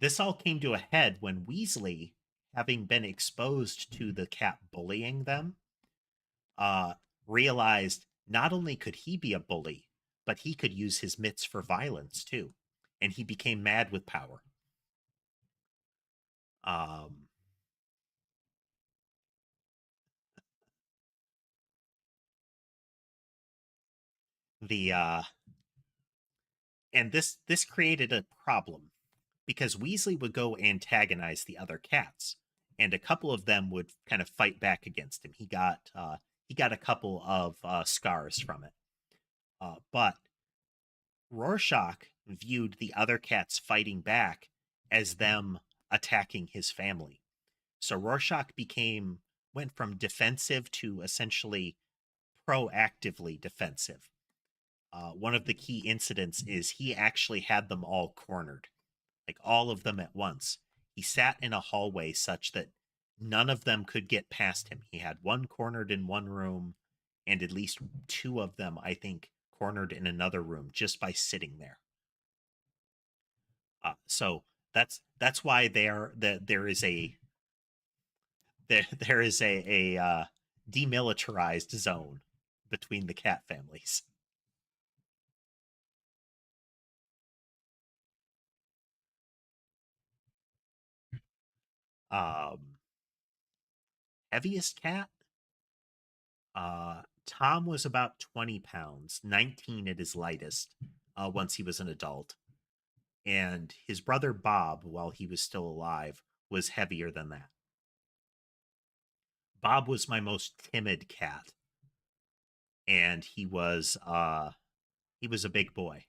This all came to a head when Weasley, having been exposed to the cat bullying them, uh, realized not only could he be a bully, but he could use his mitts for violence too. And he became mad with power. Um, the and this created a problem because Weasley would go antagonize the other cats, and a couple of them would kind of fight back against him. He got a couple of scars from it, but Rorschach viewed the other cats fighting back as them attacking his family. So Rorschach became went from defensive to essentially proactively defensive. One of the key incidents is he actually had them all cornered, like all of them at once. He sat in a hallway such that none of them could get past him. He had one cornered in one room, and at least two of them, I think, cornered in another room just by sitting there. So that's why there is a there is a demilitarized zone between the cat families. Um, Heaviest cat. Tom was about 20 pounds, 19 at his lightest. Once he was an adult, and his brother Bob, while he was still alive, was heavier than that. Bob was my most timid cat, and he was a big boy.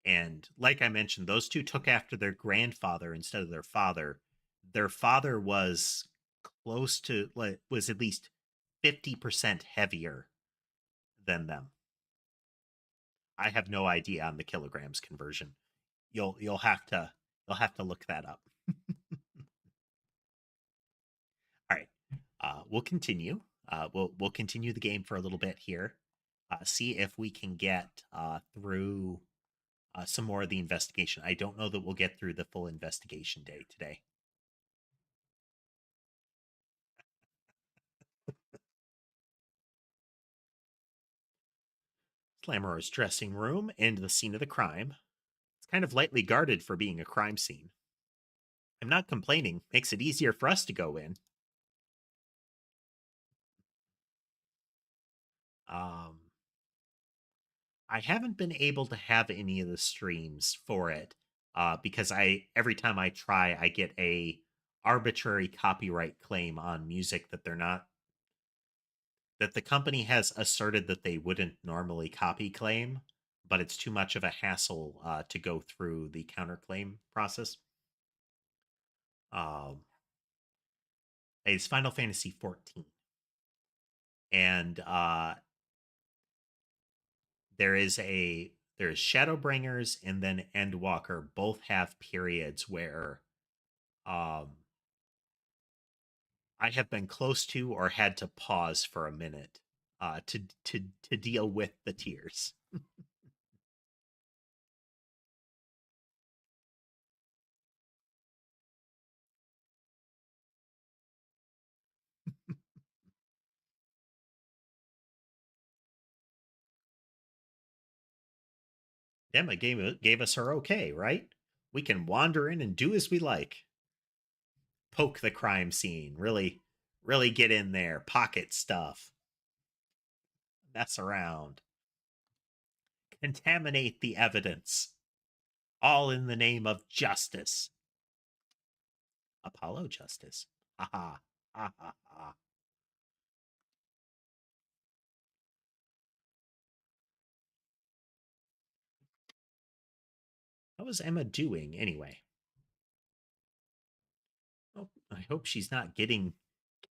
And like I mentioned, those two took after their grandfather instead of their father. Their father was close to, like, was at least 50% heavier than them. I have no idea on the kilograms conversion. You'll have to look that up. All right, we'll continue. We'll continue the game for a little bit here. See if we can get through some more of the investigation. I don't know that we'll get through the full investigation day today. Slamore's dressing room and the scene of the crime. It's kind of lightly guarded for being a crime scene. I'm not complaining. Makes it easier for us to go in. Um, I haven't been able to have any of the streams for it because I every time I try, I get a arbitrary copyright claim on music that they're not that the company has asserted that they wouldn't normally copy claim, but it's too much of a hassle to go through the counterclaim process. Um, it's Final Fantasy 14, and there is Shadowbringers and then Endwalker both have periods where um I have been close to or had to pause for a minute to deal with the tears. Emma gave us her okay, right? We can wander in and do as we like. Poke the crime scene, really get in there, pocket stuff, mess around, contaminate the evidence, all in the name of justice. Apollo justice. Ha ha ha ha ha. How is Emma doing anyway? Oh, I hope she's not getting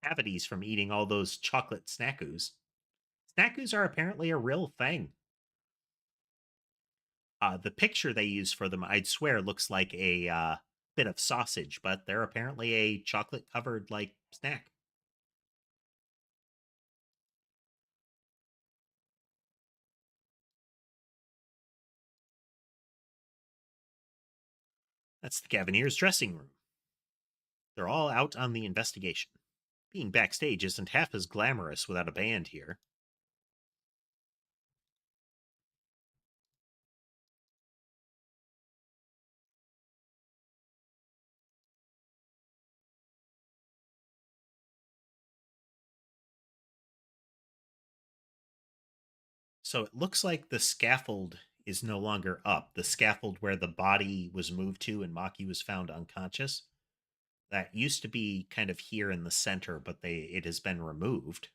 cavities from eating all those chocolate snackoos. Snackoos are apparently a real thing. The picture they use for them, I'd swear, looks like a bit of sausage, but they're apparently a chocolate covered like snack. That's the Gavineers' dressing room. They're all out on the investigation. Being backstage isn't half as glamorous without a band here. So it looks like the scaffold is no longer up. The scaffold where the body was moved to and Maki was found unconscious. That used to be kind of here in the center, but it has been removed.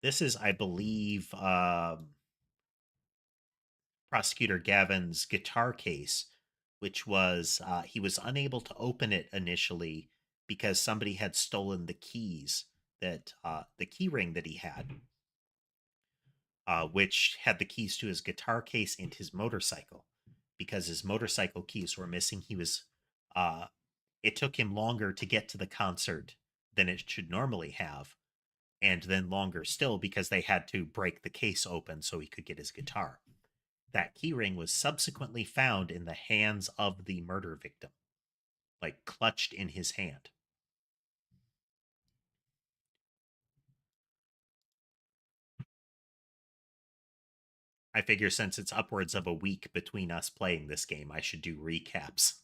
This is, I believe, Prosecutor Gavin's guitar case, which was he was unable to open it initially because somebody had stolen the keys that the key ring that he had, which had the keys to his guitar case and his motorcycle. Because his motorcycle keys were missing, he was. It took him longer to get to the concert than it should normally have, and then longer still because they had to break the case open so he could get his guitar. That keyring was subsequently found in the hands of the murder victim, like clutched in his hand. I figure since it's upwards of a week between us playing this game, I should do recaps.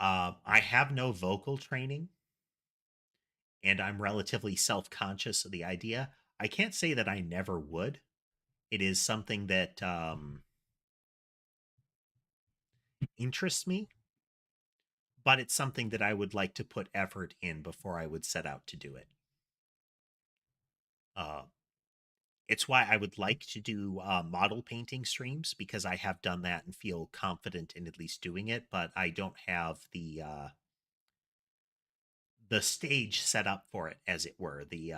I have no vocal training, and I'm relatively self conscious of the idea. I can't say that I never would. It is something that interests me, but it's something that I would like to put effort in before I would set out to do it. Uh, it's why I would like to do model painting streams because I have done that and feel confident in at least doing it, but I don't have the stage set up for it, as it were. The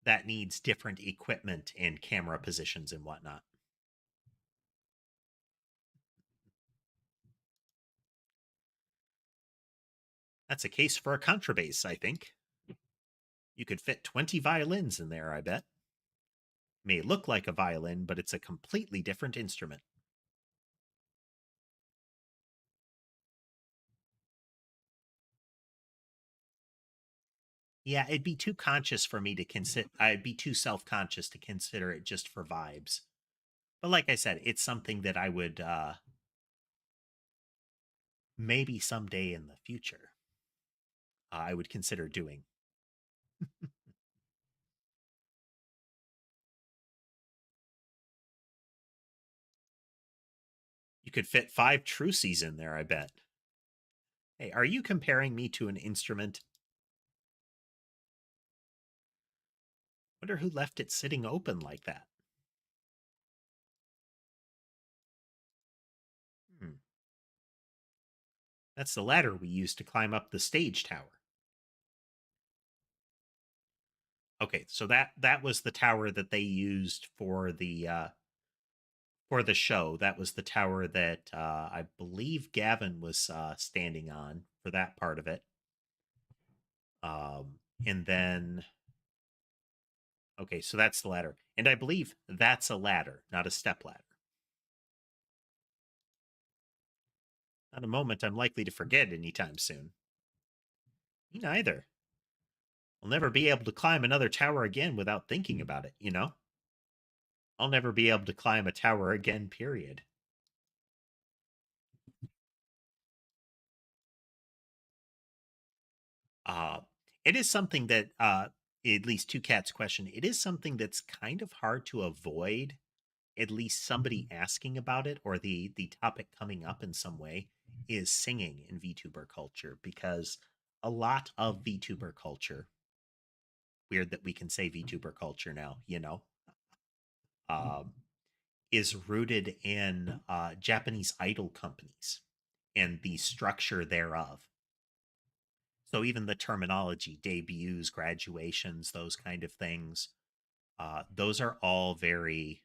that needs different equipment and camera positions and whatnot. That's a case for a contrabass, I think. You could fit 20 violins in there, I bet. May look like a violin, but it's a completely different instrument. Yeah, it'd be too conscious for me to consider. I'd be too self conscious to consider it just for vibes. But like I said, it's something that I would maybe someday in the future I would consider doing. You could fit 5 truces in there, I bet. Hey, are you comparing me to an instrument? Wonder who left it sitting open like that. Hmm. That's the ladder we used to climb up the stage tower. Okay, so that was the tower that they used for the show. That was the tower that I believe Gavin was standing on for that part of it. And then okay, so that's the ladder, and I believe that's a ladder, not a step ladder. Not a moment I'm likely to forget anytime soon. Me neither. I'll never be able to climb another tower again without thinking about it, you know? I'll never be able to climb a tower again, period. Uh, it is something that, at least Two Cats' question, it is something that's kind of hard to avoid, at least somebody asking about it or the topic coming up in some way, is singing in VTuber culture because a lot of VTuber culture, weird that we can say VTuber culture now, um, is rooted in Japanese idol companies and the structure thereof. So even the terminology, debuts, graduations, those kind of things, those are all very.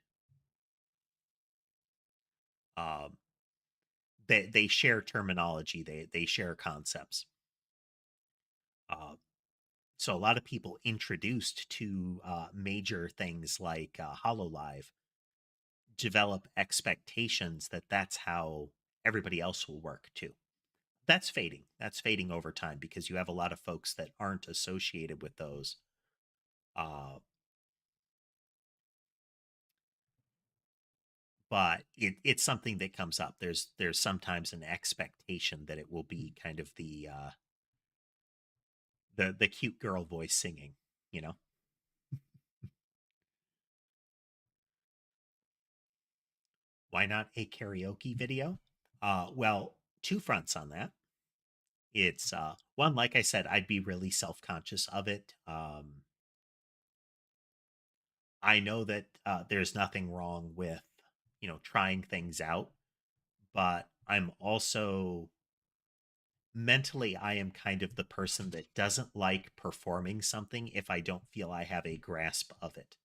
Um, they share terminology. They share concepts. Uh, so a lot of people introduced to major things like Hololive develop expectations that that's how everybody else will work too. That's fading. That's fading over time because you have a lot of folks that aren't associated with those. But it's something that comes up. There's sometimes an expectation that it will be kind of the cute girl voice singing, you know. Why not a karaoke video? Well, two fronts on that. It's one, like I said, I'd be really self-conscious of it. I know that there's nothing wrong with, trying things out, but I'm also mentally, I am kind of the person that doesn't like performing something if I don't feel I have a grasp of it.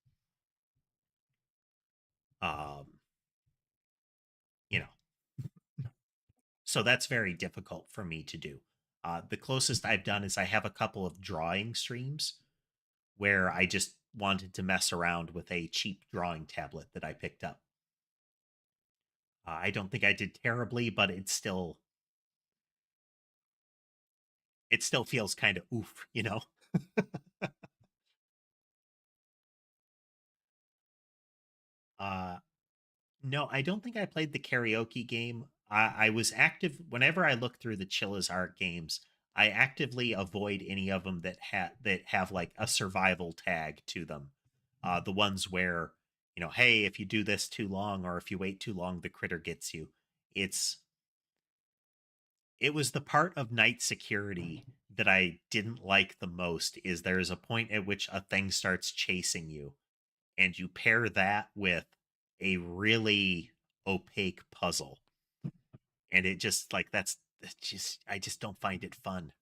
Um, you know, so that's very difficult for me to do. The closest I've done is I have a couple of drawing streams where I just wanted to mess around with a cheap drawing tablet that I picked up. I don't think I did terribly, but it still feels kind of oof, you know. Uh, no, I don't think I played the karaoke game. I was active whenever I look through the Chilla's art games. I actively avoid any of them that have like a survival tag to them. The ones where, hey, if you do this too long or if you wait too long, the critter gets you. It's it was the part of night security that I didn't like the most. Is there's a point at which a thing starts chasing you, and you pair that with a really opaque puzzle, and it just like that's just I just don't find it fun.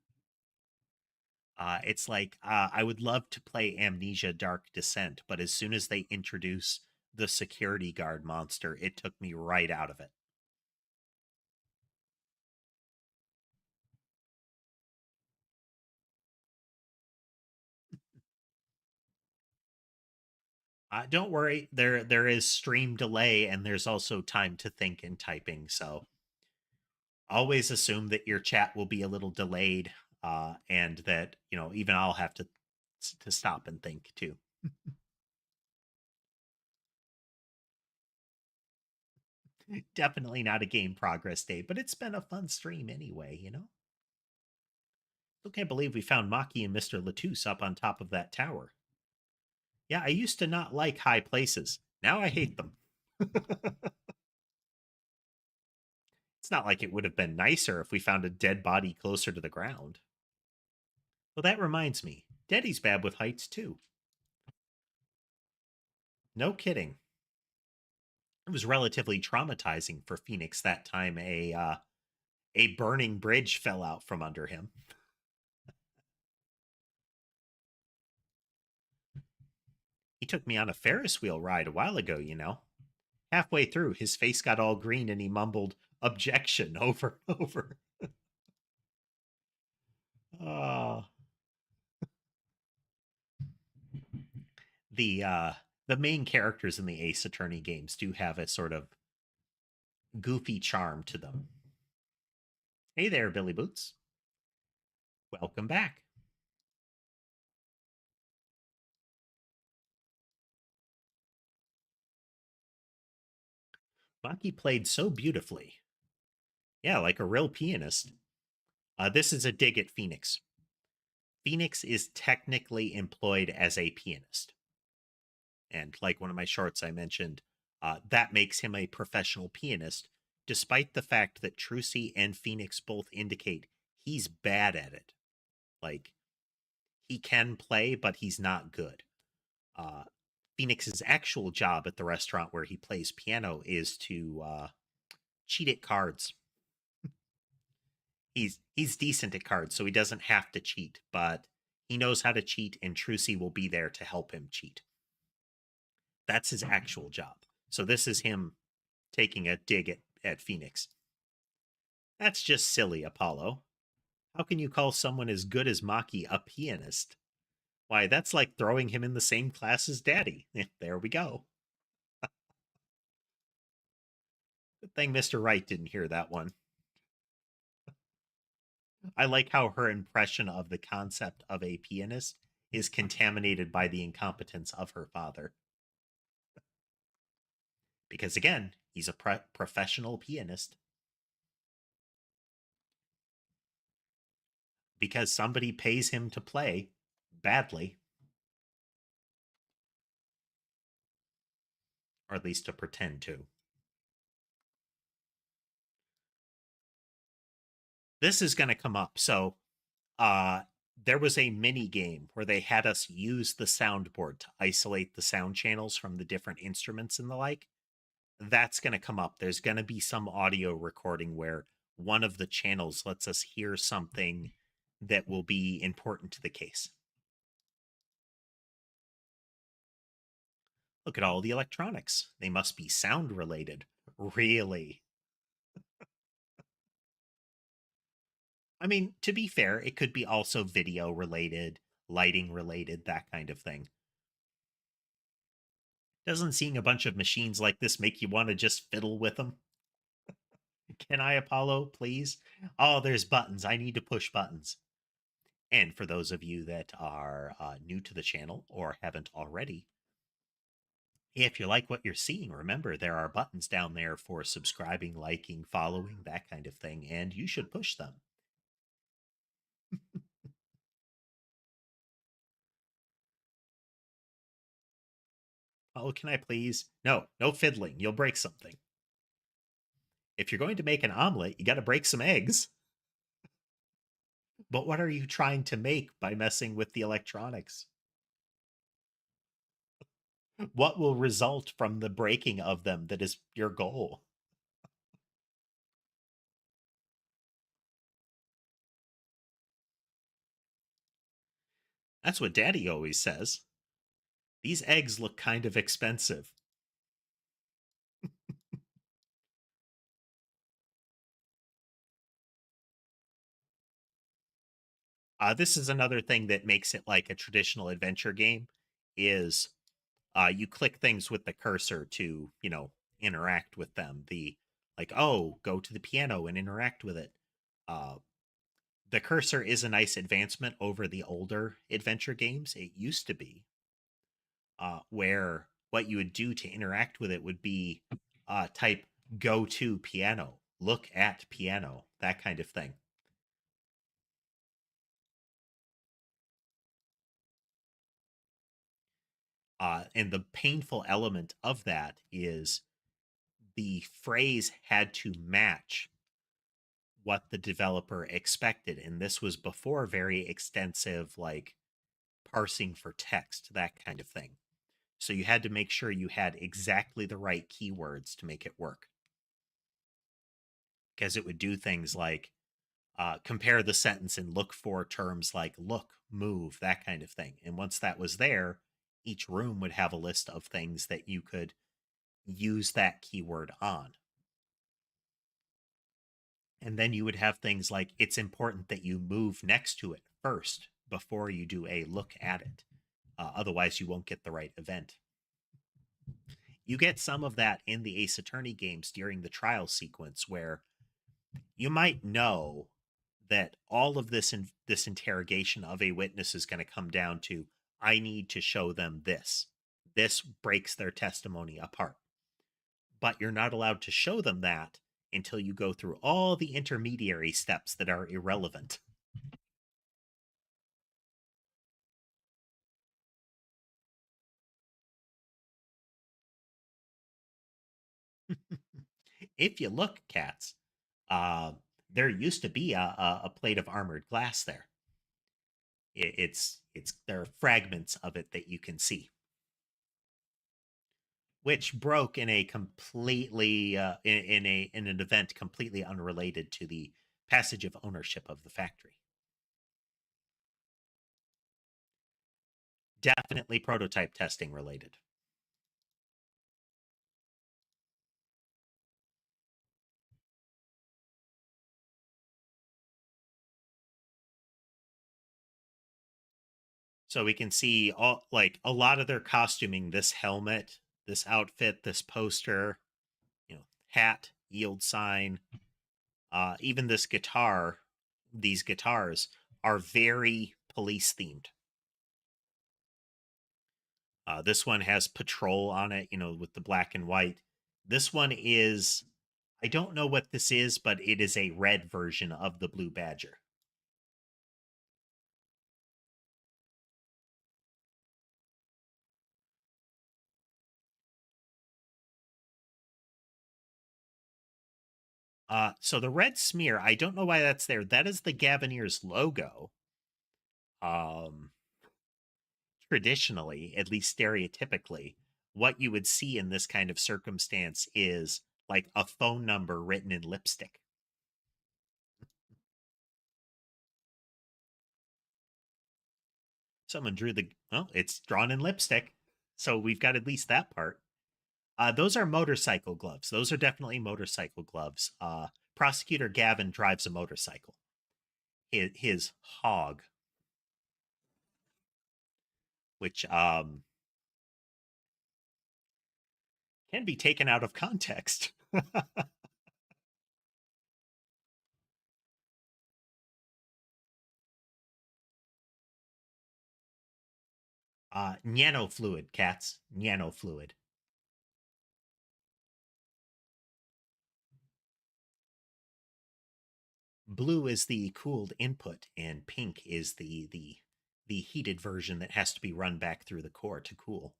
It's like I would love to play Amnesia Dark Descent, but as soon as they introduce the security guard monster, it took me right out of it. Don't worry, there is stream delay and there's also time to think in typing, so always assume that your chat will be a little delayed, and that even I'll have to stop and think too. Definitely not a game progress day, but it's been a fun stream anyway. Still can't believe we found Maki and Mr. Latouche up on top of that tower. Yeah, I used to not like high places. Now I hate them. It's not like it would have been nicer if we found a dead body closer to the ground. Well, that reminds me, Daddy's bad with heights too. No kidding. It was relatively traumatizing for Phoenix that time a burning bridge fell out from under him. He took me on a Ferris wheel ride a while ago. Halfway through, his face got all green and he mumbled objection over and over. Oh, the uh the main characters in the Ace Attorney games do have a sort of goofy charm to them. Hey there, Billy Boots. Welcome back. Maki played so beautifully. Yeah, like a real pianist. This is a dig at Phoenix. Phoenix is technically employed as a pianist. And like one of my shorts I mentioned, that makes him a professional pianist, despite the fact that Trucy and Phoenix both indicate he's bad at it. Like, he can play, but he's not good. Uh, Phoenix's actual job at the restaurant where he plays piano is to cheat at cards. He's decent at cards, so he doesn't have to cheat, but he knows how to cheat, and Trucy will be there to help him cheat. That's his actual job. So this is him taking a dig at Phoenix. That's just silly, Apollo. How can you call someone as good as Maki a pianist? Why, that's like throwing him in the same class as Daddy. There we go. Good thing Mr. Wright didn't hear that one. I like how her impression of the concept of a pianist is contaminated by the incompetence of her father. Because again, he's a professional pianist. Because somebody pays him to play badly, or at least to pretend to. This is going to come up. So, there was a mini game where they had us use the soundboard to isolate the sound channels from the different instruments and the like. That's going to come up. There's going to be some audio recording where one of the channels lets us hear something that will be important to the case. Look at all the electronics. They must be sound related. Really? I mean, to be fair, it could be also video related, lighting related, that kind of thing. Doesn't seeing a bunch of machines like this make you want to just fiddle with them? Can I, Apollo, please? Oh, there's buttons. I need to push buttons. And for those of you that are new to the channel or haven't already, if you like what you're seeing, remember there are buttons down there for subscribing, liking, following, that kind of thing, and you should push them. Oh, can I please? No, no fiddling. You'll break something. If you're going to make an omelet, you got to break some eggs. But what are you trying to make by messing with the electronics? What will result from the breaking of them that is your goal? That's what Daddy always says. These eggs look kind of expensive. This is another thing that makes it like a traditional adventure game is you click things with the cursor to, interact with them. The like, oh, go to the piano and interact with it. Uh, the cursor is a nice advancement over the older adventure games. It used to be where what you would do to interact with it would be type go to piano, look at piano, that kind of thing. And the painful element of that is the phrase had to match what the developer expected. And this was before very extensive, like parsing for text, that kind of thing. So you had to make sure you had exactly the right keywords to make it work. Because it would do things like compare the sentence and look for terms like look, move, that kind of thing. And once that was there, each room would have a list of things that you could use that keyword on. And then you would have things like it's important that you move next to it first before you do a look at it. Otherwise, you won't get the right event. You get some of that in the Ace Attorney games during the trial sequence where you might know that all of this interrogation of a witness is going to come down to I need to show them this. This breaks their testimony apart. But you're not allowed to show them that until you go through all the intermediary steps that are irrelevant. If you look, cats, uh, there used to be a plate of armored glass there. It's there are fragments of it that you can see, which broke in a completely in an event completely unrelated to the passage of ownership of the factory. Definitely prototype testing related. So we can see all like a lot of their costuming, this helmet, this outfit, this poster, hat, yield sign, even this guitar, these guitars are very police themed. This one has patrol on it, with the black and white. This one is, I don't know what this is, but it is a red version of the Blue Badger. So the red smear, I don't know why that's there. That is the Gavineers logo. Um, Traditionally, at least stereotypically, what you would see in this kind of circumstance is like a phone number written in lipstick. Someone drew well, it's drawn in lipstick. So we've got at least that part. Those are motorcycle gloves. Those are definitely motorcycle gloves. Prosecutor Gavin drives a motorcycle. His hog, which can be taken out of context. Nanofluid, cats. Nanofluid. Blue is the cooled input, and pink is the heated version that has to be run back through the core to cool.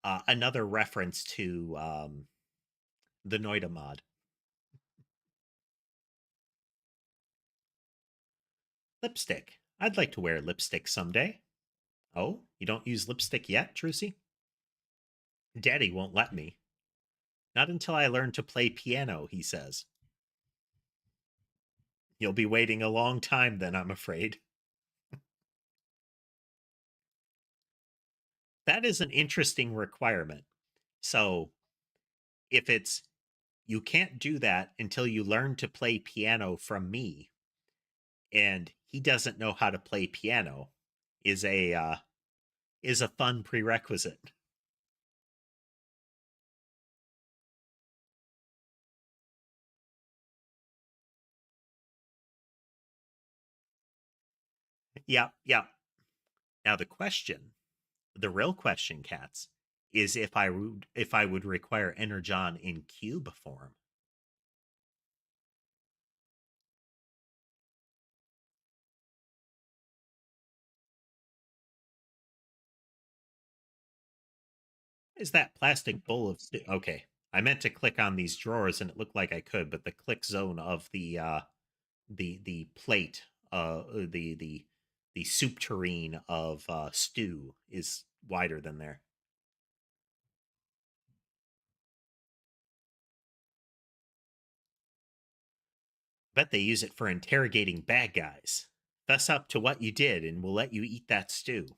Another reference to the Noida mod. Lipstick. I'd like to wear lipstick someday. Oh, you don't use lipstick yet, Trucy? Daddy won't let me. Not until I learn to play piano, he says. You'll be waiting a long time then, I'm afraid. That is an interesting requirement. So, if it's you can't do that until you learn to play piano from me, and he doesn't know how to play piano, is a fun prerequisite. Yeah, yeah. Now the real question, cats, is if I would require Energon in cube form. Is that plastic bowl of okay? I meant to click on these drawers and it looked like I could, but the click zone of the plate, the soup tureen of stew is wider than there. Bet they use it for interrogating bad guys. Fess up to what you did, and we'll let you eat that stew.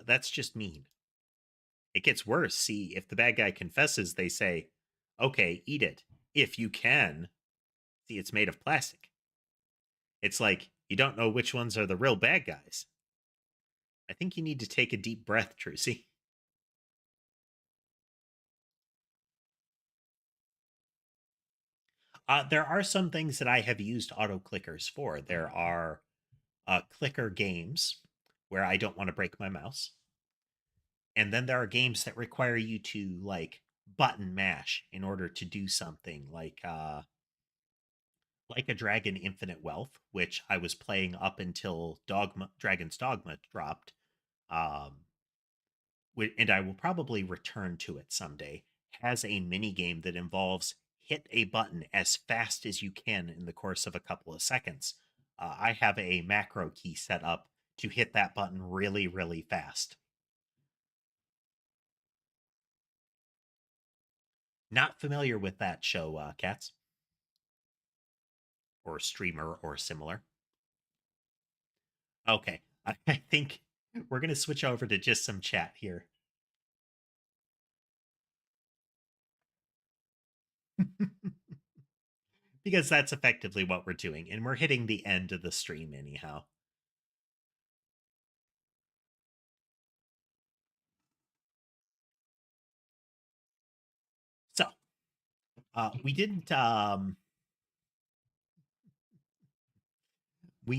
That's just mean. It gets worse. See, if the bad guy confesses, they say, okay, eat it. If you can. See, it's made of plastic. It's like you don't know which ones are the real bad guys. I think you need to take a deep breath, Trucy. There are some things that I have used auto clickers for. There are clicker games where I don't want to break my mouse. And then there are games that require you to like button mash in order to do something like a Dragon Infinite Wealth, which I was playing up until Dragon's Dogma dropped. Um, and I will probably return to it someday, has a mini game that involves hit a button as fast as you can in the course of a couple of seconds. I have a macro key set up to hit that button really, really fast. Not familiar with that show, Cats, or streamer or similar. Okay, I think we're going to switch over to just some chat here. Because that's effectively what we're doing, and we're hitting the end of the stream anyhow. We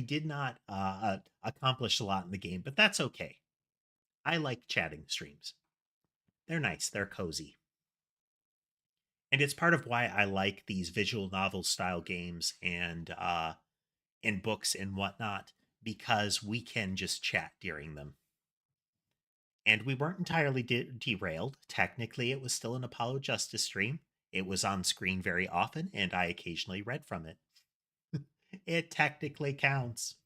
did not accomplish a lot in the game, but that's okay. I like chatting streams. They're nice. They're cozy. And it's part of why I like these visual novel style games and books and whatnot, because we can just chat during them. And we weren't entirely derailed. Technically, it was still an Apollo Justice stream. It was on screen very often, and I occasionally read from it. It technically counts.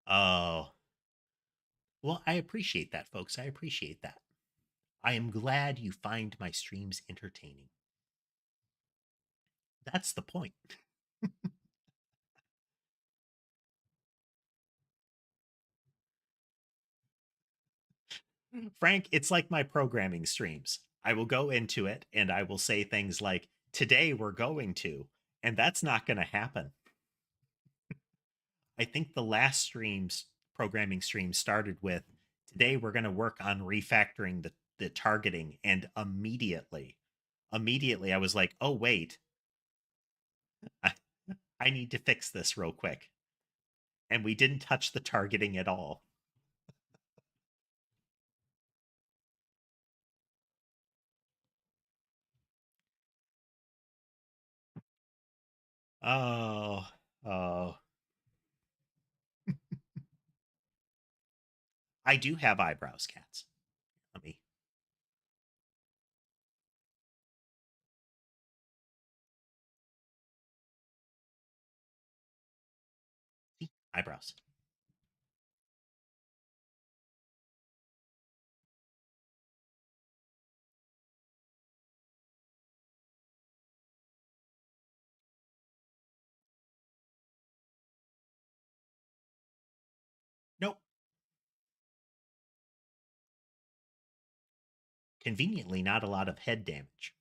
Oh, well, I appreciate that, folks. I appreciate that. I am glad you find my streams entertaining. That's the point. Frank, it's like my programming streams. I will go into it and I will say things like, today we're going to, and that's not going to happen. I think the last streams, programming stream, started with, today we're going to work on refactoring the targeting. And immediately I was like, oh, wait, I, I need to fix this real quick. And we didn't touch the targeting at all. Oh, oh. I do have eyebrows, cats. Let me see. Eyebrows. Nope. Conveniently, not a lot of head damage.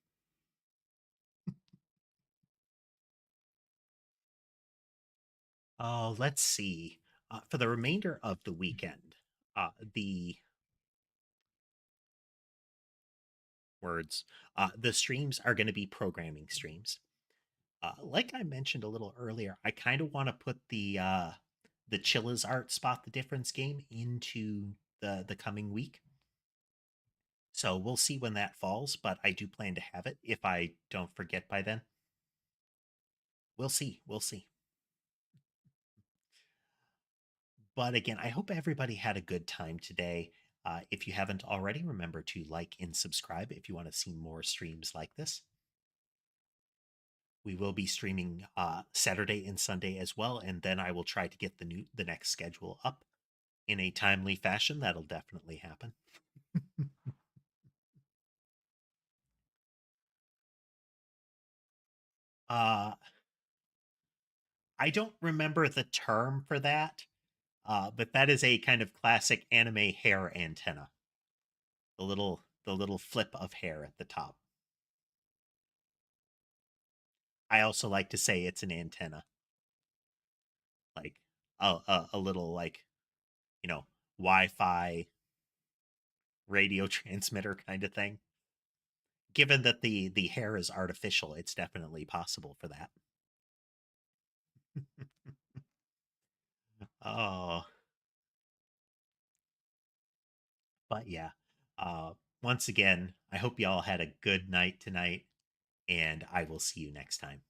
Oh, let's see. For the remainder of the weekend, the words, the streams are going to be programming streams. Like I mentioned a little earlier, I kind of want to put the Chilla's art spot the difference game into the coming week. So we'll see when that falls, but I do plan to have it if I don't forget by then. We'll see. We'll see. But again, I hope everybody had a good time today. If you haven't already, remember to like and subscribe if you want to see more streams like this. We will be streaming Saturday and Sunday as well, and then I will try to get the next schedule up in a timely fashion. That'll definitely happen. uh, I don't remember the term for that, but that is a kind of classic anime hair antenna. The little flip of hair at the top. I also like to say it's an antenna, like a little like you know Wi-Fi radio transmitter kind of thing. Given that the hair is artificial, it's definitely possible for that. Oh, but yeah. Once again, I hope you all had a good night tonight, and I will see you next time.